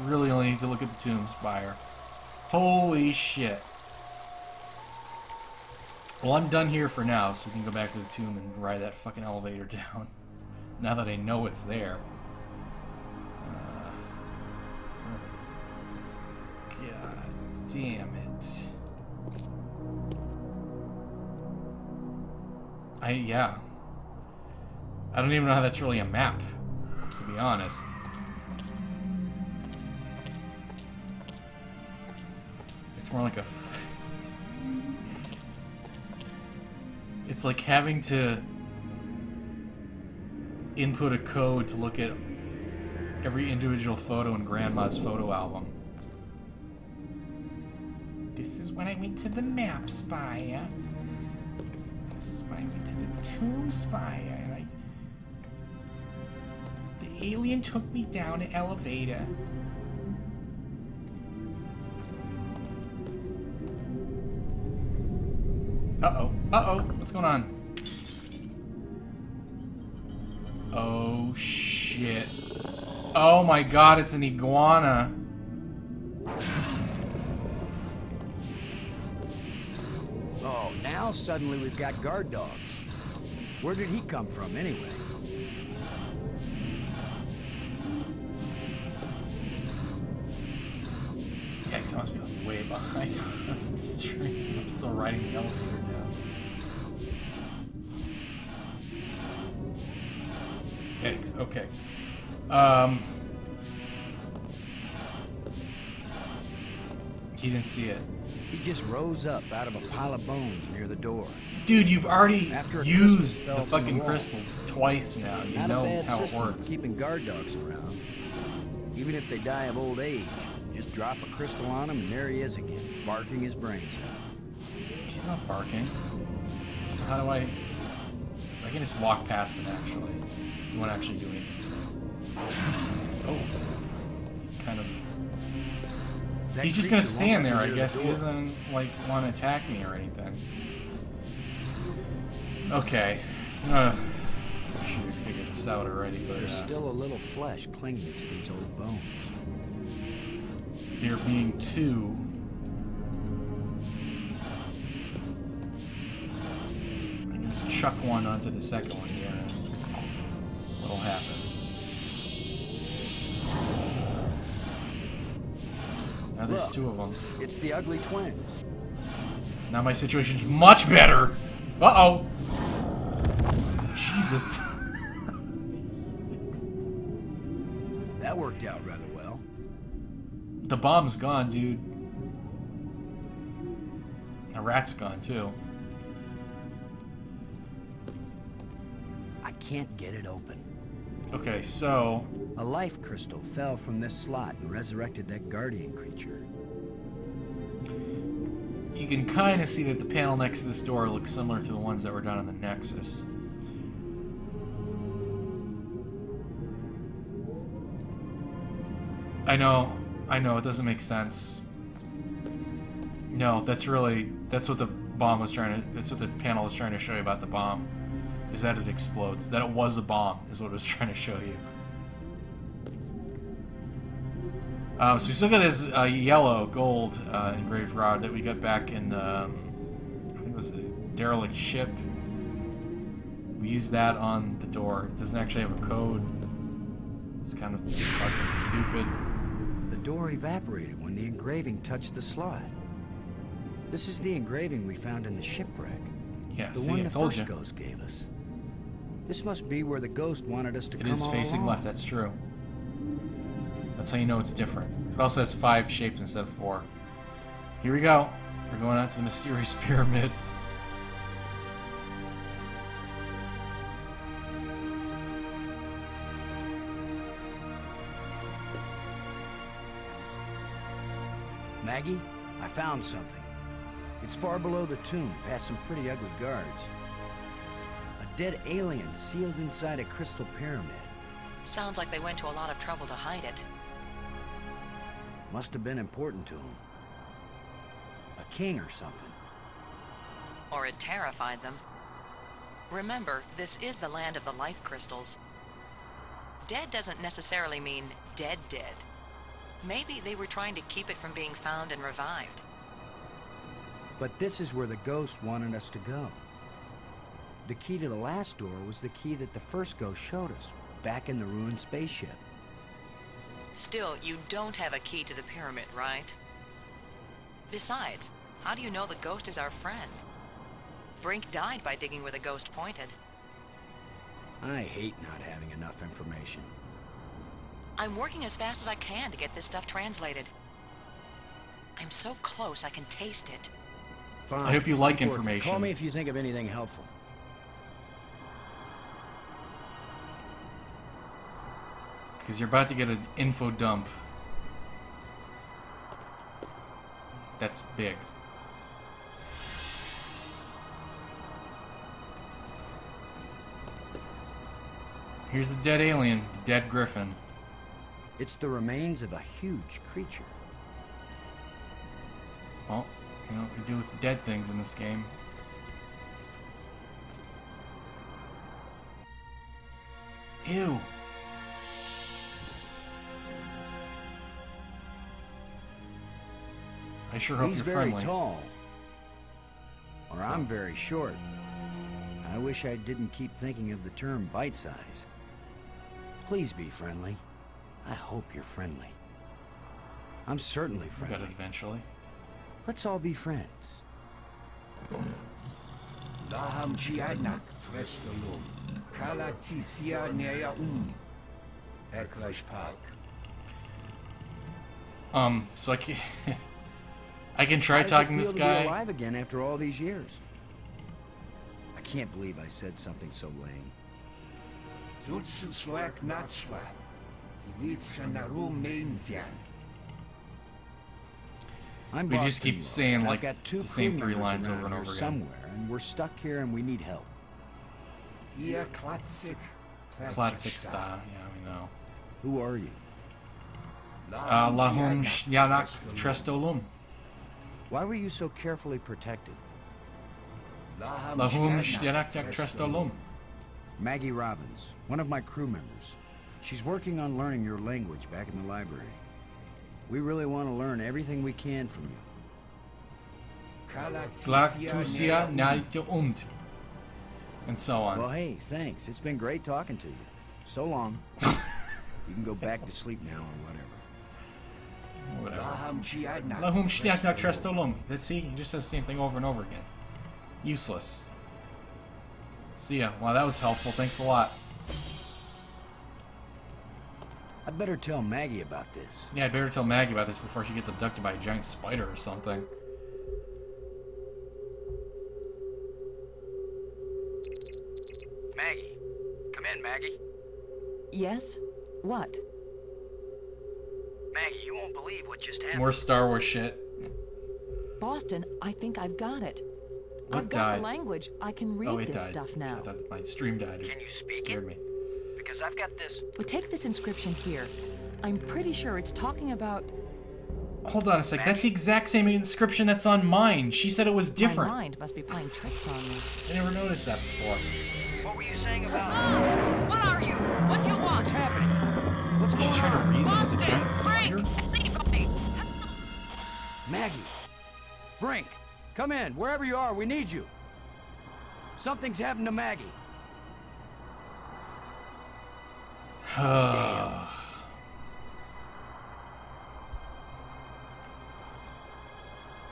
really only need to look at the tomb spire. Holy shit. Well, I'm done here for now, so we can go back to the tomb and ride that fucking elevator down. Now that I know it's there. God damn it. Yeah. I don't even know how that's really a map, to be honest. It's more like a... It's like having to input a code to look at every individual photo in Grandma's photo album. This is when I went to the map spire. This is when I went to the tomb spire. And the alien took me down an elevator. Uh-oh. Uh-oh. What's going on? Oh, shit. Oh my god, it's an iguana. Oh, now suddenly we've got guard dogs. Where did he come from, anyway? Yeah, because I must be like way behind on the stream. I'm still riding the elevator down. Yikes, okay. He didn't see it. He just rose up out of a pile of bones near the door. Dude, you've already After used fell the from fucking the wall. crystal twice now. You Not know a bad how it system works. of keeping guard dogs around. Even if they die of old age, just drop a crystal on him and there he is again, barking his brains out. He's not barking. So how do I... If I I can just walk past him, actually. He won't actually do anything to me. Oh. Kind of... He's just gonna stand there, I guess. He doesn't, like, want to attack me or anything. Okay. I should have figured this out already, but... There's still a little flesh clinging to these old bones. There being two... I can just chuck one onto the second one here, and what'll happen? Now there's two of them. It's the ugly twins. Now my situation's much better. Uh-oh. Jesus. That worked out rather well. The bomb's gone, dude. The rat's gone, too. I can't get it open. Okay, so... A life crystal fell from this slot and resurrected that guardian creature. You can kind of see that the panel next to this door looks similar to the ones that were done on the Nexus. I know, it doesn't make sense. No, that's what the bomb was trying to, that's what the panel was trying to show you about the bomb. Is that it explodes. That it was a bomb is what it was trying to show you. So we still got this yellow gold engraved rod that we got back in, I think it was a derelict ship. We used that on the door. It doesn't actually have a code. It's kind of fucking stupid. The door evaporated when the engraving touched the slot. This is the engraving we found in the shipwreck. Yeah, the one the first ghost gave us. This must be where the ghost wanted us to come all along. It is facing left, that's true. That's how you know it's different. It also has 5 shapes instead of 4. Here we go. We're going out to the mysterious pyramid. Maggie, I found something. It's far below the tomb, past some pretty ugly guards. A dead alien sealed inside a crystal pyramid. Sounds like they went to a lot of trouble to hide it. Must have been important to him. A king or something. Or it terrified them. Remember, this is the land of the life crystals. Dead doesn't necessarily mean dead. Maybe they were trying to keep it from being found and revived. But this is where the ghost wanted us to go. The key to the last door was the key that the first ghost showed us, back in the ruined spaceship. Still, you don't have a key to the pyramid, right? Besides, how do you know the ghost is our friend? Brink died by digging where the ghost pointed. I hate not having enough information. I'm working as fast as I can to get this stuff translated. I'm so close I can taste it. Fine. I hope you like information. Call me if you think of anything helpful. Because you're about to get an info dump. That's big. Here's the dead alien, the dead griffin. It's the remains of a huge creature. Well, you know what we do with dead things in this game. Ew. I sure hope He's you're very friendly. tall. Or I'm very short. I wish I didn't keep thinking of the term bite size. Please be friendly. I hope you're friendly. I'm certainly We'll friendly. get it eventually. Let's all be friends. Laham Chianak Trestelum, Kalatisia Nea Eklash Park. So I can I can try How does talking it to feel this to be guy. alive again after all these years? I can't believe I said something so lame. Zulswak Natsla, Iwitsanarum Mainzian. I'm We Boston just keep Road, saying, and like, I've got 2 the same crew 3 members lines around over and here over again. somewhere, and we're stuck here and we need help. Hier Klatsik. Classic style, yeah, we know. Who are you? Lahum Yanak Trestolum. Why were you so carefully protected? Lahum Yanak Trestolum. Maggie Robbins, one of my crew members. She's working on learning your language back in the library. We really want to learn everything we can from you. Glactusia Naito und. And so on. Well, hey, thanks. It's been great talking to you. So long. You can go back to sleep now or whatever. Lahum Yanak Trestolum. Let's see, he just says the same thing over and over again. Useless. See ya. Wow, that was helpful. Thanks a lot. I'd better tell Maggie about this. Yeah, I better tell Maggie about this before she gets abducted by a giant spider or something. Maggie. Come in, Maggie. Yes? What? Maggie, you won't believe what just happened. More Star Wars shit. Boston, I think I've got it. What I've got died? the language. I can read Oh, it this died. stuff now. I thought my stream died. Can you speak Scared it? me. Because I've got this. Well, take this inscription here. I'm pretty sure it's talking about... Hold on a sec. That's the exact same inscription that's on mine. She said it was different. My mind must be playing tricks on me. I never noticed that before. What were you saying about... What are you? What do you want? What's happening? What's She's going trying to on? reason with the giant spider. Maggie! Brink! Come in! Wherever you are, we need you! Something's happened to Maggie. Damn.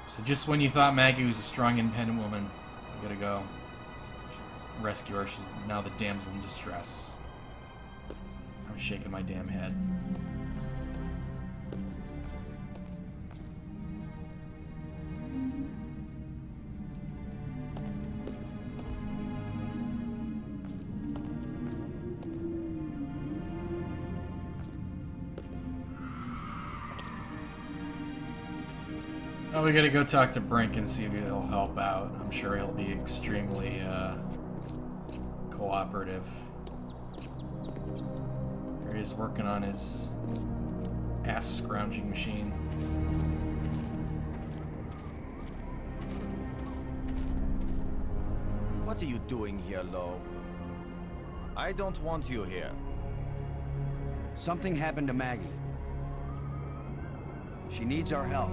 So just when you thought Maggie was a strong, independent woman, you gotta go rescue her. She's now the damsel in distress. I'm shaking my damn head. Oh, we gotta go talk to Brink and see if he'll help out. I'm sure he'll be extremely cooperative. Here he is working on his ass scrounging machine. What are you doing here, Lo? I don't want you here. Something happened to Maggie. She needs our help.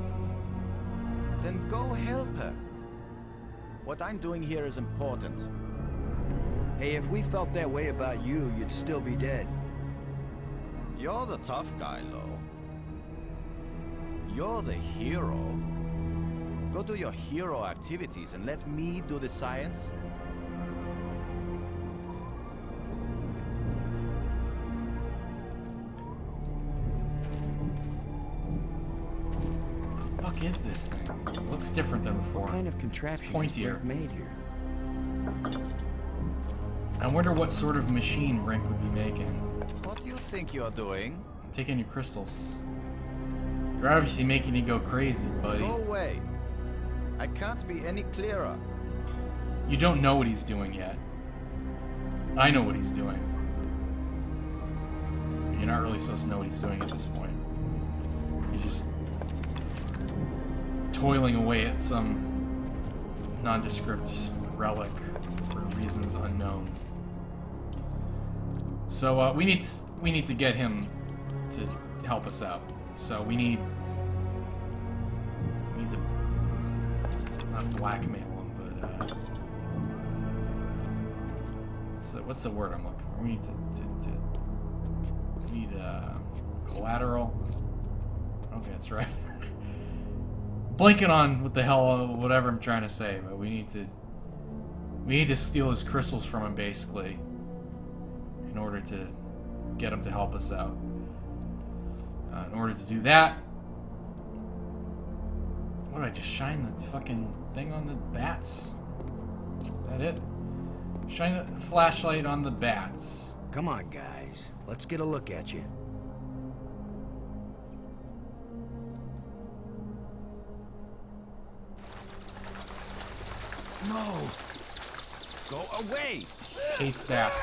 Then go help her. What I'm doing here is important. Hey, if we felt that way about you, you'd still be dead. You're the tough guy, Lo. You're the hero. Go do your hero activities and let me do the science. The fuck is this thing? It looks different than before. What kind of contraption is pointier. Brink made here? I wonder what sort of machine Brink would be making. What do you think you're doing? Taking your crystals. They're obviously making you go crazy, buddy. Go away. I can't be any clearer. You don't know what he's doing yet. I know what he's doing. You're not really supposed to know what he's doing at this point. He's just toiling away at some nondescript relic for reasons unknown. So we need to get him to help us out. So we need to not blackmail him, but what's the word I'm looking for? We need collateral. Okay, that's right. Blanking on what the hell, whatever I'm trying to say, but we need to steal his crystals from him, basically, in order to get him to help us out. In order to do that, what did I just shine the fucking thing on the bats? Is that it? Shine the flashlight on the bats. Come on, guys. Let's get a look at you. No! Go away! hates bats.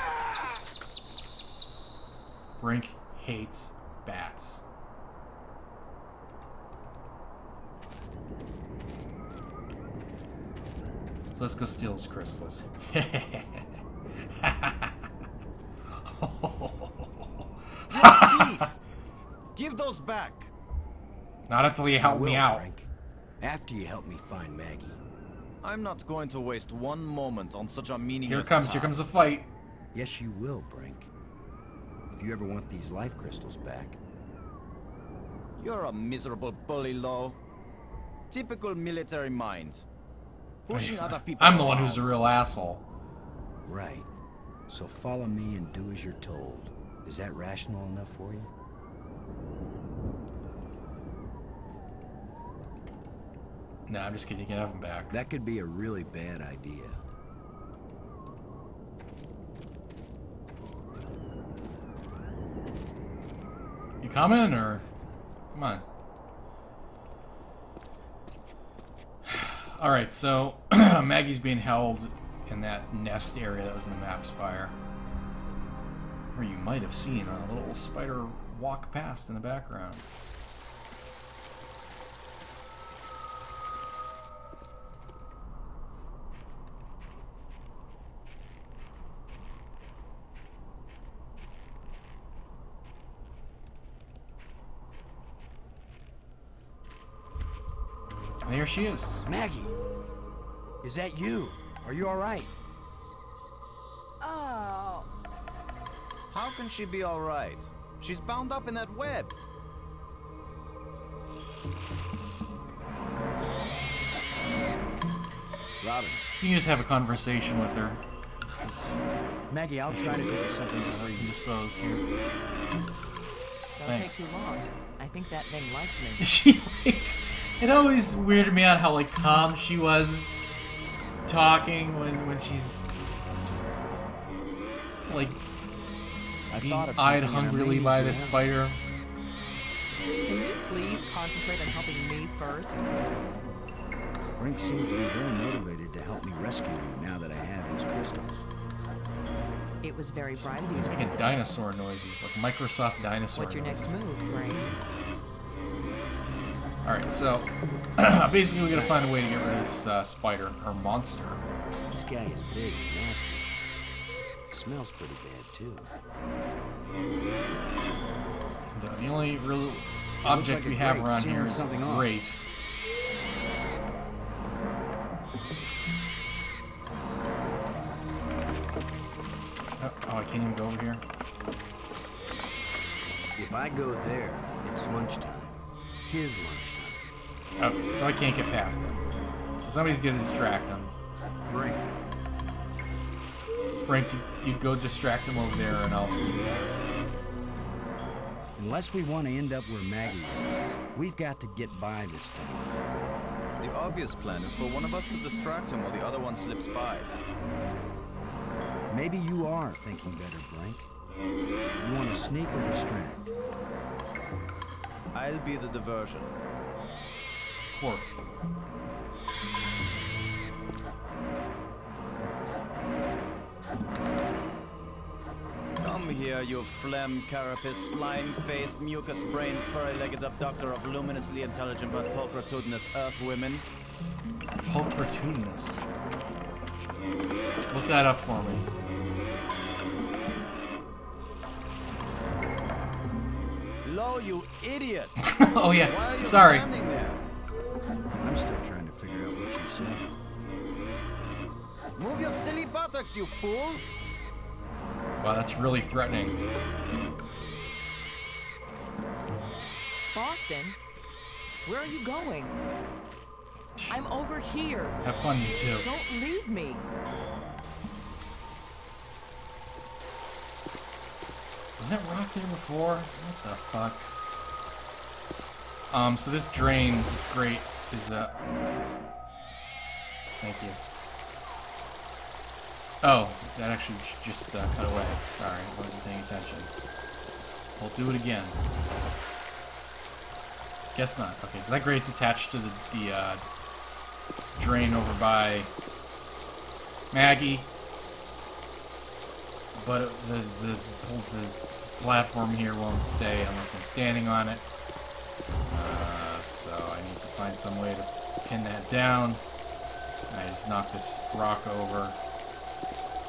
Brink hates bats. So let's go steal his crystals. Give those back. Not until you help me out. Frank. After you help me find Maggie. I'm not going to waste one moment on such a meaningless Here comes the fight. Yes, you will, Brink. If you ever want these life crystals back. You're a miserable bully, Lo. Typical military mind. Pushing other people I'm the one who's a around. real asshole. Right. So follow me and do as you're told. Is that rational enough for you? Nah, I'm just kidding. You can have them back. That could be a really bad idea. You coming or come on? All right, so Maggie's being held in that nest area that was in the map spire, where you might have seen a little spider walk past in the background. And there she is. Maggie! Is that you? Are you alright? Oh. How can she be alright? She's bound up in that web. Robin. So you just have a conversation with her. Maggie, I'll try to do something to hurry you. Indisposed here. Don't Thanks. take too long. I think that thing likes me. She like, it always weirded me out how like calm she was talking when she's like being eyed hungrily by this spider. Can you please concentrate on helping me first? Brink seems to be very motivated to help me rescue you now that I have his crystals. It was very bright of you. He's making dinosaur noises, like Microsoft dinosaur What's your noises. next move, Brains? Alright, so basically we gotta find a way to get rid of this spider, or monster. This guy is big and nasty. Smells pretty bad, too. And, the only real object like a we have grate, around sealing here is something a off. grate. Oh, I can't even go over here. If I go there, it's lunchtime. His lunchtime. Okay, so I can't get past him. So somebody's gonna distract him. Brink. Brink, you go distract him over there, and I'll sneak past. Unless we want to end up where Maggie is, we've got to get by this thing. The obvious plan is for one of us to distract him while the other one slips by. Maybe you are thinking better, Brink. You want to sneak or distract? I'll be the diversion. Pork. Come here, you phlegm, carapace, slime-faced, mucus-brained, furry-legged abductor of luminously intelligent but pulchritudinous earth-women. Pulchritudinous. Look that up for me. Lo, you idiot! Oh Why yeah, are you sorry. standing there? I'm still trying to figure out what you said. Move your silly buttocks, you fool! Wow, that's really threatening. Boston? Where are you going? I'm over here. Have fun, you two. Don't leave me. Was that rock there before? What the fuck? So this drain, this grate, is thank you. Oh, that actually just cut away. Sorry, I wasn't paying attention. We'll do it again. Guess not. Okay, so that grate's attached to the drain over by Maggie. but the platform here won't stay unless I'm standing on it. So I need to find some way to pin that down. I just knock this rock over.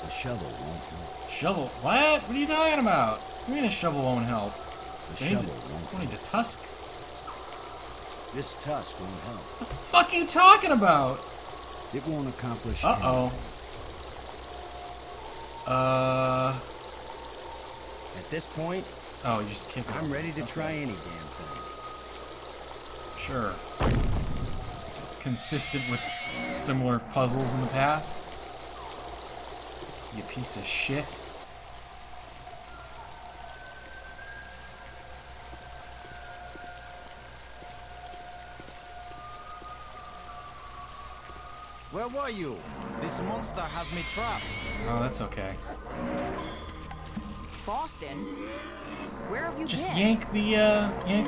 The shovel won't help. Shovel? What? What are you talking about? What do you mean a shovel won't help? The shovel won't I need the tusk? This tusk won't help. What the fuck are you talking about? It won't accomplish Uh-oh. anything. At this point, Oh, you just kick it. I'm ready to try any damn thing. Sure. It's consistent with similar puzzles in the past. You piece of shit. Where were you? This monster has me trapped. Oh, that's okay. Boston? Where have you Just been? yank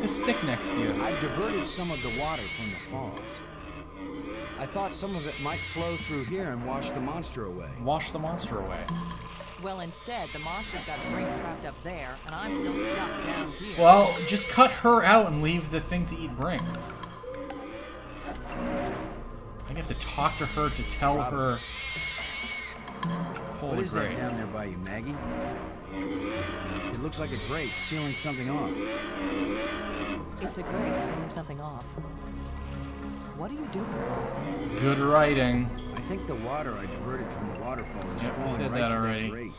the stick next to you. I diverted some of the water from the falls. I thought some of it might flow through here and wash the monster away. Wash the monster away. Well, instead, the monster's got Brink trapped up there, and I'm still stuck down here. Well, just cut her out and leave the thing to eat Brink. I have to talk to her to tell her. Holy What is great. that down there by you, Maggie? It looks like a grate sealing something off. It's a grate sending something off. What are you doing, Boston? Good writing. I think the water I diverted from the waterfall is Yep, you flowing said right that to already. that grate.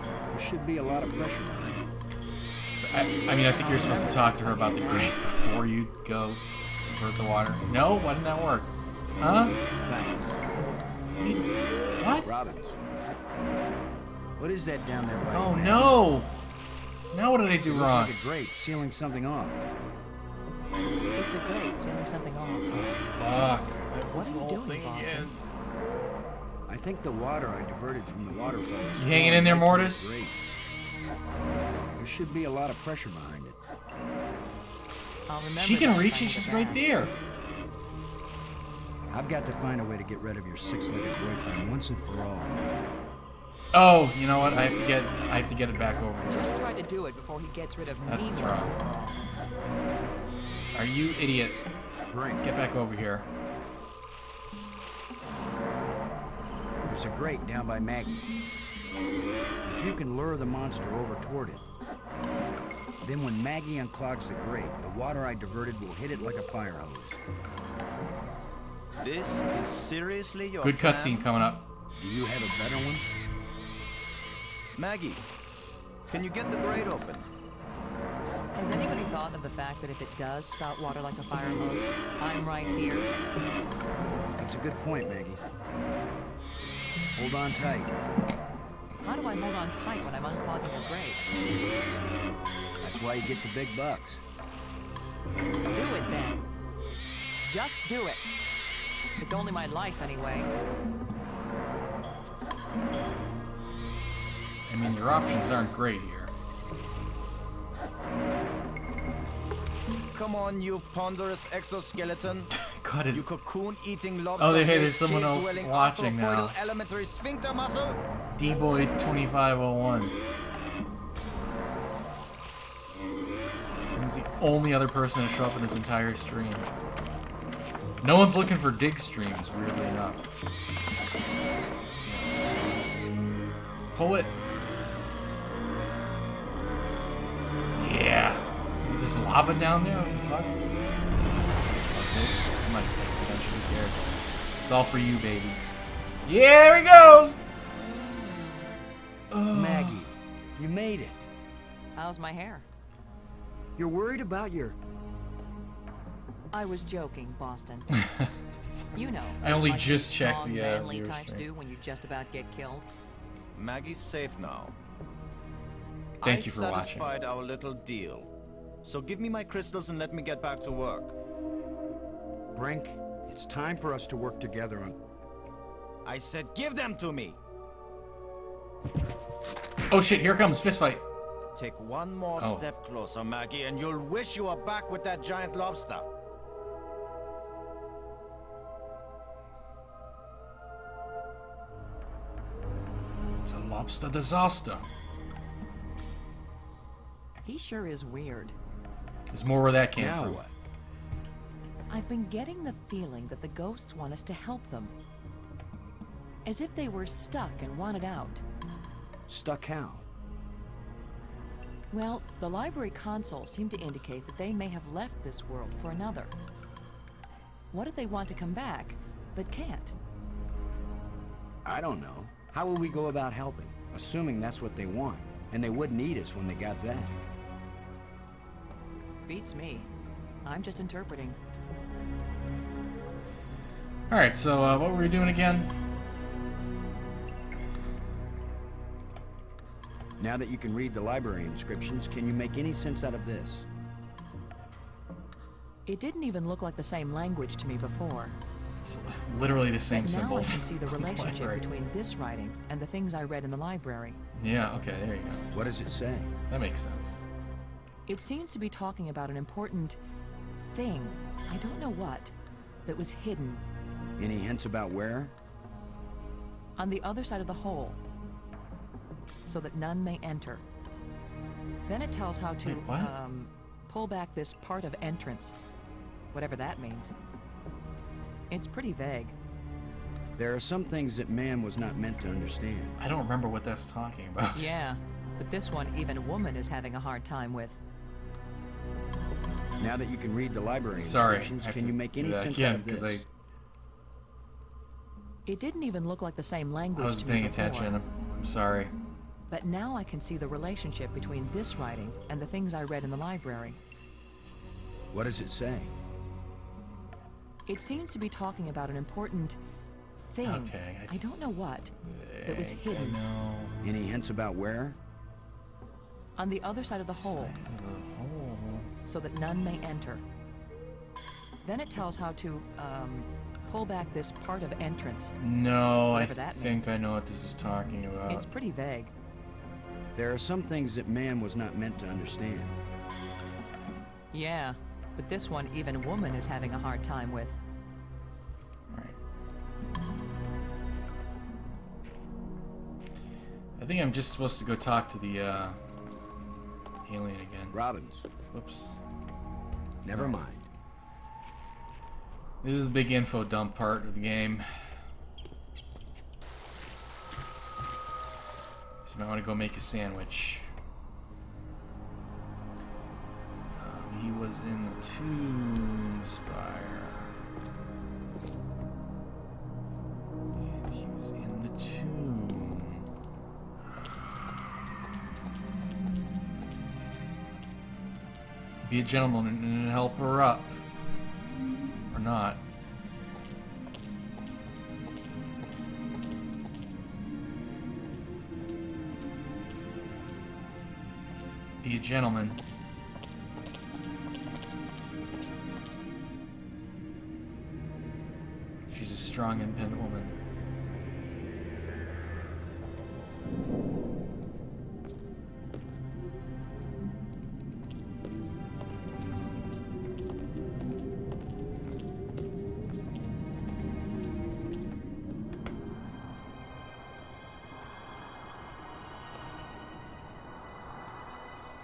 There should be a lot of pressure behind it. So, I mean, I think you're supposed to talk to her about the grate before you go divert the water. No? Why didn't that work? Huh? Thanks. What? Robbins. What is that down there by Oh you, Maggie? no! Now what did I do It looks wrong? like a grate sealing something off. It's a grate sending something off. Oh, fuck. What are you doing, Boston? I think the water I diverted from the waterfall is You hanging flowing in there, right to Mortis? that grate. There should be a lot of pressure behind it. I'll remember She that can if reach I it, get she's back. right there. I've got to find a way to get rid of your six-legged boyfriend once and for all. Oh, you know what? I have to get it back over here. Just try to do it before he gets rid of That's me what's once wrong. and for all. Are you idiot? Brink. Get back over here. There's a grate down by Maggie. If you can lure the monster over toward it, then when Maggie unclogs the grate, the water I diverted will hit it like a fire hose. This is seriously your Good plan? cutscene coming up. Do you have a better one? Maggie, can you get the grate open? Has anybody thought of the fact that if it does spout water like a fire hose, I'm right here? That's a good point, Maggie. Hold on tight. How do I hold on tight when I'm unclogging a grate? That's why you get the big bucks. Do it then. Just do it. It's only my life anyway. I mean, your options aren't great here. Come on, you ponderous exoskeleton. God, You cocoon-eating lobster. Oh, hey, there's someone else cave-dwelling watching now. arthropoidal elementary sphincter muscle. D-Boy 2501. He's the only other person to show up in this entire stream. No one's looking for dig streams, weirdly enough. Pull it. Yeah. There's lava down there? What the fuck? Okay. I'm not paying attention. Who cares? It's all for you, baby. Yeah, there he goes! Maggie, you made it. How's my hair? You're worried about your... I was joking, Boston. You know. I only like just these checked strong, the, manly viewer types stream. do when you just about get killed. Maggie's safe now. Thank you for watching. I satisfied our little deal. So give me my crystals and let me get back to work. Brink, it's time for us to work together on... I said give them to me! Oh shit, here comes fist fight. Take one more Oh. step closer, Maggie, and you'll wish you were back with that giant lobster. It's a lobster disaster. He sure is weird. There's more where that came Now from. what? I've been getting the feeling that the ghosts want us to help them. As if they were stuck and wanted out. Stuck how? Well, the library consoles seem to indicate that they may have left this world for another. What if they want to come back, but can't? I don't know. How will we go about helping? Assuming that's what they want, and they wouldn't eat us when they got back. Beats me. I'm just interpreting. Alright, so what were we doing again? Now that you can read the library inscriptions, can you make any sense out of this? It didn't even look like the same language to me before. It's literally the same But now I symbols. can see the relationship Library. between this writing and the things I read in the library. Yeah, okay, there you go. What does it say? That makes sense. It seems to be talking about an important thing, I don't know what, that was hidden Any hints about where? on the other side of the hole, so that none may enter. Then it tells how to, Wait, what? pull back this part of entrance, whatever that means. It's pretty vague. There are some things that man was not meant to understand. I don't remember what that's talking about. Yeah, but this one even a woman is having a hard time with. Now that you can read the library Sorry, inscriptions, I have can to you make do any that sense again, out of this? because It didn't even look like the same language I was to me paying before. attention. I'm sorry. But now I can see the relationship between this writing and the things I read in the library. What does it say? It seems to be talking about an important thing, Okay, I don't know what, that was Vague, hidden I know. Any hints about where? on the other side of the hole, Oh. so that none may enter. Then it tells how to, pull back this part of entrance. No, I Whatever that think means. I know what this is talking about. It's pretty vague. There are some things that man was not meant to understand. Yeah, but this one even a woman is having a hard time with. Alright. I think I'm just supposed to go talk to the alien again. Robbins, Whoops. never mind. This is the big info dump part of the game. So I might want to go make a sandwich. He was in the tomb spire. And he was in the tomb. Be a gentleman and help her up. Or not. Be a gentleman. She's a strong, independent woman.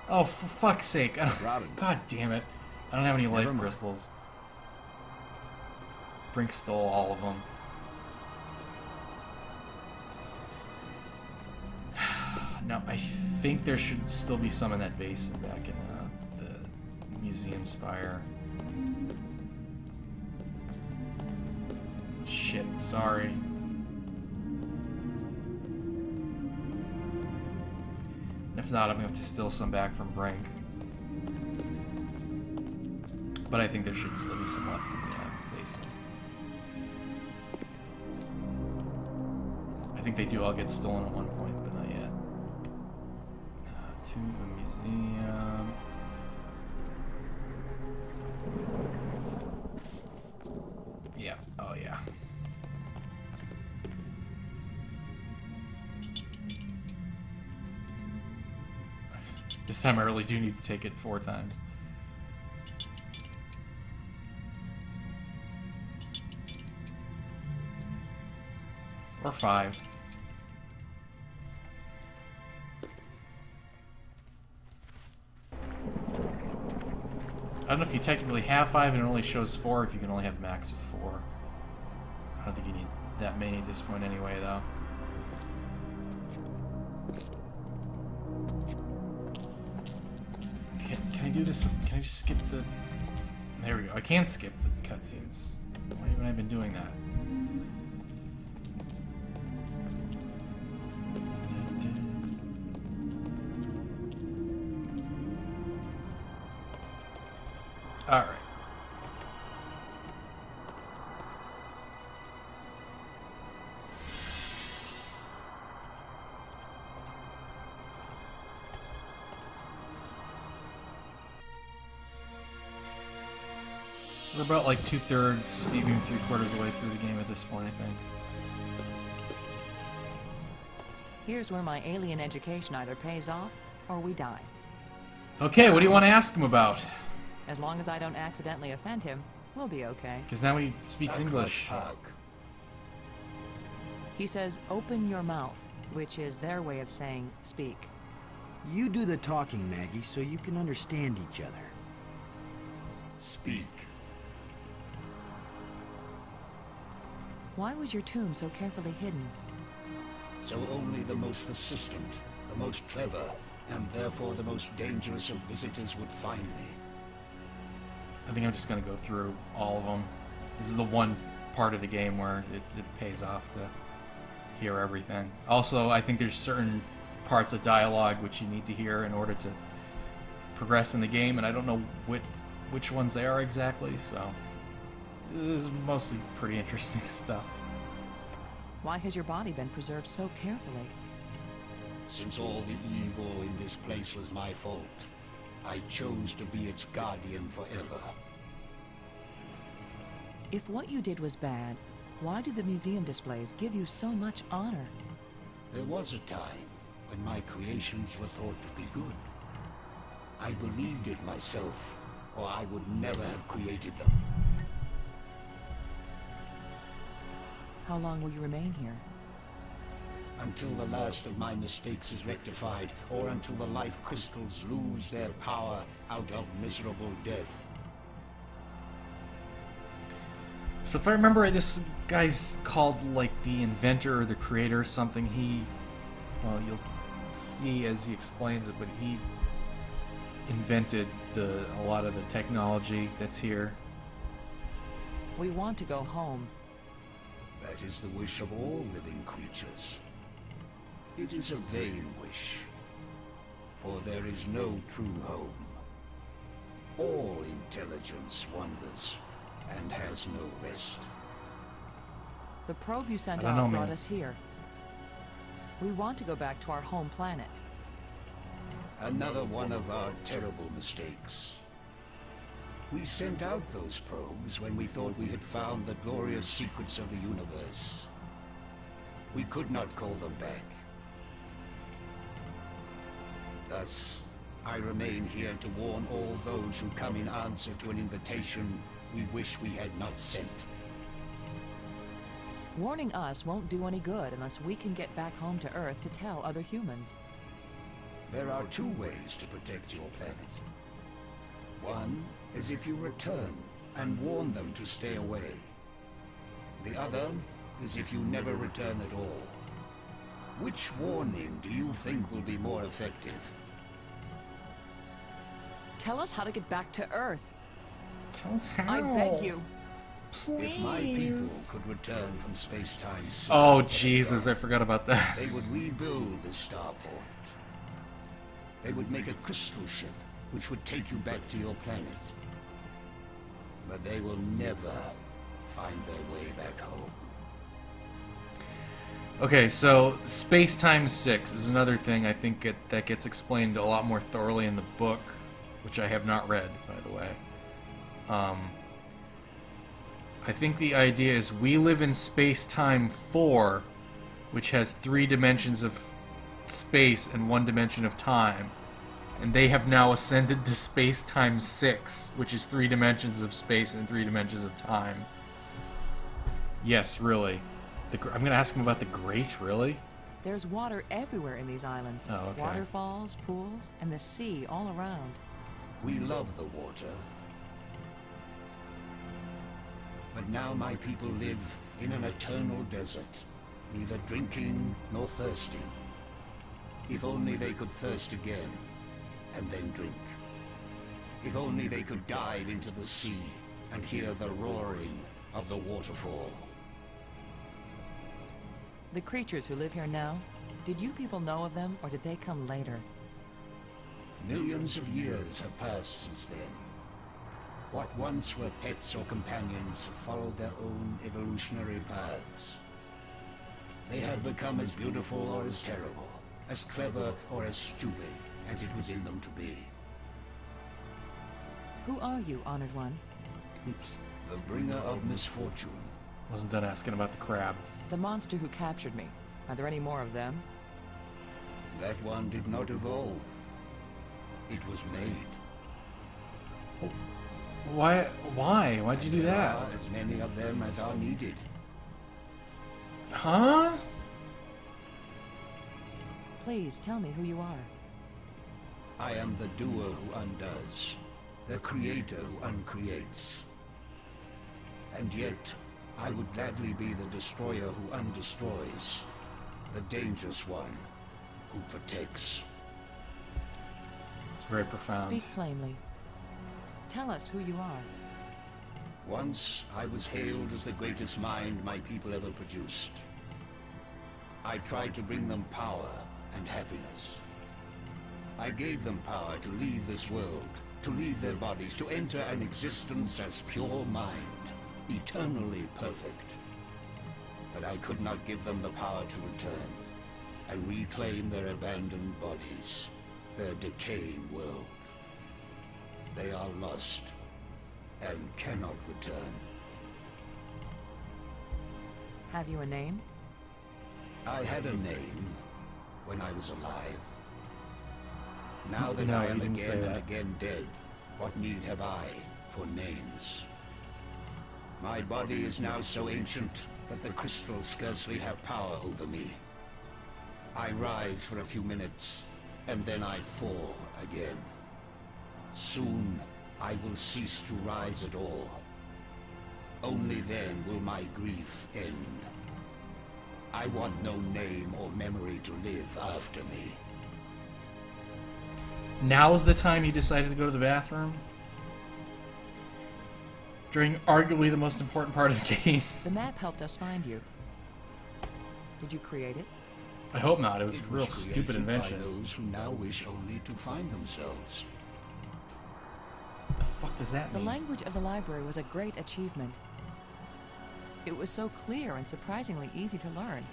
Oh, for fuck's sake. Robin. God damn it. I don't have any life mind. crystals. Brink stole all of them. No, I think there should still be some in that basin back in the museum spire. Shit, sorry. If not, I'm gonna have to steal some back from Brink. But I think there should still be some left in the basin. I think they do all get stolen at one point, but not yet. To the museum. Yeah, oh yeah. This time I really do need to take it 4 times. Or 5. I don't know if you technically have 5 and it only shows 4, if you can only have a max of 4. I don't think you need that many at this point anyway, though. Can I do this? Can I just skip the... There we go. I can skip the cutscenes. Why haven't I been doing that? Alright. We're about like 2/3, even 3/4 of the way through the game at this point, I think. Here's where my alien education either pays off or we die. Okay, what do you want to ask him about? As long as I don't accidentally offend him, we'll be okay. Because now he speaks English. He says, open your mouth, which is their way of saying speak. You do the talking, Maggie, so you can understand each other. Speak. Why was your tomb so carefully hidden? So only the most persistent, the most clever, and therefore the most dangerous of visitors would find me. I think I'm just going to go through all of them. This is the one part of the game where it pays off to hear everything. Also, I think there's certain parts of dialogue which you need to hear in order to progress in the game, and I don't know which ones they are exactly, so this is mostly pretty interesting stuff. Why has your body been preserved so carefully? Since all the evil in this place was my fault, I chose to be its guardian forever. If what you did was bad, why do the museum displays give you so much honor? There was a time when my creations were thought to be good. I believed it myself, or I would never have created them. How long will you remain here? Until the last of my mistakes is rectified, or until the life crystals lose their power out of miserable death. So if I remember right, this guy's called like the inventor or the creator or something. Well, you'll see as he explains it, but he invented a lot of the technology that's here. We want to go home. That is the wish of all living creatures. It is a vain wish, for there is no true home. All intelligence wanders and has no rest. The probe you sent I don't know, out brought man. us here. We want to go back to our home planet. Another one of our terrible mistakes. We sent out those probes when we thought we had found the glorious secrets of the universe. We could not call them back. Thus, I remain here to warn all those who come in answer to an invitation we wish we had not sent. Warning us won't do any good unless we can get back home to Earth to tell other humans. There are two ways to protect your planet. One is if you return and warn them to stay away. The other is if you never return at all. Which warning do you think will be more effective? Tell us how to get back to Earth. Tell us how. I beg you. Please. If my people could return from space-time 6 Oh, months Jesus, ago, I forgot about that. they would rebuild the starport. They would make a crystal ship which would take you back to your planet. But they will never find their way back home. Okay, so Space-Time 6 is another thing I think that gets explained a lot more thoroughly in the book, which I have not read, by the way. I think the idea is we live in Space-Time 4, which has 3 dimensions of space and 1 dimension of time. And they have now ascended to Space-Time 6, which is 3 dimensions of space and 3 dimensions of time. Yes, really. I'm going to ask him about the Great, really? There's water everywhere in these islands. Oh, okay. Waterfalls, pools, and the sea all around. We love the water, now my people live in an eternal desert, neither drinking nor thirsty. If only they could thirst again, and then drink. If only they could dive into the sea and hear the roaring of the waterfall. The creatures who live here now, did you people know of them, or did they come later? Millions of years have passed since then. What once were pets or companions have followed their own evolutionary paths. They have become as beautiful or as terrible, as clever or as stupid as it was in them to be. Who are you, Honored One? Oops. The bringer of misfortune. Wasn't done asking about the crab. The monster who captured me. Are there any more of them? That one did not evolve. It was made. Why? Why'd you do There that? are as many of them as are needed. Huh? Please tell me who you are. I am the doer who undoes, the creator who uncreates. And yet, I would gladly be the destroyer who undestroys, the dangerous one who protects. It's very profound. Speak plainly. Tell us who you are. Once, I was hailed as the greatest mind my people ever produced. I tried to bring them power and happiness. I gave them power to leave this world, to leave their bodies, to enter an existence as pure mind, eternally perfect. But I could not give them the power to return and reclaim their abandoned bodies, their decaying world. They are lost and cannot return. Have you a name? I had a name when I was alive. Now that No, I you am didn't say again and that. again dead, what need have I for names? My body is now so ancient that the crystals scarcely have power over me. I rise for a few minutes, and then I fall again. Soon, I will cease to rise at all. Only then will my grief end. I want no name or memory to live after me. Now's the time you decided to go to the bathroom? During arguably the most important part of the game. The map helped us find you. Did you create it? I hope not. It was a It real was stupid created invention. by those who now wish only to find themselves. What the fuck does that The mean? language of the library was a great achievement. It was so clear and surprisingly easy to learn.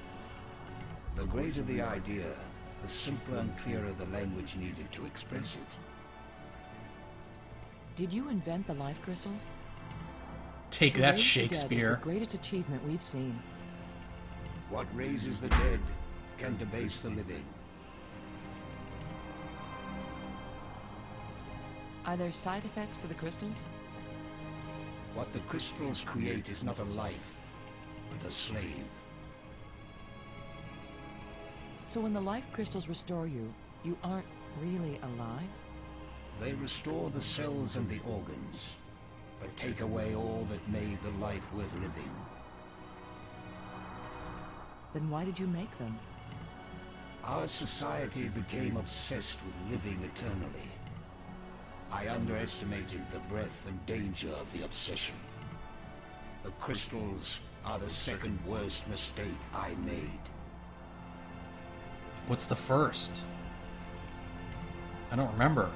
The greater the idea, the simpler and clearer the language needed to express it. Did you invent the life crystals? Take To that, raise the dead was Shakespeare. the greatest achievement we've seen. What raises the dead can debase the living. Are there side effects to the crystals? What the crystals create is not a life, but a slave. So when the life crystals restore you, you aren't really alive? They restore the cells and the organs, but take away all that made the life worth living. Then why did you make them? Our society became obsessed with living eternally. I underestimated the breadth and danger of the obsession. The crystals are the second worst mistake I made. What's the first? I don't remember.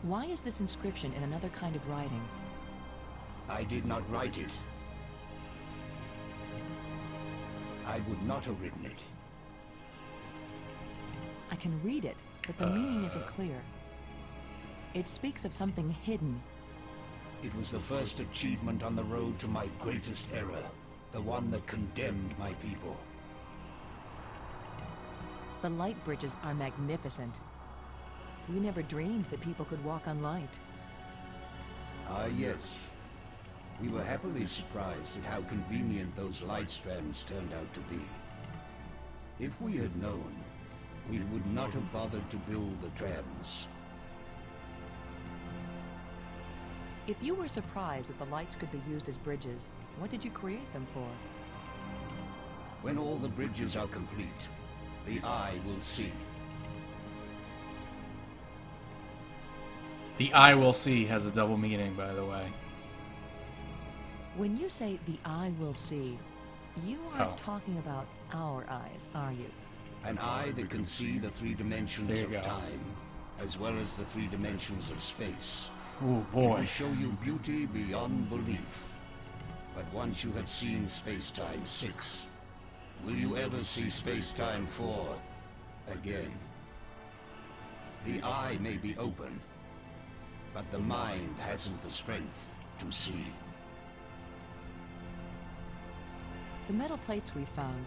Why is this inscription in another kind of writing? I did not write it. I would not have written it. I can read it, but the meaning isn't clear. It speaks of something hidden. It was the first achievement on the road to my greatest error, the one that condemned my people. The light bridges are magnificent. We never dreamed that people could walk on light. Ah, yes. We were happily surprised at how convenient those light strands turned out to be. If we had known, we would not have bothered to build the trams. If you were surprised that the lights could be used as bridges, what did you create them for? When all the bridges are complete, the eye will see. The eye will see has a double meaning, by the way. When you say the eye will see, you aren't Oh. talking about our eyes, are you? An eye that can see the 3 dimensions There you of go. time, as well as the 3 dimensions of space. Oh It boy. will show you beauty beyond belief. But once you have seen Space-Time 6, will you ever see Space-Time 4 again? The eye may be open, but the mind hasn't the strength to see. The metal plates we found,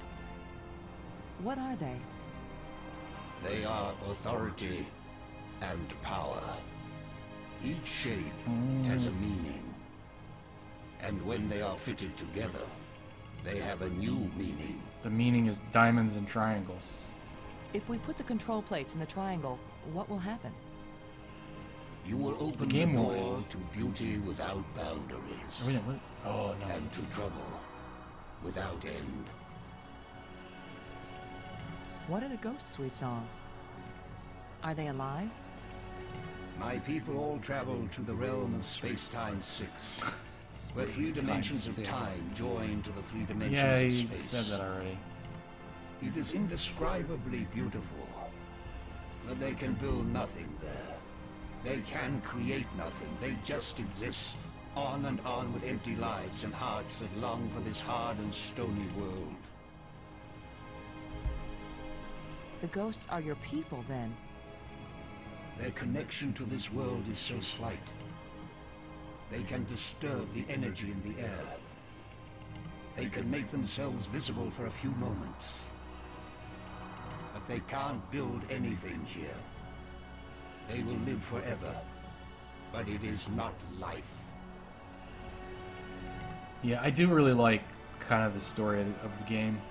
what are they? They are authority and power. Each shape has a meaning. And when they are fitted together, they have a new meaning. The meaning is diamonds and triangles. If we put the control plates in the triangle, what will happen? You will open the game will door end. to beauty without boundaries, Oh, yeah, what? Oh no. and to trouble without end. What are the ghosts we saw? Are they alive? My people all travel to the realm of Space-Time 6, where 3 Space-Time dimensions of 6. time join to the 3 dimensions Yeah, of you space. said that already. It is indescribably beautiful, but they can build nothing there. They can create nothing. They just exist, on and on with empty lives and hearts that long for this hard and stony world. The ghosts are your people, then. Their connection to this world is so slight. They can disturb the energy in the air. They can make themselves visible for a few moments. But they can't build anything here. They will live forever, but it is not life. Yeah, I do really like kind of the story of the game,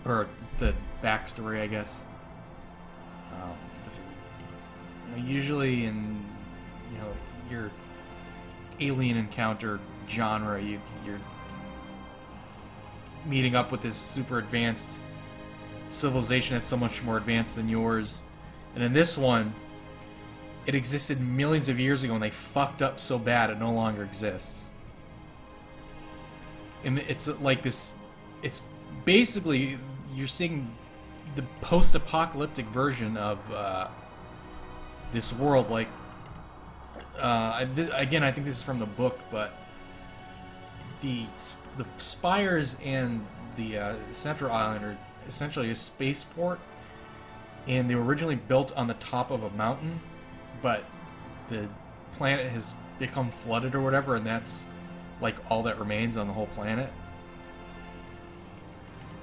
or the backstory, I guess. Usually in your alien encounter genre, you're meeting up with this super advanced civilization that's so much more advanced than yours, and in this one, it existed millions of years ago and they fucked up so bad it no longer exists. And it's like this, it's basically, you're seeing the post-apocalyptic version of this world. Like, again, I think this is from the book, but the spires and the central island are essentially a spaceport, and they were originally built on the top of a mountain, but the planet has become flooded or whatever, and that's like all that remains on the whole planet.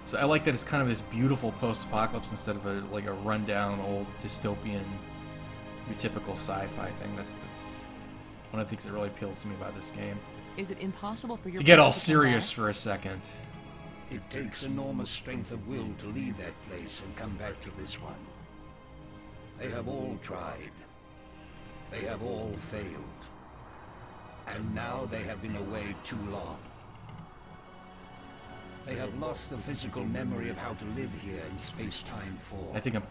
So I like that it's kind of this beautiful post-apocalypse instead of a rundown old dystopian, your typical sci-fi thing. That's one of the things that really appeals to me about this game. Is it impossible for your To get all people come serious back? for a second. It takes enormous strength of will to leave that place and come back to this one. They have all tried. They have all failed. And now they have been away too long. They have lost the physical memory of how to live here in Space-Time 4. I think the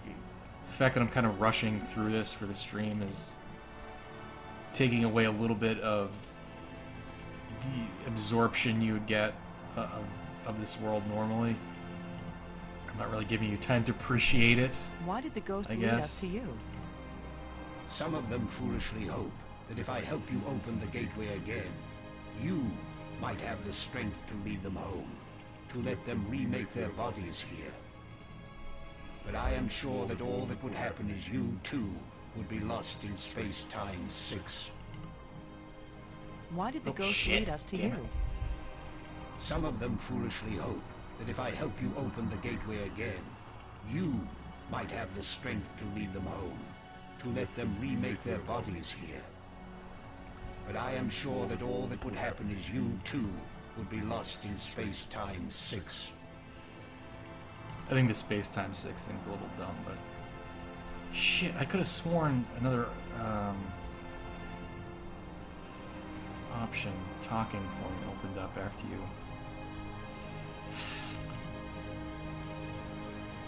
fact that I'm kind of rushing through this for the stream is taking away a little bit of the absorption you would get of this world normally. I'm not really giving you time to appreciate it. Why did the ghosts I lead guess. us to you? Some of them foolishly hope that if I help you open the gateway again, you might have the strength to lead them home, to let them remake their bodies here. But I am sure that all that would happen is you, too, would be lost in Space-Time 6. Why did the Oh, ghosts shit. lead us to Damn you? it. Some of them foolishly hope that if I help you open the gateway again, you might have the strength to lead them home, to let them remake their bodies here. But I am sure that all that would happen is you, too, would be lost in Space-Time 6. I think the space-time 6 thing's a little dumb, but shit, I could have sworn another Option, talking point opened up after you.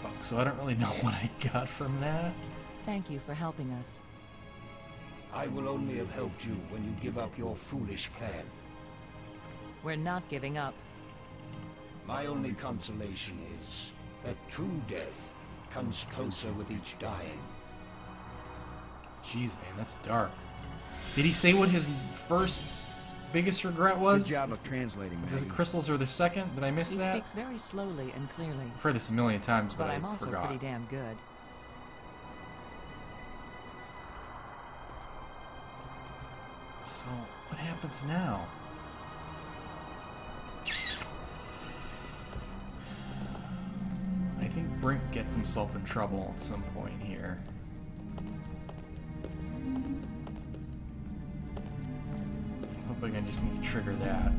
Fuck, so I don't really know what I got from that. Thank you for helping us. I will only have helped you when you give up your foolish plan. We're not giving up. My only consolation is that true death comes closer with each dying. Jeez, man, that's dark. Did he say what his first biggest regret was? Good job of translating, Was it Maggie. crystals or the second? Did I miss He that? speaks very slowly and clearly. I've heard this a million times, but But I'm I also forgot. pretty damn good. So, what happens now? I think Brink gets himself in trouble at some point here. I'm hoping I just need to trigger that.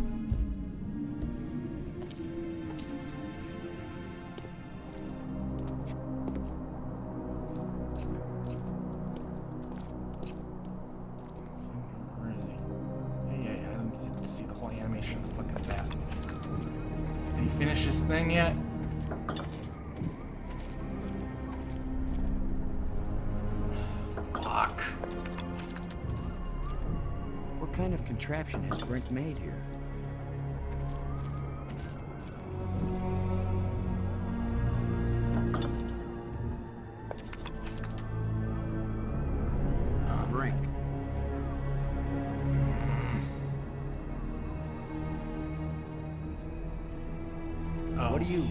Where is he? Yeah, I didn't see the whole animation of the fucking bat. Did he finish his thing yet? Fuck. What kind of contraption has Brink made here? Brink. Oh. What do you...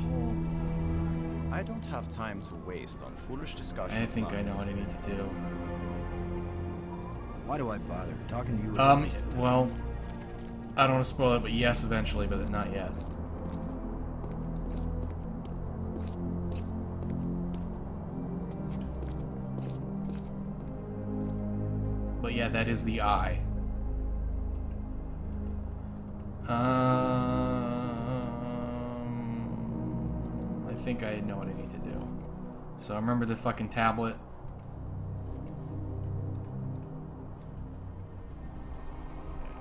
I don't have time to waste on foolish discussion. I think I know what I need to do. Why do I bother? Talking to you is a waste of time. Well, I don't want to spoil it, but yes, eventually, but not yet. But yeah, that is the eye. I think I know what I need to do. So I remember the fucking tablet.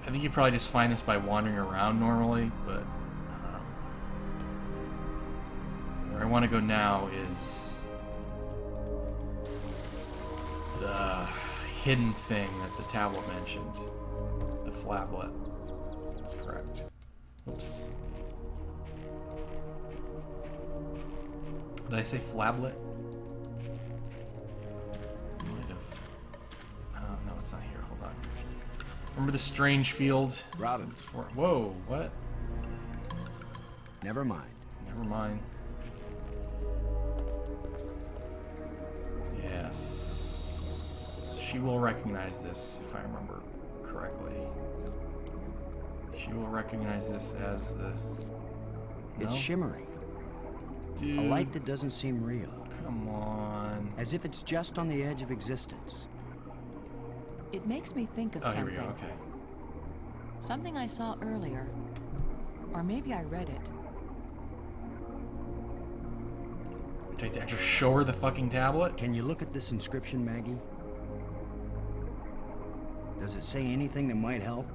I think you probably just find this by wandering around normally, but where I want to go now is the hidden thing that the tablet mentioned. The flablet. That's correct. Oops. Did I say flablet? Might have. Oh, no, it's not here. Hold on. Remember the strange field? Robin. Whoa, what? Never mind. Never mind. Yes. She will recognize this, if I remember correctly. She will recognize this as the... It's No? shimmering. Dude, A light that doesn't seem real. come on. As if it's just on the edge of existence. It makes me think of Oh, here something. we go, okay. Something I saw earlier. Or maybe I read it. Do I have to actually show her the fucking tablet? Can you look at this inscription, Maggie? Does it say anything that might help?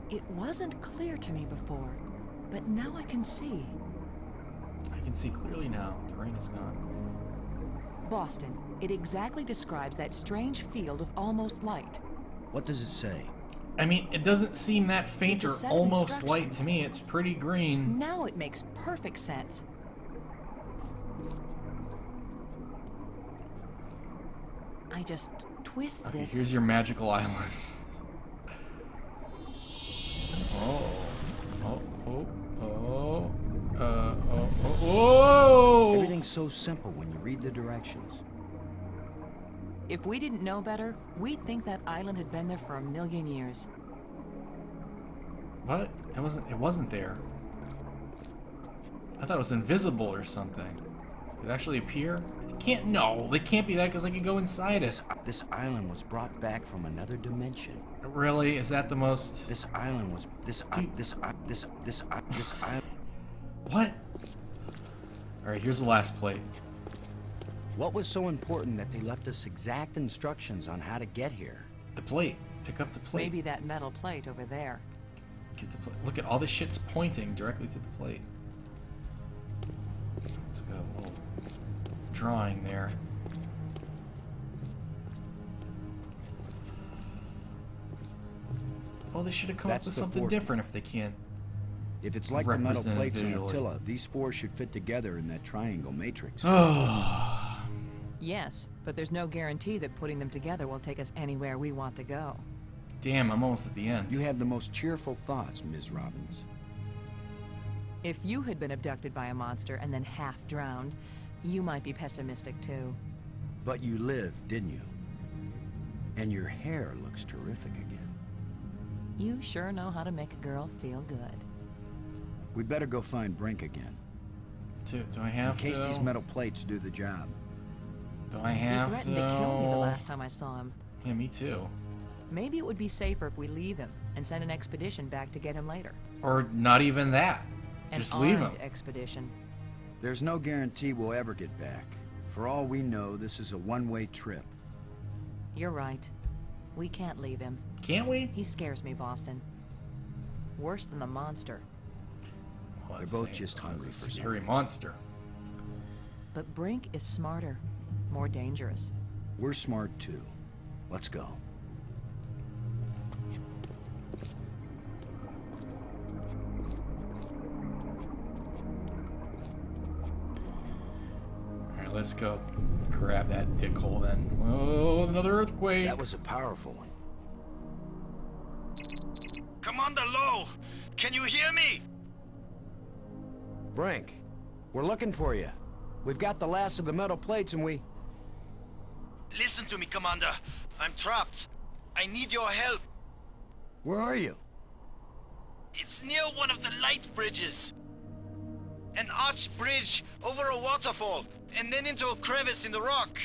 It wasn't clear to me before, but now I can see. I can see clearly now. The rain is gone. Boston, it exactly describes that strange field of almost light. What does it say? I mean, it doesn't seem that faint It's a or set of almost light to instructions. me. It's pretty green. Now it makes perfect sense. I just twist Okay, this. here's your magical islands. Oh. Oh, oh, oh. Oh. Everything's so simple when you read the directions. If we didn't know better, we'd think that island had been there for 1,000,000 years. What? It wasn't there. I thought it was invisible or something. Did it actually appear? It can't, no, they can't be that because I could go inside it. This island was brought back from another dimension. Really? Is that the most... This island was this island. What? Alright, here's the last plate. What was so important that they left us exact instructions on how to get here? The plate. Pick up the plate. Maybe that metal plate over there. Get the plate. Look at all this shit's pointing directly to the plate. It's got a little drawing there. Well, they should have come up with something different if they can't. If it's like the metal represent plates in visually. Attila, these four should fit together in that triangle matrix. Yes, but there's no guarantee that putting them together will take us anywhere we want to go. Damn, I'm almost at the end. You have the most cheerful thoughts, Ms. Robbins. If you had been abducted by a monster and then half drowned, you might be pessimistic too. But you lived, didn't you? And your hair looks terrific again. You sure know how to make a girl feel good. We'd better go find Brink again. Do I have in case to? these metal plates do the job. Do I have He threatened to kill me the last time I saw him. Yeah, me too. Maybe it would be safer if we leave him and send an expedition back to get him later. Or not even that. Just leave him. An expedition. There's no guarantee we'll ever get back. For all we know, this is a one-way trip. You're right. We can't leave him. Can't we? He scares me, Boston. Worse than the monster. Well, They're both just hungry for scary something. monster. But Brink is smarter, more dangerous. We're smart too. Let's go. Alright, let's go grab that dick hole then. Oh, another earthquake. That was a powerful one. Commander Lowe! Can you hear me? Brink, we're looking for you. We've got the last of the metal plates and we... Listen to me, Commander. I'm trapped. I need your help. Where are you? It's near one of the light bridges. An arched bridge over a waterfall, and then into a crevice in the rock.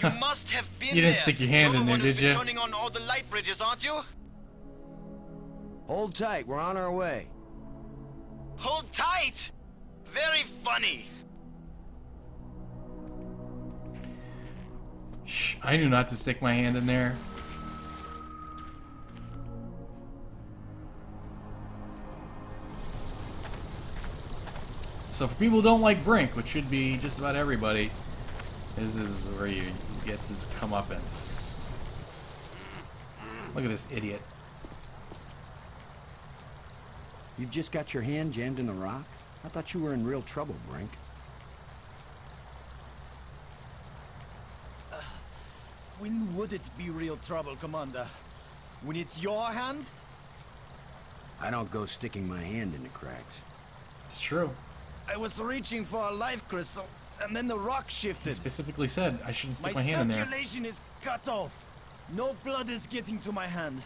You must have been there. You didn't stick your hand You're in the there, one who's did been you? turning on all the light bridges, aren't you? Hold tight, we're on our way. Hold tight! Very funny. Shh, I knew not to stick my hand in there. So for people who don't like Brink, which should be just about everybody, this is where he gets his comeuppance. Look at this idiot. You've just got your hand jammed in a rock? I thought you were in real trouble, Brink. When would it be real trouble, Commander? When it's your hand? I don't go sticking my hand in the cracks. It's true. I was reaching for a life crystal, and then the rock He shifted. specifically said I shouldn't stick My my hand in there. circulation is cut off. No blood is getting to my hand.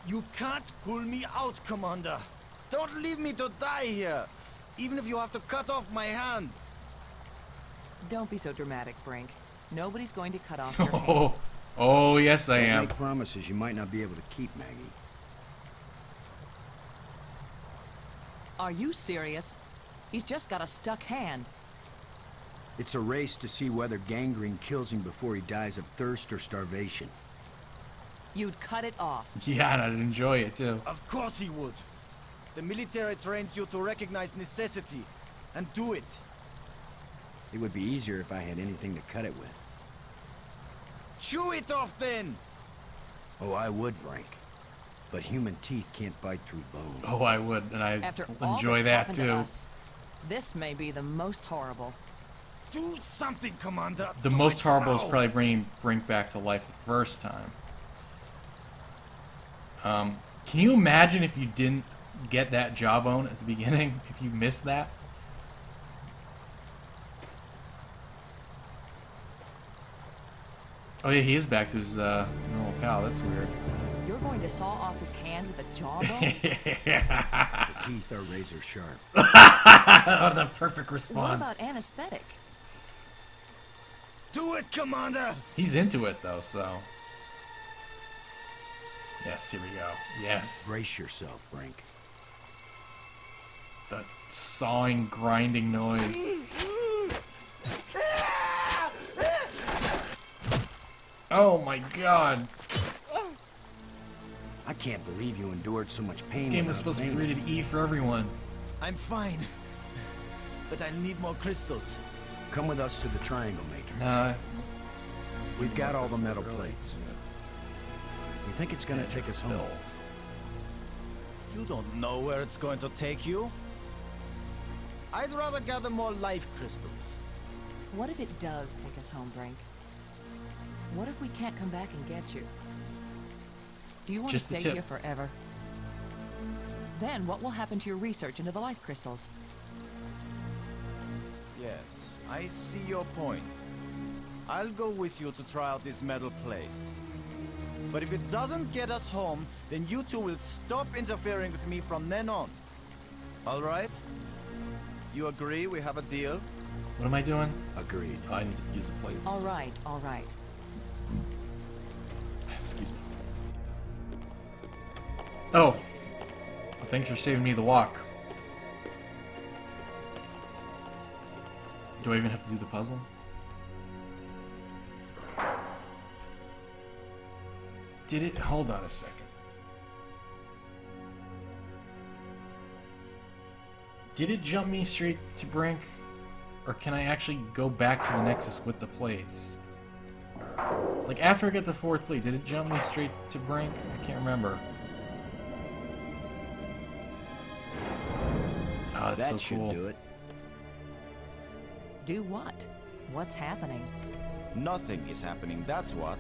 You can't pull me out, Commander. Don't leave me to die here, even if you have to cut off my hand. Don't be so dramatic, Brink. Nobody's going to cut off your hand. Oh, oh yes I Don't am. make promises you might not be able to keep, Maggie. Are you serious? He's just got a stuck hand. It's a race to see whether gangrene kills him before he dies of thirst or starvation. You'd cut it off. Yeah, and I'd enjoy it too. Of course he would. The military trains you to recognize necessity and do it. It would be easier if I had anything to cut it with. Chew it off then! Oh, I would, Brink. But human teeth can't bite through bone. Oh, I would, and I After all enjoy that's that happened to too. us, this may be the most horrible. Do something, Commander! The Do most it horrible is now. probably bringing Brink back to life the first time. Can you imagine if you didn't get that jawbone at the beginning? If you missed that? Oh yeah, he is back to his normal pal. That's weird. You're going to saw off his hand with a jawbone? The teeth are razor sharp. Oh, the perfect What response. about anesthetic? Do it, Commander! He's into it though, so. Yes, here we go. Yes. Brace yourself, Brink. The sawing, grinding noise. Oh my god. I can't believe you endured so much pain. This game without is supposed to be fainting. rated E for everyone. I'm fine. But I'll need more crystals. Come with us to the Triangle Matrix. Nah. We've got all the metal plates. You think it's gonna take us home? You don't know where it's going to take you. I'd rather gather more life crystals. What if it does take us home, Brink? What if we can't come back and get you? Do you want Just to the stay tip. here forever? Then what will happen to your research into the life crystals? Yes, I see your point. I'll go with you to try out these metal plates. But if it doesn't get us home, then you two will stop interfering with me from then on. All right? You agree we have a deal? What am I doing? Agreed. Oh, I need to use the plates. All right, all right. Excuse me. Oh. Well, thanks for saving me the walk. Do I even have to do the puzzle? Did it? Hold on a second. Did it jump me straight to Brink? Or can I actually go back to the Nexus with the plates? Like, after I get the fourth plate, did it jump me straight to Brink? I can't remember. Oh, that's That so cool. should do it. Do what? What's happening? Nothing is happening, that's what.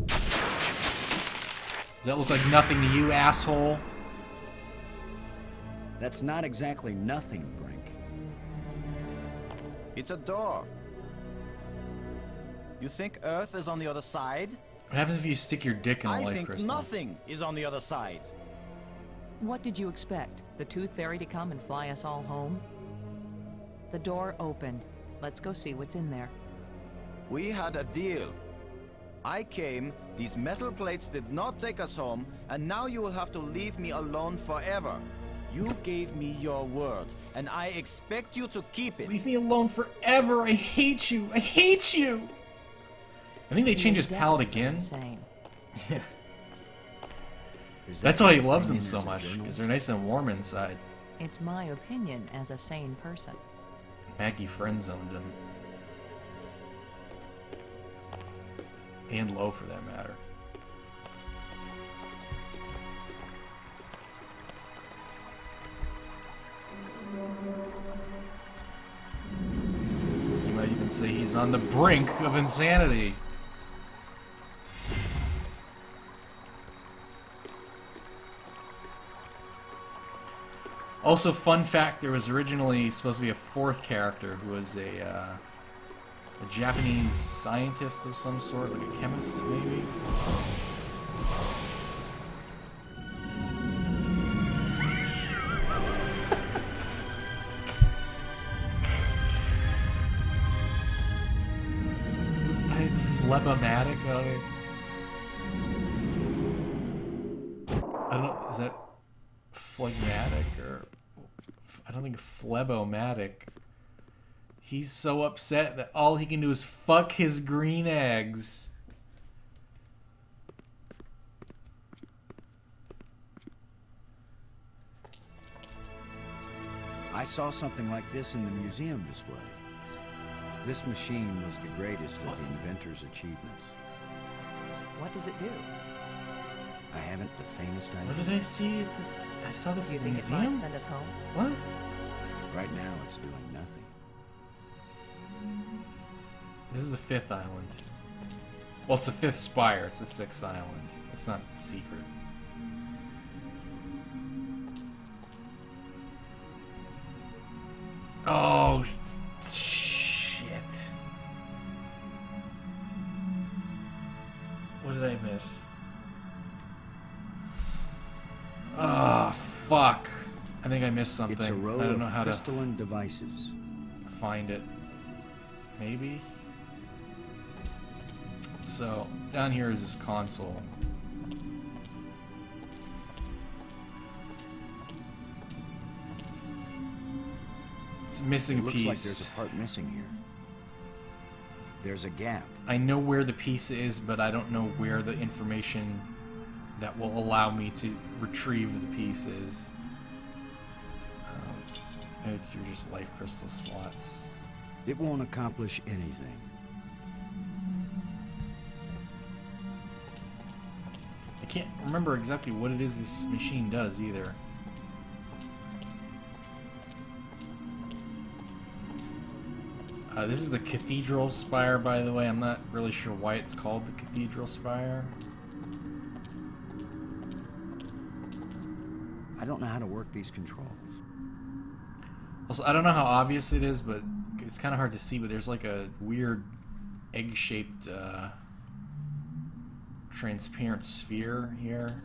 Does that look like nothing to you, asshole? That's not exactly nothing, Brink. It's a door. You think Earth is on the other side? What happens if you stick your dick in a I life think crystal? nothing is on the other side. What did you expect? The Tooth Fairy to come and fly us all home? The door opened. Let's go see what's in there. We had a deal. I came, these metal plates did not take us home, and now you will have to leave me alone forever. You gave me your word, and I expect you to keep it. Leave me alone forever. I hate you. I hate you. I think they changed his palette again. Insane. Yeah. Is that That's why he your loves them opinion so as a much, journalist? because they're nice and warm inside. It's my opinion as a sane person. Maggie friend-zoned him. And Low, for that matter. You might even say he's on the brink of insanity. Also, fun fact, there was originally supposed to be a fourth character who was a Japanese scientist of some sort, like a chemist, maybe? Phlegmatic on it. I don't know, is that phlegmatic or... I don't think phlegmatic. He's so upset that all he can do is fuck his green eggs. I saw something like this in the museum display. This machine was the greatest of the inventor's achievements. What does it do? I haven't the faintest What idea. did I see? I saw this Do you in the think it museum? might send us home? What? Right now, it's doing nothing. This is the fifth island. Well, it's the fifth spire. It's the sixth island. It's not secret. Oh, shit. What did I miss? Ah, fuck. I think I missed something. It's a row I don't know of how to crystalline devices. find it. Maybe? So, down here is this console. It's missing It a looks piece. like there's a part missing here. There's a gap. I know where the piece is, but I don't know where the information that will allow me to retrieve the piece is. It's your just life crystal slots. It won't accomplish anything. I can't remember exactly what it is this machine does either. This is the Cathedral Spire, by the way. I'm not really sure why it's called the Cathedral Spire. I don't know how to work these controls. Also, I don't know how obvious it is, but it's kind of hard to see, but there's like a weird egg-shaped transparent sphere here.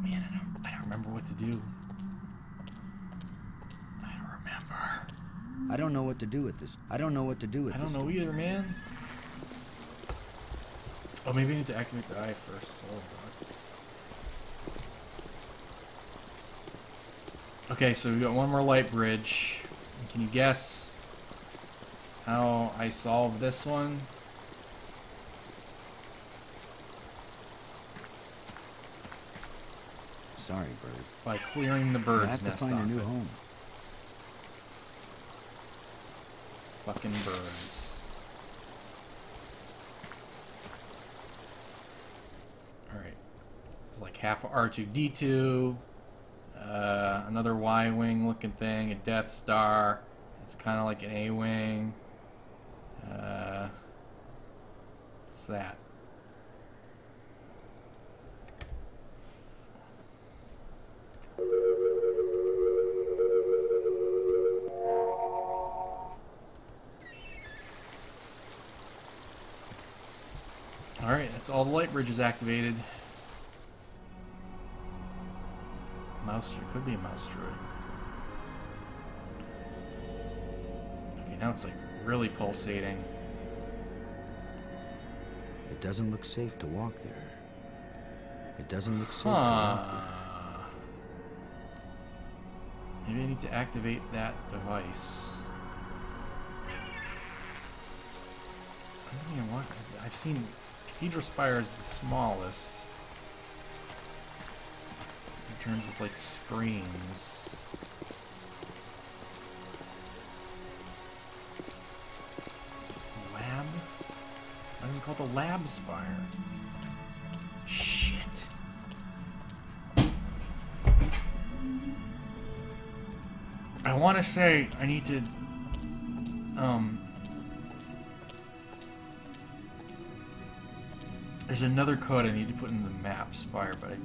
Man, I don't remember what to do. I don't remember. I don't know what to do with this. I don't know what to do with this. I don't know either, man. Oh, maybe I need to activate the eye first. Hold on. Okay, so we got one more light bridge. Can you guess how I solved this one? Sorry, bird. By clearing the bird's I have to nest find a off new it. home. Fucking birds. Alright. It's like half a R2-D2. Another Y-wing looking thing. A Death Star. It's kind of like an A-wing. What's that? Alright, that's all the light bridges activated. Mouse droid. Could be a mouse droid. Okay, now it's like really pulsating. It doesn't look safe to walk there. It doesn't look safe to walk there. Maybe I need to activate that device. I don't even want. I've seen Cathedral Spire is the smallest in terms of like screens. Lab? I don't even call it the Lab Spire. Shit. I want to say I need to there's another code I need to put in the map Spire, but I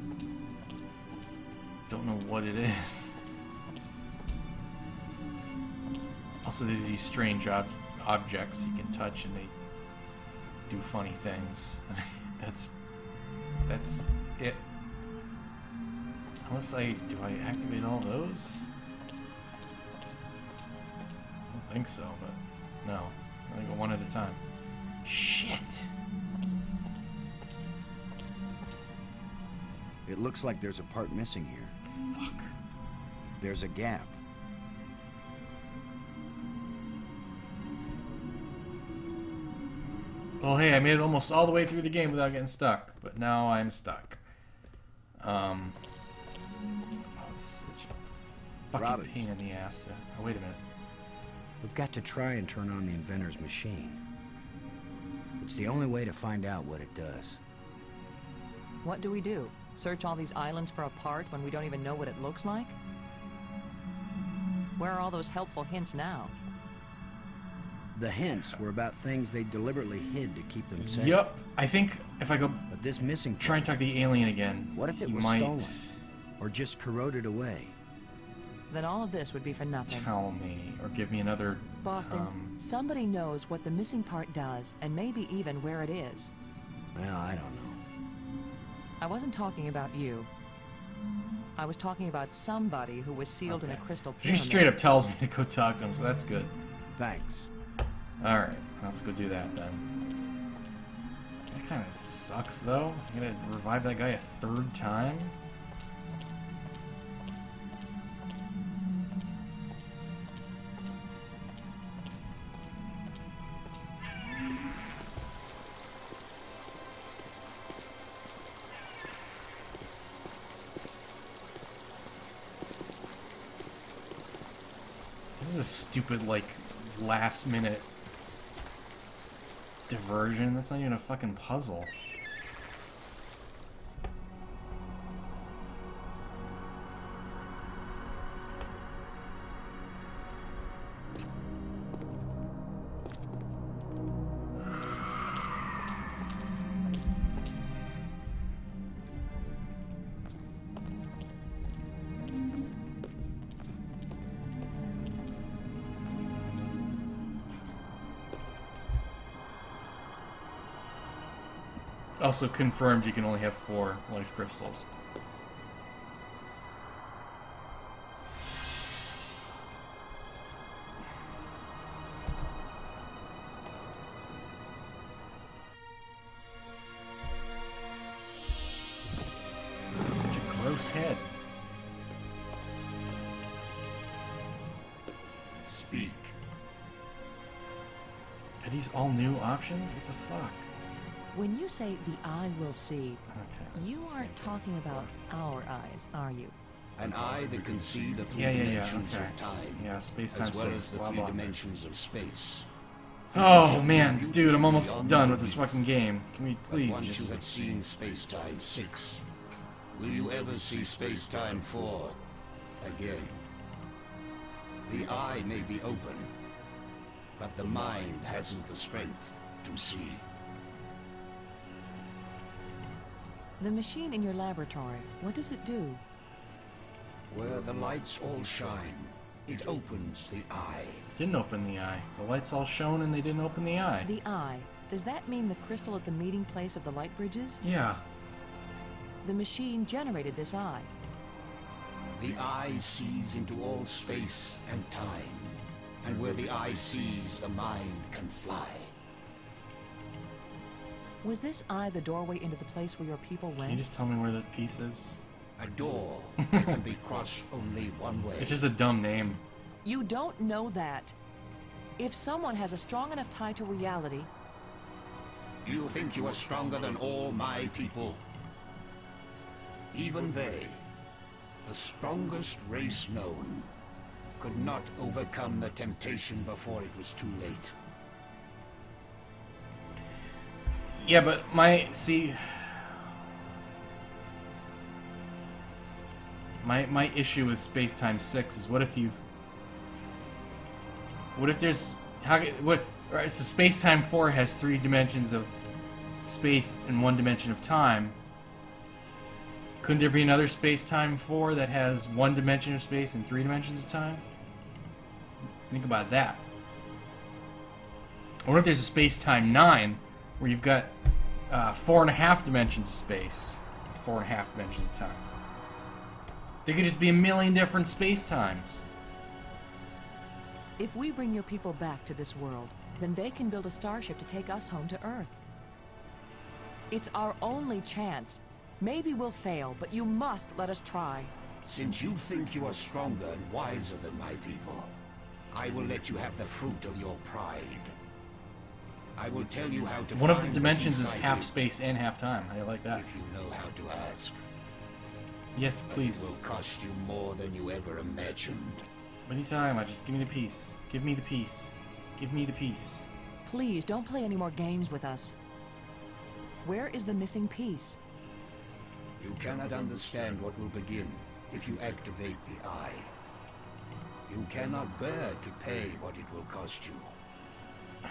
don't know what it is. Also, there's these strange objects you can touch and they do funny things. That's it. Unless do I activate all those? I don't think so, but no. I go one at a time. Shit! It looks like there's a part missing here. Fuck. There's a gap. Well, hey, I made it almost all the way through the game without getting stuck, but now I'm stuck. Oh, this is such a fucking Robbins. pain in the ass. Oh, wait a minute. We've got to try and turn on the inventor's machine. It's the only way to find out what it does. What do we do? Search all these islands for a part when we don't even know what it looks like? Where are all those helpful hints now? The hints were about things they deliberately hid to keep them safe. Yup. I think if I go But this missing try and talk to the alien again, what if it he was might stolen? Or just corroded away? Then all of this would be for nothing. tell me or give me another. Boston, somebody knows what the missing part does, and maybe even where it is. Well, I don't know. I wasn't talking about you. I was talking about somebody who was sealed in a crystal She pyramid. straight up tells me to go talk to him, so that's good. Thanks. Alright, let's go do that then. That kind of sucks, though. You gotta revive that guy a third time? This is a stupid, like, last minute diversion. That's not even a fucking puzzle. Also confirmed you can only have 4 life crystals. He's got such a gross head. Speak. Are these all new options? What the fuck? When you say the eye will see, Okay. you aren't talking about our eyes, are you? An eye that can see the 3 Yeah, dimensions okay. of time, Yeah, space-time as well 6, as the blah, 3 blah. dimensions of space. Oh man, dude, I'm almost done with this fucking game. Can we But please once you just... have seen Space-Time 6, will you ever see Space-Time 4 again? The eye may be open, but the mind hasn't the strength to see. The machine in your laboratory, what does it do? Where the lights all shine, it opens the eye. Didn't open the eye. The lights all shone and they didn't open the eye. The eye. Does that mean the crystal at the meeting place of the light bridges? Yeah. The machine generated this eye. The eye sees into all space and time, and where the eye sees, the mind can fly. Was this eye the doorway into the place where your people Can you went? just tell me where that piece is? A door that can be crossed only one way. It's just a dumb name. You don't know that. If someone has a strong enough tie to reality, You think you are stronger than all my people? Even they, the strongest race known, could not overcome the temptation before it was too late. Yeah, but my issue with Space-Time 6 is what if there's alright, so Space-Time 4 has 3 dimensions of space and 1 dimension of time. Couldn't there be another Space-Time 4 that has 1 dimension of space and 3 dimensions of time? Think about that. Or what if there's a Space-Time 9 where you've got 4.5 dimensions of space, 4.5 dimensions of time? There could just be a million different space-times. if we bring your people back to this world, then they can build a starship to take us home to Earth. It's our only chance. Maybe we'll fail, but you must let us try. Since you think you are stronger and wiser than my people, I will let you have the fruit of your pride. I will tell you how to One of the find dimensions peace is I half live, space and half time. How do you like that? if you know how to ask. Yes, But please. it will cost you more than you ever imagined. What are you talking about? Just give me the piece. Give me the piece. Give me the piece. Please, don't play any more games with us. Where is the missing piece? You cannot understand what will begin if you activate the eye. You cannot bear to pay what it will cost you.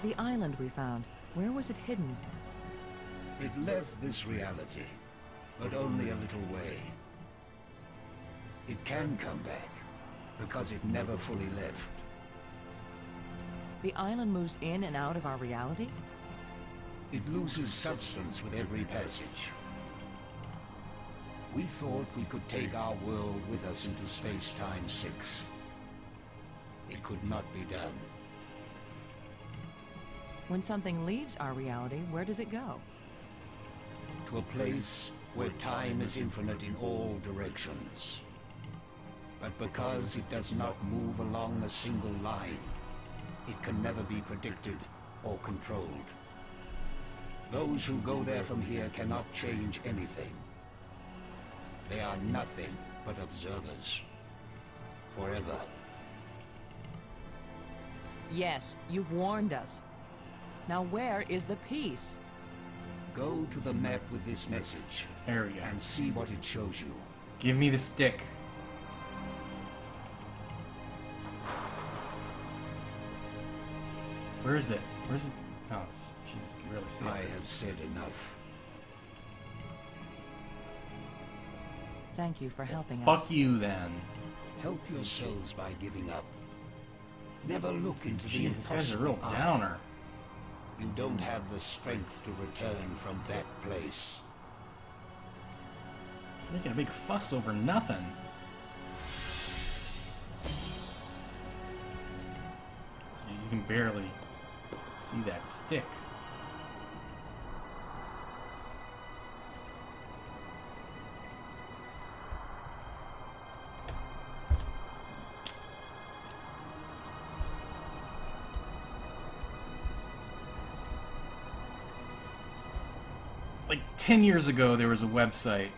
The island we found. Where was it hidden? It left this reality, but only a little way. It can come back, because it never fully left. The island moves in and out of our reality? It loses substance with every passage. We thought we could take our world with us into Space-Time 6. It could not be done. When something leaves our reality, where does it go? To a place where time is infinite in all directions. But because it does not move along a single line, it can never be predicted or controlled. Those who go there from here cannot change anything. They are nothing but observers. forever. Yes, you've warned us. Now where is the peace? Go to the map with this message There we go. and see what it shows you. Give me the stick. Where is it? Where's it? Oh, it's, she's really sick. I have said enough. Thank you for helping us. Fuck you, then. Help yourselves by giving up. Never look into the Jeez, this guy's a real impossible eye. downer. You don't have the strength to return from that place. He's making a big fuss over nothing. So you can barely see that stick. Like 10 years ago, there was a website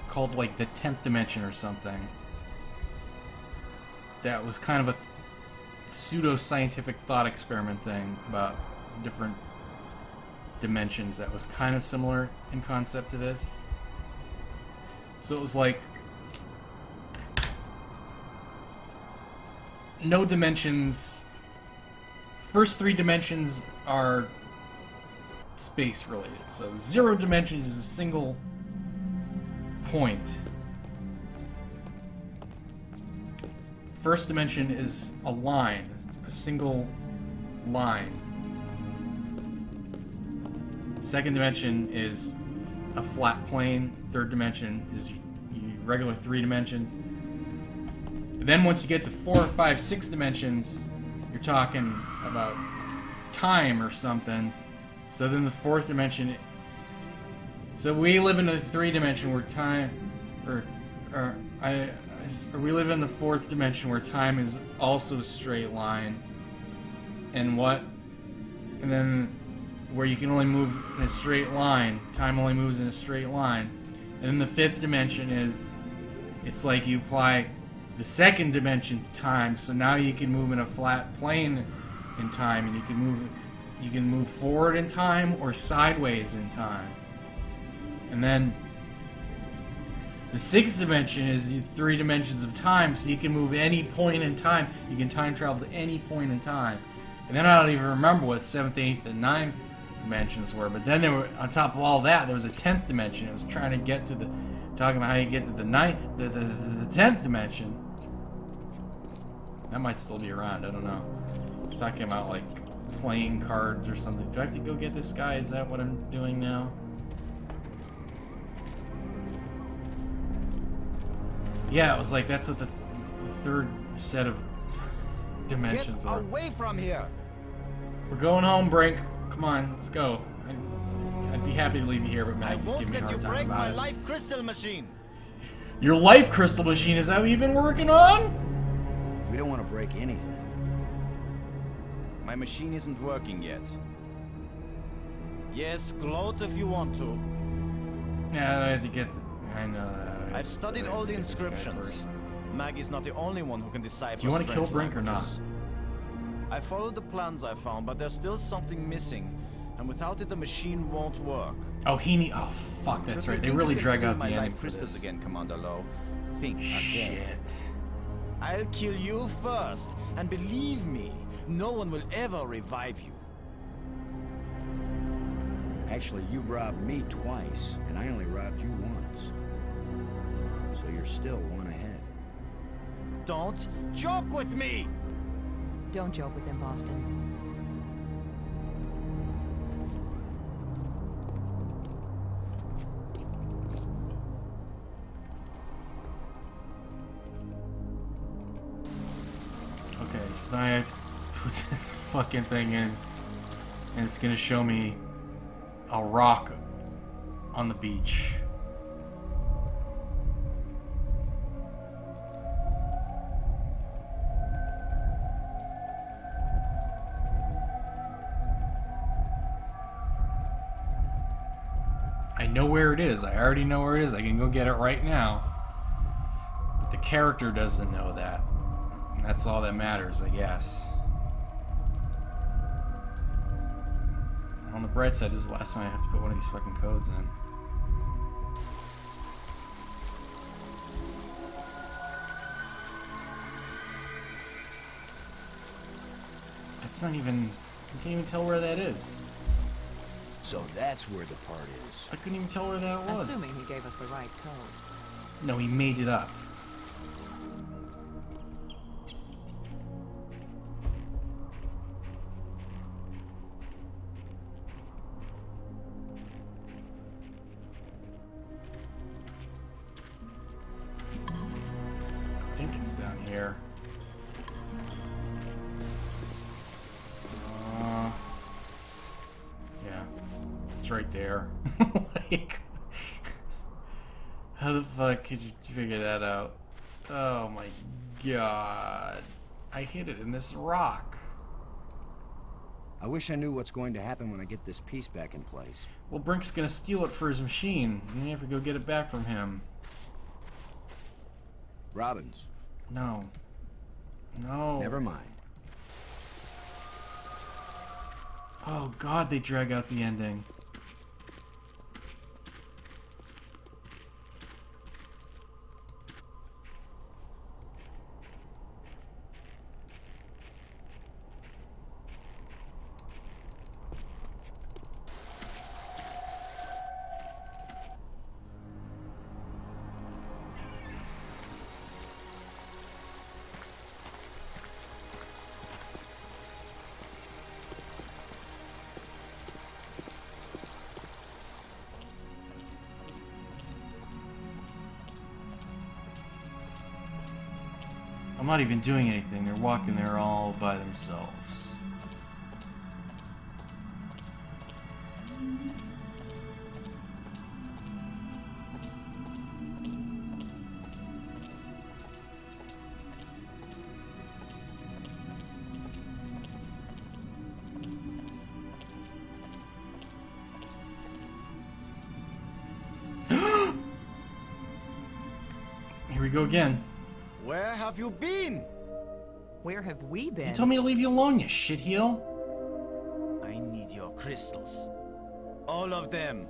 called like the 10th Dimension or something that was kind of a pseudo-scientific thought experiment thing about different dimensions that was kind of similar in concept to this. So it was like no dimensions. First 3 dimensions are space related. So 0 dimensions is a single point. First dimension is a line, a single line. Second dimension is a flat plane. Third dimension is regular 3 dimensions. Then once you get to 4, 5, 6 dimensions, you're talking about time or something. So then the 4th dimension. So we live in a 3 dimension where time, or we live in the 4th dimension where time is also a straight line. And what? And then where you can only move in a straight line, time only moves in a straight line. And then the 5th dimension is, it's like you apply the 2nd dimension to time, so now you can move in a flat plane in time, and you can move forward in time or sideways in time. And then the 6th dimension is 3 dimensions of time, so you can move any point in time. You can time travel to any point in time. And then I don't even remember what 7th, 8th, and 9th dimensions were. But then there were, on top of all that, there was a 10th dimension. It was trying to get to the, talking about how you get to the 10th dimension. That might still be around. I don't know. It's talking about like playing cards or something. Do I have to go get this guy? Is that what I'm doing now? Yeah, it was like that's what the third set of dimensions are. Get away from here! We're going home, Brink. Come on, let's go. I'd be happy to leave you here, but Maggie's giving me a hard time break about my it. life crystal machine. Your life crystal machine, is that what you've been working on? We don't want to break anything. My machine isn't working yet. Yes, gloat if you want to. Yeah, I had to get. I know that. I've studied all the inscriptions. Maggie's not the only one who can decipher. Do you want to kill strange Brink or not? languages. I followed the plans I found, but there's still something missing, and without it, the machine won't work. Oh, oh, fuck, that's right. They really drag out the ending life for crystals this. again, Commander Lowe. Think again. Shit. I'll kill you first, and believe me, no one will ever revive you. Actually, you robbed me twice, and I only robbed you once. So you're still one ahead. Don't joke with me! Don't joke with him, Boston. Okay, so now I have to put this fucking thing in, and it's gonna show me a rock on the beach. I know where it is. I already know where it is. I can go get it right now. The character doesn't know that. And that's all that matters, I guess. On the bright side, this is the last time I have to put one of these fucking codes in. That's not even... You can't even tell where that is. So that's where the part is. I couldn't even tell where that was. Assuming he gave us the right code. No, he made it up. I think it's down here. Yeah, it's right there. Like, how the fuck could you figure that out? Oh my god. I hit it in this rock. I wish I knew what's going to happen when I get this piece back in place. Well, Brink's gonna steal it for his machine, and you have to go get it back from him. Robbins. No. No. Never mind. Oh god, they drag out the ending. I'm not even doing anything. They're walking there all by themselves. Here we go again. Where have you been? Where have we been? You told me to leave you alone, you shitheel. I need your crystals. All of them.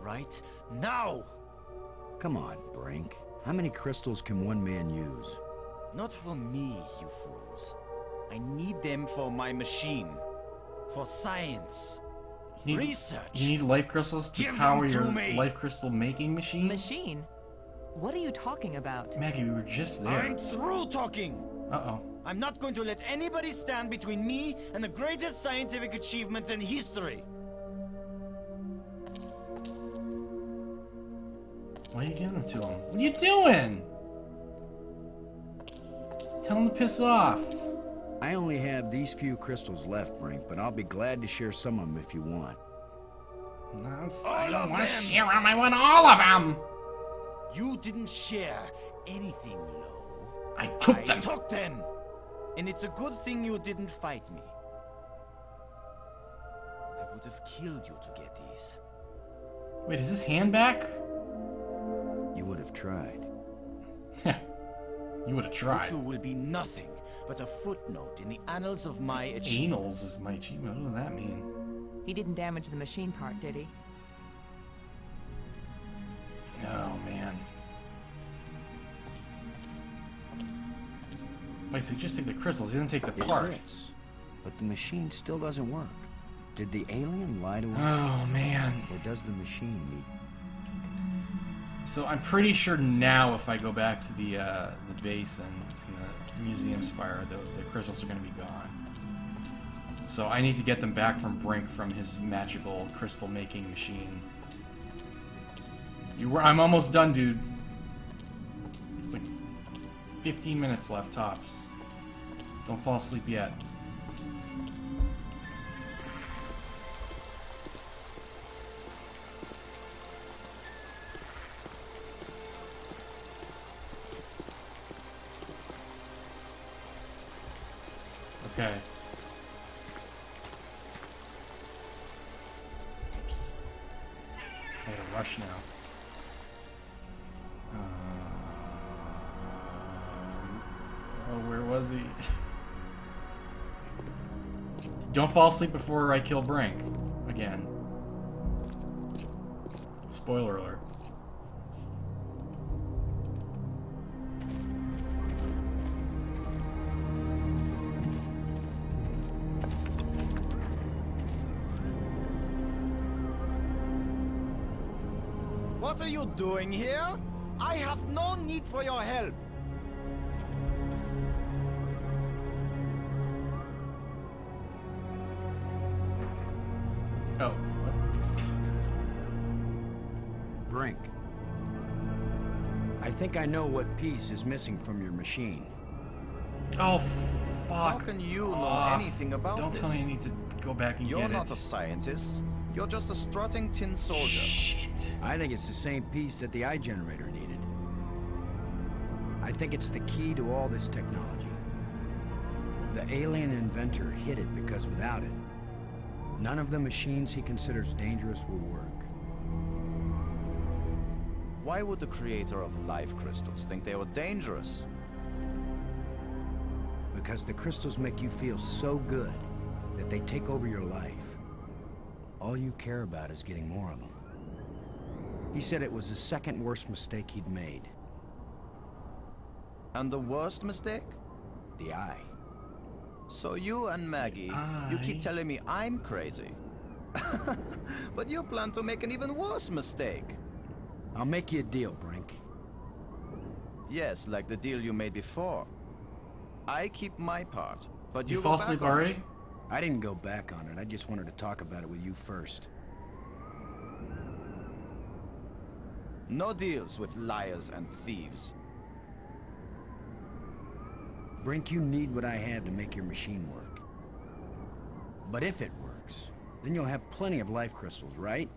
Right now! Come on, Brink. How many crystals can one man use? Not for me, you fools. I need them for my machine. For science. Research. You need life crystals to Give power them to your me. life crystal making machine? Machine? What are you talking about? Maggie, we were just there. I'm through talking! Uh-oh. I'm not going to let anybody stand between me and the greatest scientific achievement in history. Why are you giving them to him? What are you doing? Tell him to piss off. I only have these few crystals left, Brink, but I'll be glad to share some of them if you want. No, All I of don't want to them. share them. I want all of them. You didn't share anything, Lo. I took I them. took them! And it's a good thing you didn't fight me. I would have killed you to get these. Wait, is his hand back? You would have tried. You would have You tried. two will be nothing but a footnote in the annals of my achievements. Anals is my achievement. What does that mean? He didn't damage the machine part, did he? Oh, man. Wait, so he just took the crystals. He didn't take the It part. fits, but the machine still doesn't work. Did the alien lie to us? Oh, man. Or does the machine need... So I'm pretty sure now if I go back to the base and the museum spire, the crystals are going to be gone. So I need to get them back from Brink from his magical crystal making machine. I'm almost done, dude. It's like 15 minutes left, tops. Don't fall asleep yet. Okay. Oops. I gotta rush now. crazy. Don't fall asleep before I kill Brink. Again. Spoiler alert. What are you doing here? I have no need for your help. Oh, what? Brink. I think I know what piece is missing from your machine. Oh, fuck. How can you know anything about Don't this? tell me I need to go back and You're get it. not a scientist. You're just a strutting tin soldier. Shit. I think it's the same piece that the eye generator needed. I think it's the key to all this technology. The alien inventor hid it because without it, none of the machines he considers dangerous will work. Why would the creator of life crystals think they were dangerous? Because the crystals make you feel so good that they take over your life. All you care about is getting more of them. He said it was the second worst mistake he'd made. And the worst mistake? The eye. So you and Maggie, you keep telling me I'm crazy. But you plan to make an even worse mistake. I'll make you a deal, Brink. Yes, like the deal you made before. I keep my part, but You you fall go asleep back on already? it. I didn't go back on it. I just wanted to talk about it with you first. No deals with liars and thieves. Brink, you need what I have to make your machine work. But if it works, then you'll have plenty of life crystals, right?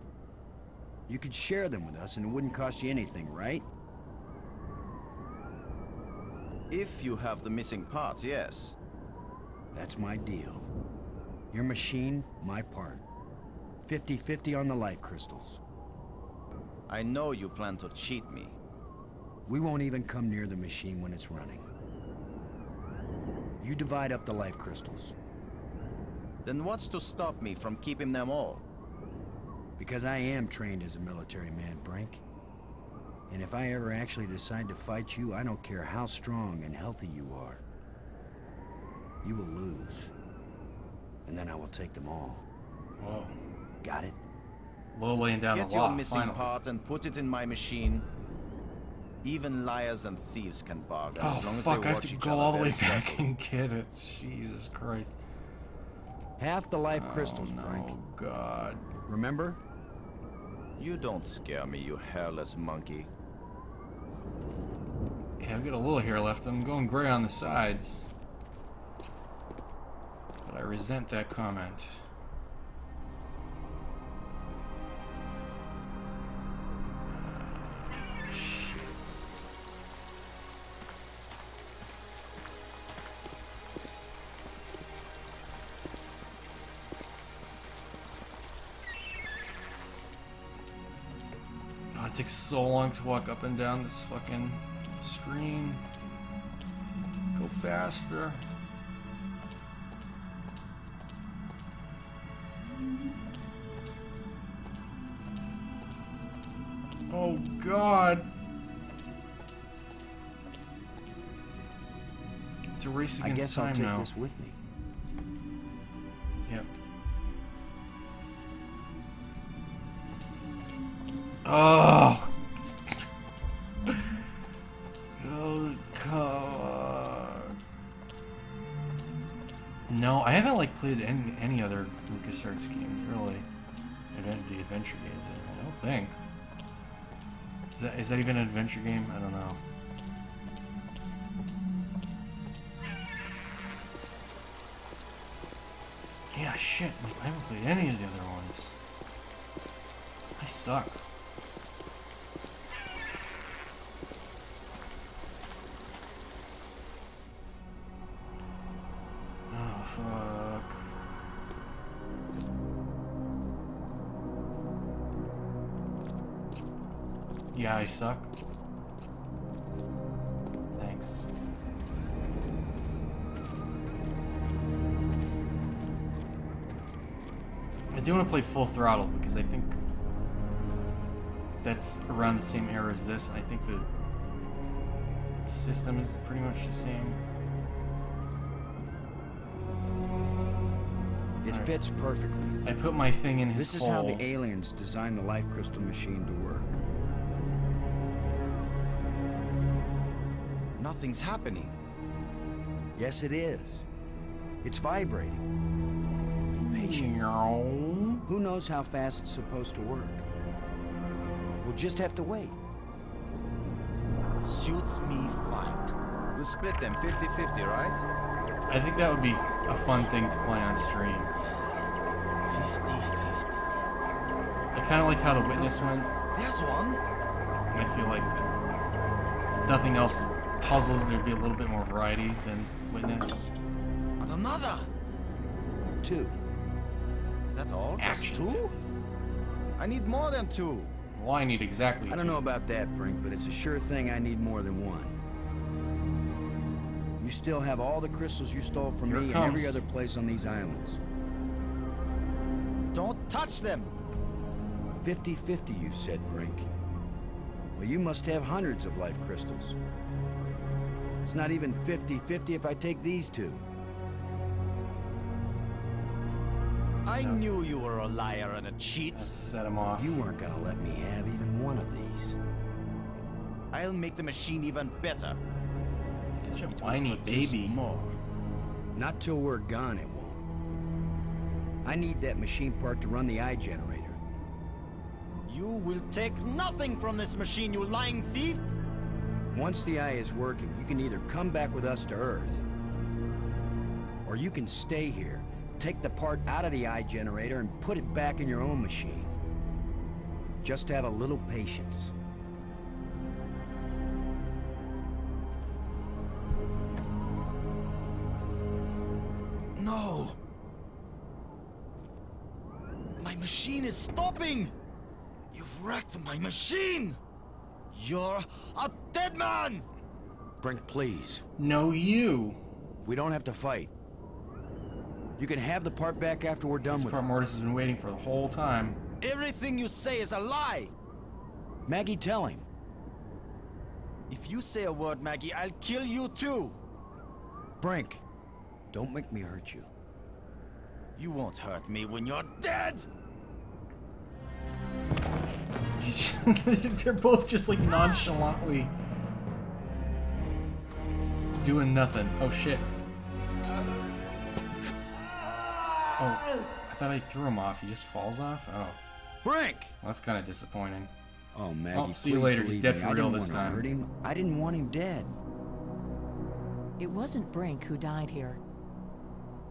You could share them with us and it wouldn't cost you anything, right? If you have the missing part, yes. That's my deal. Your machine, my part. 50-50 on the life crystals. I know you plan to cheat me. We won't even come near the machine when it's running. You divide up the life crystals. Then what's to stop me from keeping them all? Because I am trained as a military man, Brink. And if I ever actually decide to fight you, I don't care how strong and healthy you are. You will lose. And then I will take them all. Whoa. Got it? Low laying down Get the your law, missing finally. part and put it in my machine. Even liars and thieves can bargain Oh, as long as fuck, they I have watch to each go other all the way very back carefully. and get it. Jesus Christ. Half the life crystals, oh, Brink. Oh, God. Remember? You don't scare me, you hairless monkey. Yeah, I've got a little hair left. I'm going gray on the sides. But I resent that comment. Shit. God, it takes so long to walk up and down this fucking screen. Go faster. Oh God. It's a race I against guess I'll time take now. this with me. Yep. Oh. Oh God. No, I haven't like played any other LucasArts games really. The adventure games. I don't think. Is that even an adventure game? I don't know. Yeah, shit. Like, I haven't played any of the other ones. I suck. Oh, fuck. Yeah, I suck. Thanks. do want to play full throttle because I think that's around the same era as this. I think the system is pretty much the same. It fits perfectly. I put my thing in his This hole. is how the aliens designed the life crystal machine to work. Nothing's happening. Yes, it is. It's vibrating. Be patient. Who knows how fast it's supposed to work? We'll just have to wait. Suits me fine. We'll split them 50-50, right? I think that would be a fun thing to play on stream. 50-50. I kind of like how the witness went. There's one. And I feel like nothing else puzzles, there'd be a little bit more variety than witness. And another. 2. Is that all? Just Action 2? bits. I need more than 2. Well, I need exactly I don't 2. know about that, Brink, but it's a sure thing I need more than 1. You still have all the crystals you stole from Here me it and every comes. other place on these islands. Don't touch them. 50-50, you said, Brink. Well, you must have hundreds of life crystals. It's not even 50-50 if I take these 2. I knew you were a liar and a cheat. Let's set him off. You weren't gonna let me have even one of these. I'll make the machine even better. Such a whiny Produce baby. more. Not till we're gone, it won't. I need that machine part to run the eye generator. You will take nothing from this machine, you lying thief! Once the eye is working, you can either come back with us to Earth, or you can stay here, take the part out of the eye generator and put it back in your own machine. Just have a little patience. No! My machine is stopping! You've wrecked my machine! You're a dead man! Brink, please. No, you. We don't have to fight. You can have the part back after we're done This with part it. Mortis has been waiting for the whole time. Everything you say is a lie! Maggie, tell him. If you say a word, Maggie, I'll kill you too! Brink, don't make me hurt you. You won't hurt me when you're dead! They're both just like nonchalantly doing nothing. Oh shit. Oh, I thought I threw him off. He just falls off? Oh. Brink! Well, that's kind of disappointing. Oh, Maggie, Oh, see you please later. He's believe dead me. for I real didn't this want to time. hurt him. I didn't want him dead. It wasn't Brink who died here.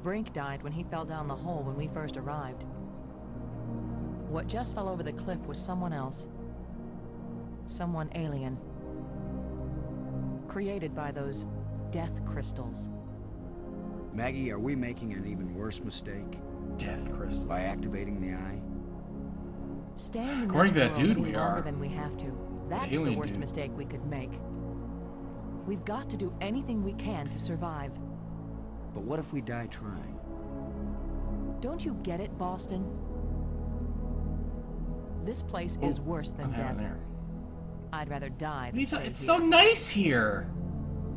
Brink died when he fell down the hole when we first arrived. What just fell over the cliff was someone else. Someone alien. Created by those death crystals. Maggie, are we making an even worse mistake Death crystal. by activating the eye? Staying in According this to that world dude, any we longer are. than we have to. That's the alien worst dude. mistake we could make. We've got to do anything we can to survive. But what if we die trying? Don't you get it, Boston? This place is worse than What death. happened there? I'd rather die than It's stay so here. nice here.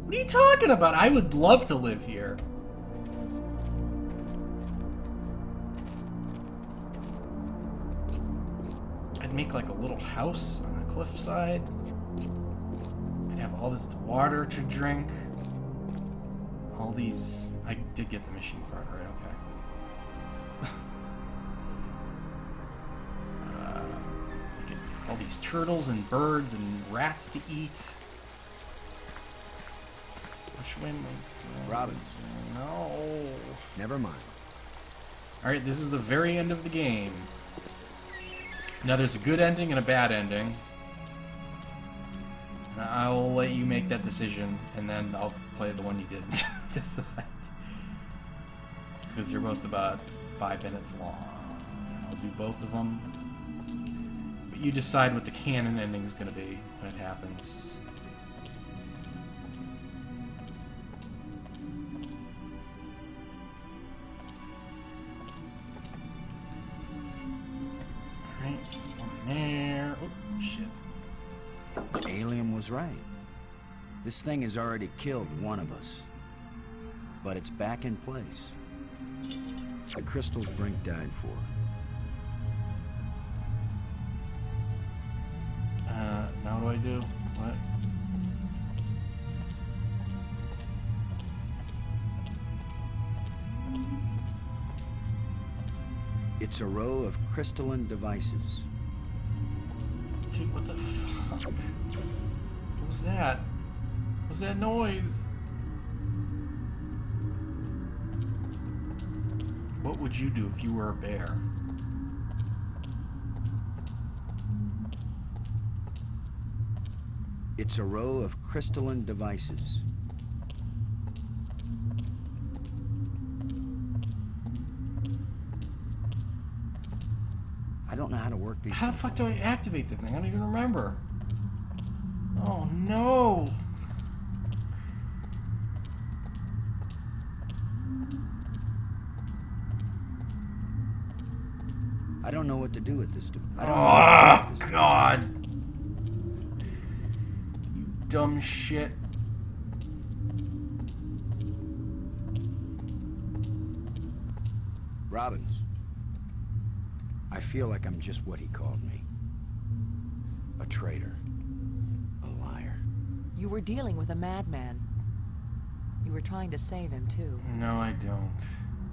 What are you talking about? I would love to live here. I'd make like a little house on a cliffside. I'd have all this water to drink. All these... I did get the machine part right, okay. I get all these turtles and birds and rats to eat. Which way am I going? Robbins. No. Never mind. Alright, this is the very end of the game. Now there's a good ending and a bad ending. And I will let you make that decision, and then I'll play the one you didn't decide. Because they're both about 5 minutes long. I'll do both of them. But you decide what the canon ending is going to be when it happens. alien was right. This thing has already killed one of us. But it's back in place. The crystals Brink died for. Now what do I do? What? It's a row of crystalline devices. Dude, what the fuck? What was that? What was that noise? What would you do if you were a bear? It's a row of crystalline devices. I don't know how to work these. How the fuck do I activate the thing? I don't even remember. Oh no! I don't know what to do with this. Oh God! You dumb shit. Robbins. I feel like I'm just what he called me. A traitor. A liar. You were dealing with a madman. You were trying to save him, too. No, I don't.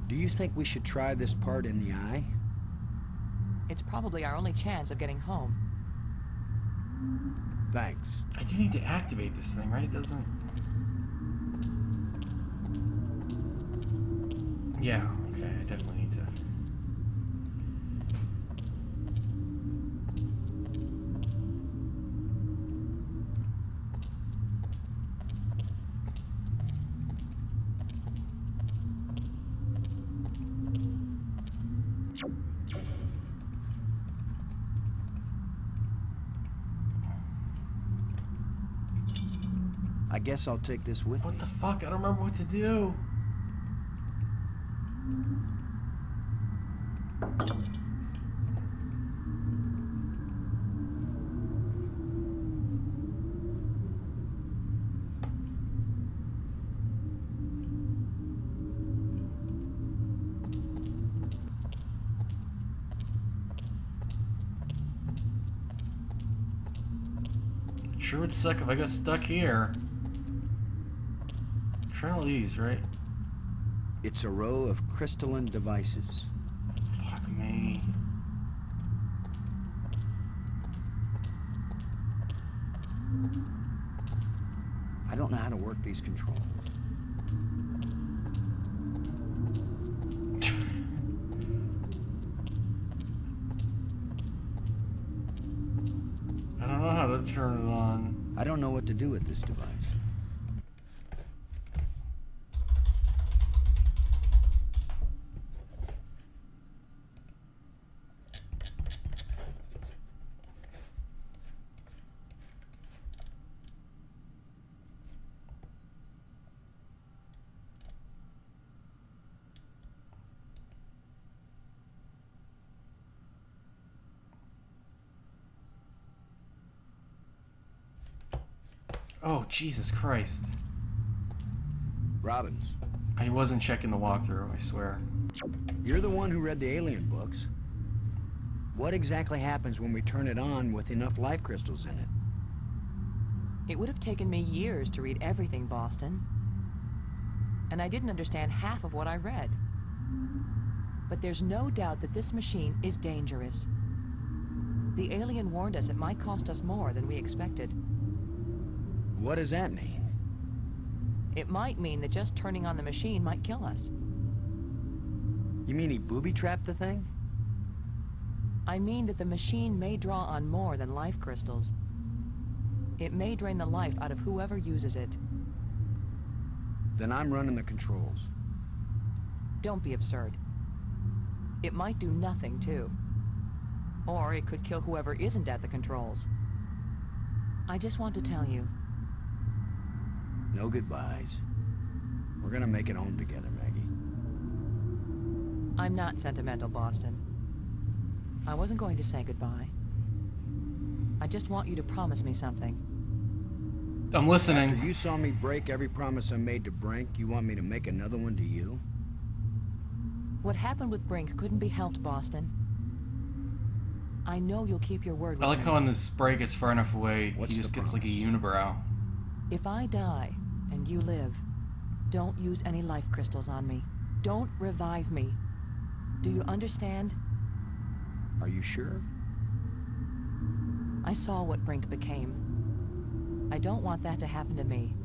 Do you think we should try this part in the eye? It's probably our only chance of getting home. Thanks. I do need to activate this thing, right? It doesn't... Yeah, okay, I definitely need to... I guess I'll take this with me. What the fuck? I don't remember what to do. Sure would suck if I got stuck here. Try all these, right? It's a row of crystalline devices. Fuck me. I don't know how to work these controls. I don't know how to turn it on. I don't know what to do with this device. Oh, Jesus Christ. Robbins. I wasn't checking the walkthrough, I swear. You're the one who read the alien books. What exactly happens when we turn it on with enough life crystals in it? It would have taken me years to read everything, Boston. And I didn't understand half of what I read. But there's no doubt that this machine is dangerous. The alien warned us it might cost us more than we expected. What does that mean? It might mean that just turning on the machine might kill us. You mean he booby-trapped the thing? I mean that the machine may draw on more than life crystals. It may drain the life out of whoever uses it. Then I'm running the controls. Don't be absurd. It might do nothing, too. Or it could kill whoever isn't at the controls. I just want to tell you. No goodbyes. We're gonna make it home together, Maggie. I'm not sentimental, Boston. I wasn't going to say goodbye. I just want you to promise me something. I'm listening. After you saw me break every promise I made to Brink, you want me to make another one to you? What happened with Brink couldn't be helped, Boston. I know you'll keep your word with I like me. how when this spray gets far enough away, What's he just the gets like a unibrow. If I die and you live, don't use any life crystals on me. Don't revive me. Do you understand? Are you sure? I saw what Brink became. I don't want that to happen to me.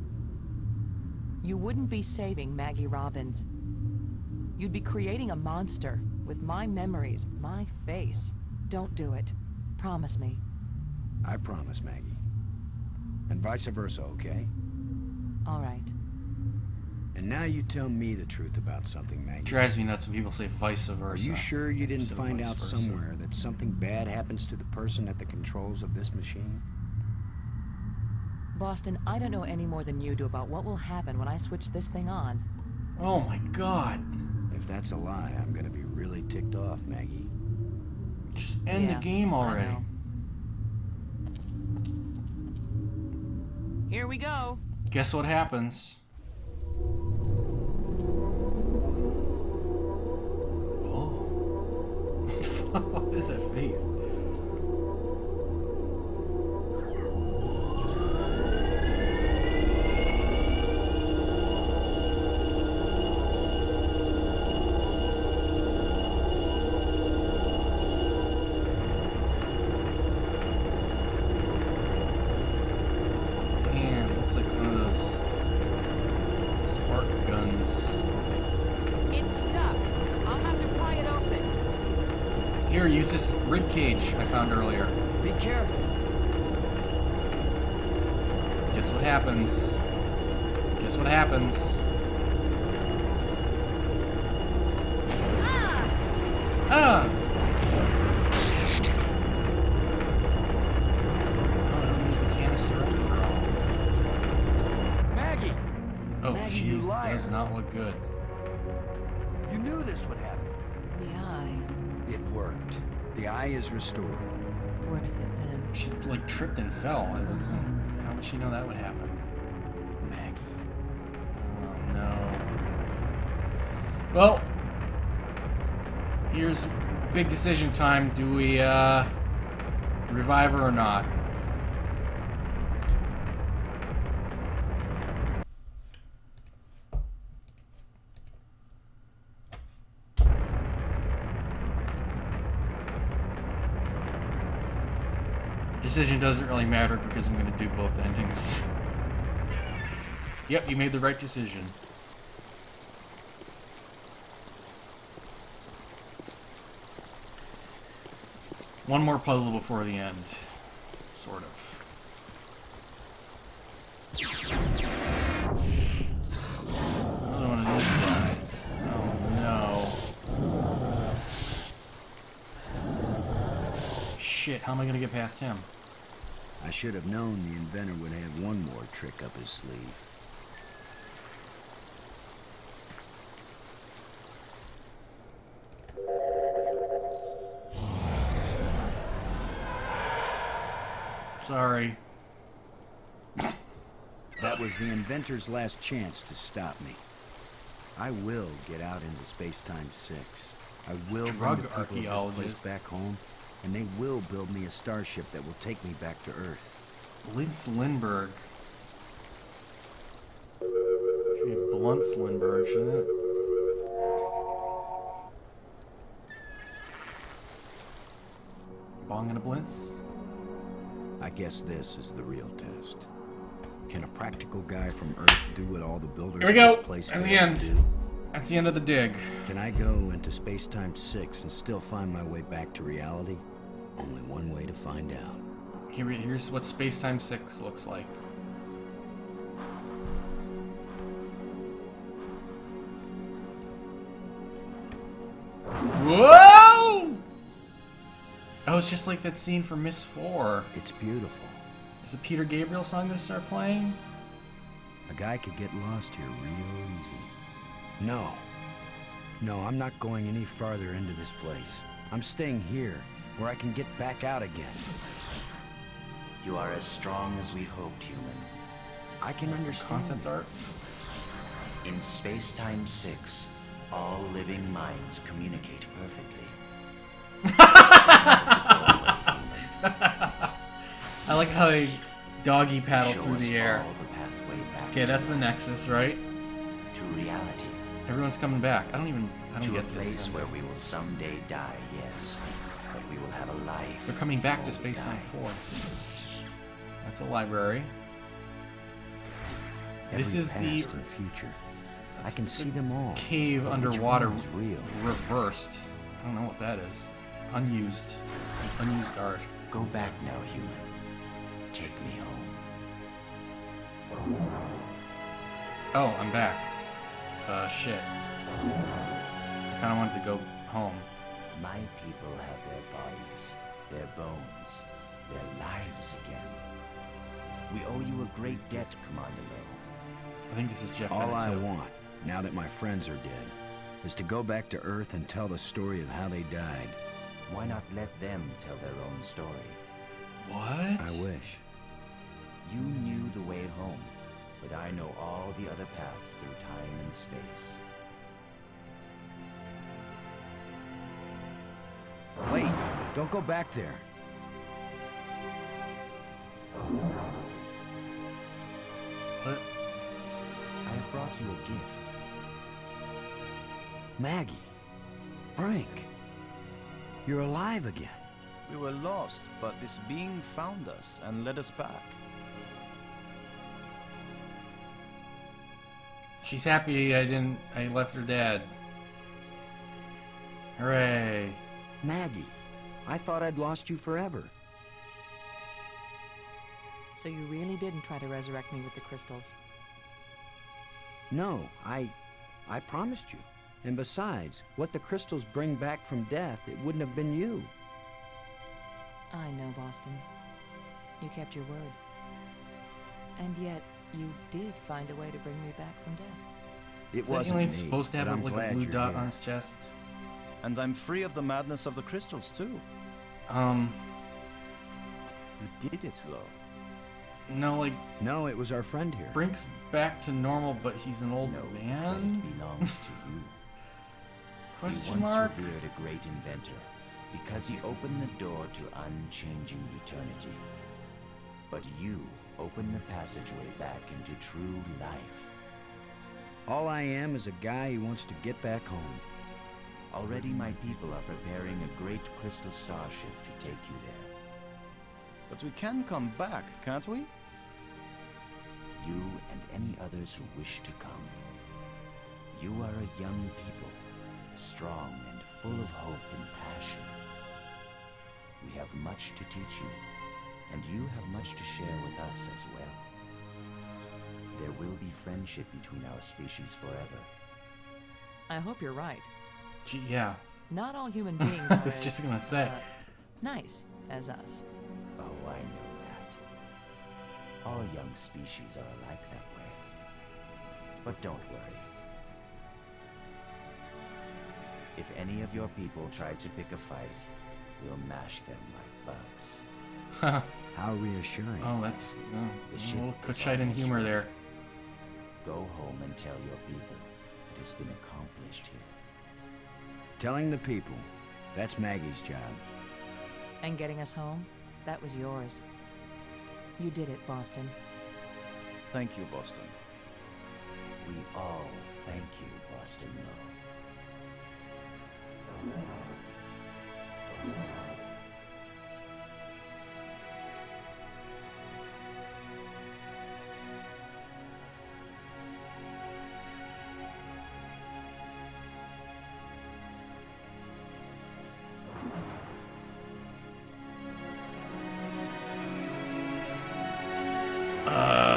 You wouldn't be saving Maggie Robbins. You'd be creating a monster with my memories, my face. Don't do it. Promise me. I promise, Maggie. And vice versa, okay? All right. And now you tell me the truth about something, Maggie. Drives me nuts when people say vice versa. Are you sure you didn't Instead of find vice out versa. somewhere that something bad happens to the person at the controls of this machine? Boston, I don't know any more than you do about what will happen when I switch this thing on. Oh my god. If that's a lie, I'm gonna be really ticked off, Maggie. Just end the Yeah, game I already. know. Here we go. Guess what happens? Oh. What is that face? Damn, looks like one of those spark guns. It's stuck. I'll have to pry it open. Here, use this rib cage I found earlier. Be careful. Guess what happens? Guess what happens? Ah! Oh, I don't use the canister after all. Maggie! Oh, Maggie, she you liar. does not look good. You knew this would happen. The eye. It worked. The eye is restored. Worth it then. She like tripped and fell. It wasn't, how would she know that would happen? Maggie. Oh no. Well, here's big decision time. Do we revive her or not? Decision doesn't really matter because I'm going to do both endings. Yep, you made the right decision. One more puzzle before the end. Sort of. Another one of these guys. Oh no. Shit, how am I going to get past him? I should have known the inventor would have one more trick up his sleeve. Sorry. That was the inventor's last chance to stop me. I will get out into Space-Time 6. I will bring Drug the people of this place archaeologist. back home, and they will build me a starship that will take me back to Earth. Blitz Lindbergh. Should be Blunts Lindbergh, shouldn't it? Bong and a Blintz? I guess this is the real test. Can a practical guy from Earth do what all the builders Here we of go. this place That's the failed end. to do? That's the end of the dig. Can I go into Space-Time 6 and still find my way back to reality? Only one way to find out. Here's what Space-Time 6 looks like. Whoa! Oh, it's just like that scene from Miss 4. It's beautiful. Is the Peter Gabriel song gonna start playing? A guy could get lost here real easy. No. No, I'm not going any farther into this place. I'm staying here, where I can get back out again. You are as strong as we hoped, human. I can understand. Concept art? In Space-Time 6, all living minds communicate perfectly. I like how they doggy paddle Show through us the air. all the pathway back Okay, that's the Nexus, right? to reality. Everyone's coming back. I don't To a get place this. where we will someday die, yes. But we will have a life. They're coming back to before we Space-Time die. 4. That's a library. This Every is the past and future. I can see them all. cave but which underwater one is real? reversed. I don't know what that is. Unused art. Go back now, human. Take me home. Oh, I'm back. Shit. I kind of wanted to go home. My people have their bodies, their bones, their lives again. We owe you a great debt, Commander Lowe. I think this is Jeff. All I Bennett, too. want, now that my friends are dead, is to go back to Earth and tell the story of how they died. Why not let them tell their own story? What? I wish. You knew the way home, but I know all the other paths through time and space. Wait, don't go back there. What? I have brought you a gift. Maggie. Frank. You're alive again. We were lost, but this being found us and led us back. She's happy I left her dad. Hooray. Maggie, I thought I'd lost you forever. So you really didn't try to resurrect me with the crystals? No, I promised you. And besides, what the crystals bring back from death, it wouldn't have been you. I know, Boston. You kept your word. And yet, you did find a way to bring me back from death. It Is that wasn't only me, supposed to have but I'm like a glad blue you're dot here. on his chest? And I'm free of the madness of the crystals, too. Um, You did it, Flo. no, like, No, it was our friend here. Brink's back to normal, but he's an old No, the man? credit belongs to you. Question We once mark? revered a great inventor because he opened the door to unchanging eternity. But you opened the passageway back into true life. All I am is a guy who wants to get back home. Already my people are preparing a great crystal starship to take you there. But we can come back, can't we? You and any others who wish to come. You are a young people, strong and full of hope and passion. We have much to teach you, and you have much to share with us as well. There will be friendship between our species forever. I hope you're right. Gee, yeah. Not all human beings I are was just gonna say. nice as us. Oh, I know that. All young species are like that way. But don't worry. If any of your people try to pick a fight, we'll mash them like bugs. How reassuring. Oh, that's The a ship little is Kuchite almost humor ready. there. Go home and tell your people what has been accomplished here. Telling the people, that's Maggie's job. And getting us home, that was yours. You did it, Boston. Thank you, Boston. We all thank you, Boston Lowe.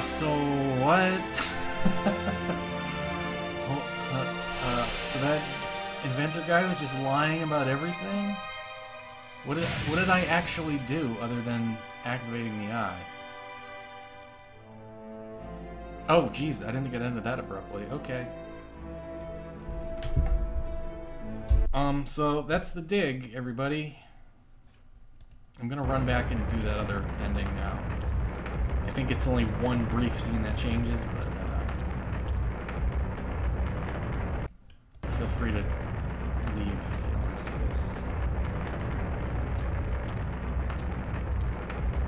So what? So that inventor guy was just lying about everything? What did I actually do other than activating the eye? Oh, jeez, I didn't think it ended that abruptly. Okay. So that's the dig, everybody. I'm gonna run back and do that other ending now. think it's only one brief scene that changes, but feel free to leave if you don't want to see this.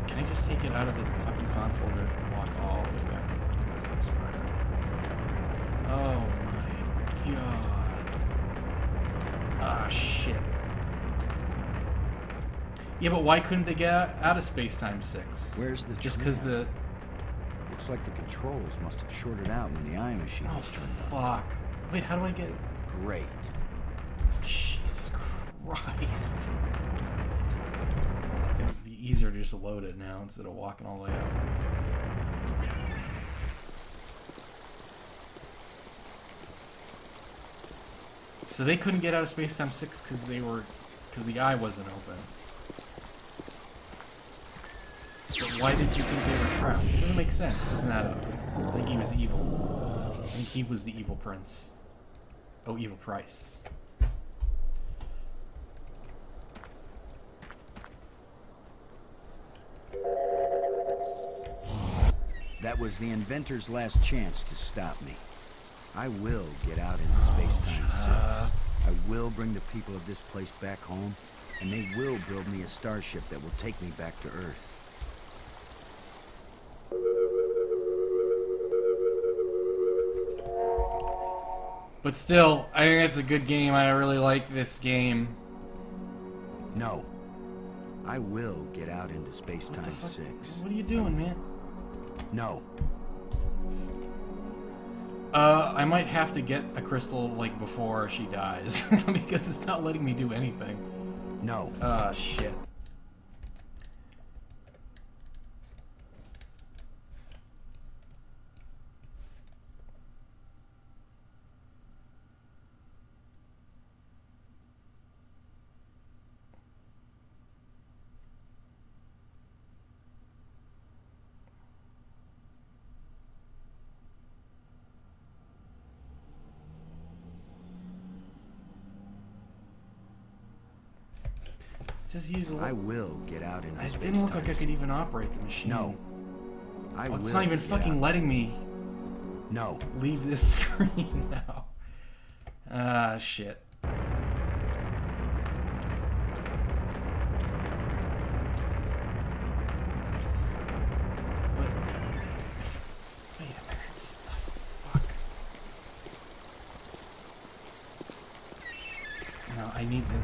Can I just take it out of the fucking console and walk all the way back to the fucking Museum Spire? Oh my god. Ah, shit. Yeah, but why couldn't they get out of Space-Time 6? Where's the Just because the... Looks like the controls must have shorted out when the eye machine Oh, was turned on. fuck. Wait, how do I get... Great. Jesus Christ. It would be easier to just load it now instead of walking all the way up. So they couldn't get out of Space-Time 6 because the eye wasn't open. But why did you think they were trapped? It doesn't make sense. It doesn't add up. I think he was evil. I think he was the evil prince. Oh, evil Price. That was the inventor's last chance to stop me. I will get out into Space-Time 6. I will bring the people of this place back home, and they will build me a starship that will take me back to Earth. But still, I think it's a good game. I really like this game. No. I will get out into Space-Time 6. What are you doing, man? No. I might have to get a crystal, like, before she dies. Because it's not letting me do anything. No. Shit. Just use a I will get out into It Space-Time. didn't look like I could even operate the machine. No. I will. It's not even fucking letting me. No. Leave this screen now. Ah, shit. But, wait a minute. The fuck. No, I need the.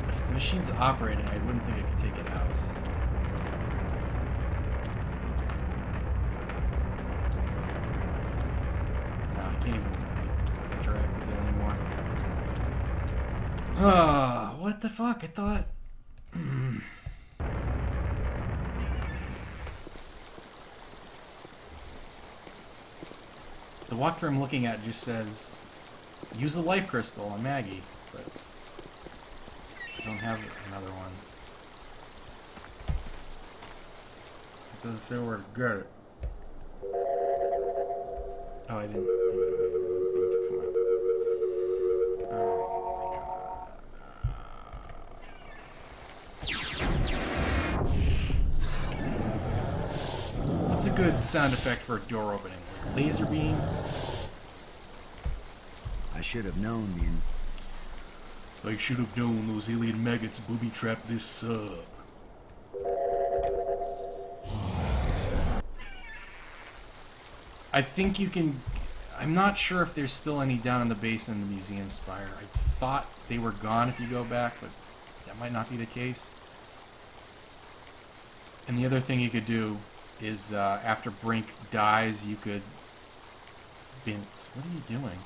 If the machine's operating, I wouldn't think I could take it out. No, I can't even interact with it anymore. Ah, what the fuck? I thought. The walkthrough I'm looking at just says, use a life crystal on Maggie, but I don't have another one. It doesn't say where to get it. Oh, I didn't. What's a good sound effect for a door opening? Like laser beams? I should have known the... I should have known those alien maggots booby-trapped this sub. I think you can... I'm not sure if there's still any down in the base in the Museum Spire. I thought they were gone if you go back, but that might not be the case. And the other thing you could do is after Brink dies, you could... Vince, what are you doing?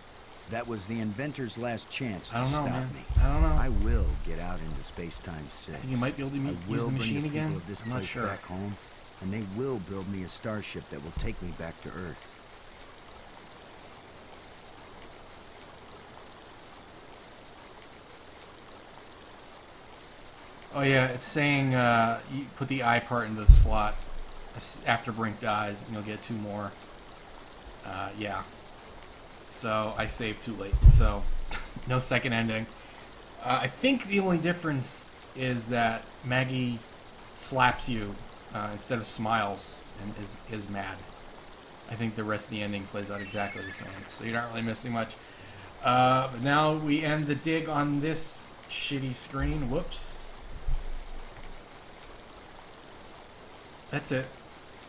That was the inventor's last chance to stop me. I don't know. I will get out into Space-Time 6. I think you might be able to use the machine again. People of this I'm not place sure. back home, and they will build me a starship that will take me back to Earth. Oh yeah, it's saying you put the eye part into the slot after Brink dies, and you'll get 2 more. Yeah. So I saved too late. So no second ending. I think the only difference is that Maggie slaps you instead of smiles and is mad. I think the rest of the ending plays out exactly the same. So you're not really missing much. But now we end the dig on this shitty screen. Whoops. That's it.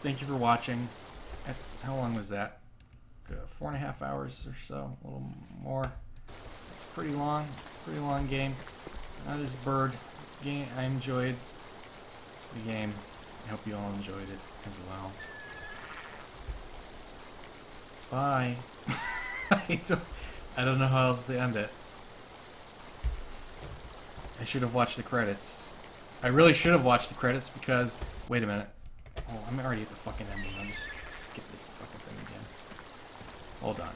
Thank you for watching. How long was that? 4.5 hours or so, a little more. It's pretty long. It's a pretty long game. This bird. This game, I enjoyed the game. I hope you all enjoyed it as well. Bye. I don't know how else to end it. I should have watched the credits. I really should have watched the credits because... Wait a minute. Oh, I'm already at the fucking ending. I'll just skip this fucking thing again. Hold on.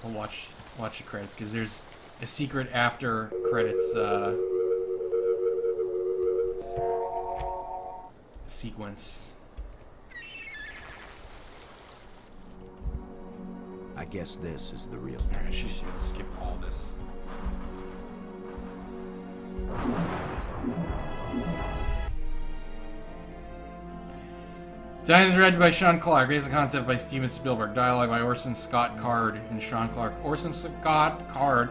I'll watch the credits because there's a secret after credits sequence. I guess this is the real Alright, I should just skip all this. Designed and directed by Sean Clark. Based on concept by Steven Spielberg. Dialogue by Orson Scott Card and Sean Clark. Orson Scott Card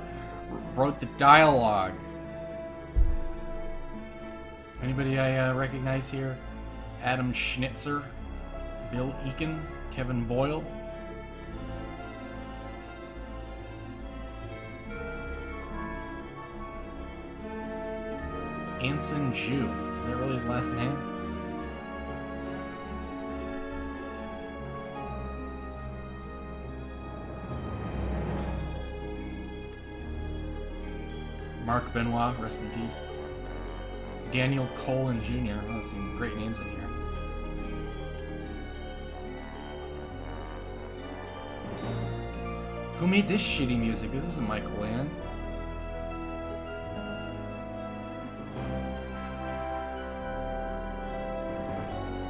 wrote the dialogue. Anybody I recognize here? Adam Schnitzer, Bill Eakin, Kevin Boyle. Anson Jew. Is that really his last name? Mark Benoit, rest in peace. Daniel Colin Jr. Oh, some great names in here. Who made this shitty music? This isn't Michael Land.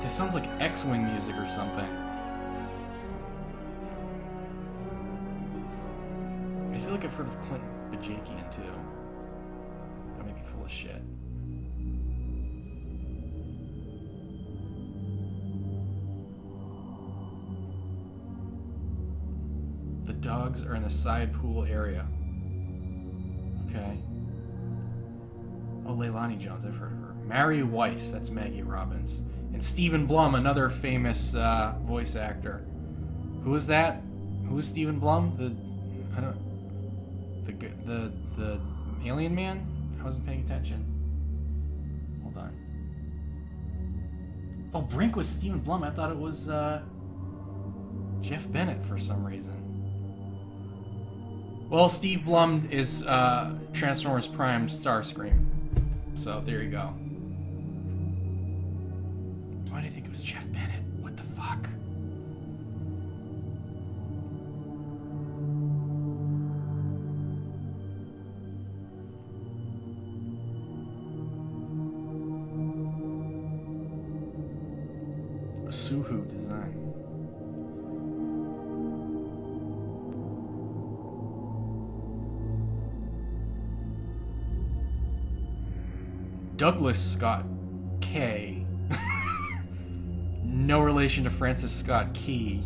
This sounds like X-Wing music or something. I feel like I've heard of Clint Bajakian too. I may be full of shit. The dogs are in the side pool area. Okay. Oh, Leilani Jones, I've heard of her. Mary Weiss, that's Maggie Robbins. And Stephen Blum, another famous voice actor. Who is that? Who is Stephen Blum? The alien man? I wasn't paying attention. Hold on. Oh, Brink was Stephen Blum. I thought it was Jeff Bennett for some reason. Well, Steve Blum is Transformers Prime Starscream. So there you go. Why did I think it was Jeff Bennett? What the fuck? Suhu design. Douglas Scott K. No relation to Francis Scott Key,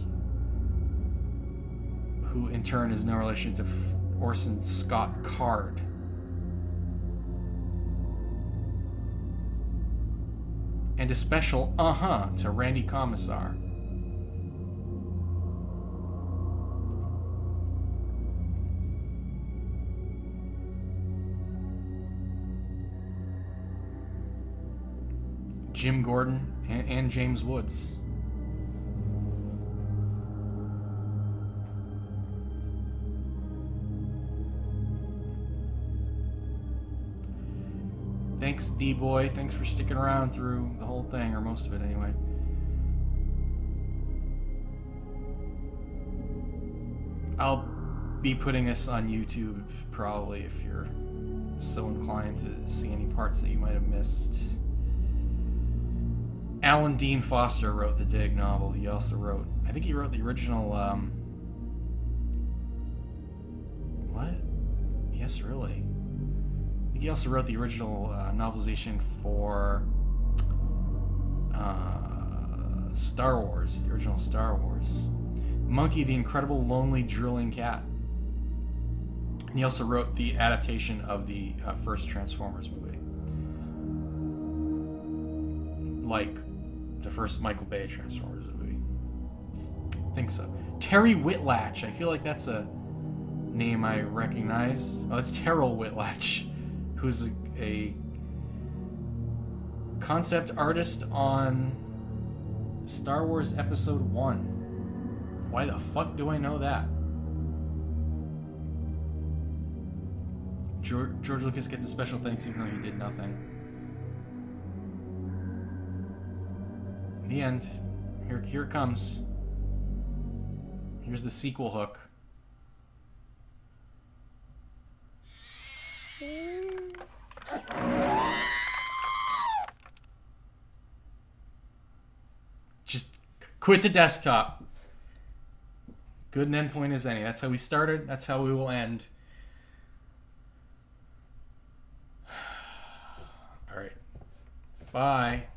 who in turn is no relation to Orson Scott Card. And a special to Randy Commissar. Jim Gordon and James Woods. Thanks, D-Boy. Thanks for sticking around through the whole thing, or most of it anyway. I'll be putting this on YouTube probably if you're so inclined to see any parts that you might have missed. Alan Dean Foster wrote the Dig novel. He also wrote, I think he wrote the original, what? Yes, really. I think he also wrote the original novelization for Star Wars, the original Star Wars. Monkey, the Incredible Lonely Drilling Cat. And he also wrote the adaptation of the first Transformers movie. Like the first Michael Bay Transformers movie. I think so. Terry Whitlatch. I feel like that's a name I recognize. Oh, it's Terrell Whitlatch, who's a concept artist on Star Wars Episode 1. Why the fuck do I know that? George Lucas gets a special thanks even though he did nothing. In the end, here it comes. Here's the sequel hook. Just quit the desktop. Good an endpoint as any. That's how we started. That's how we will end. All right. Bye.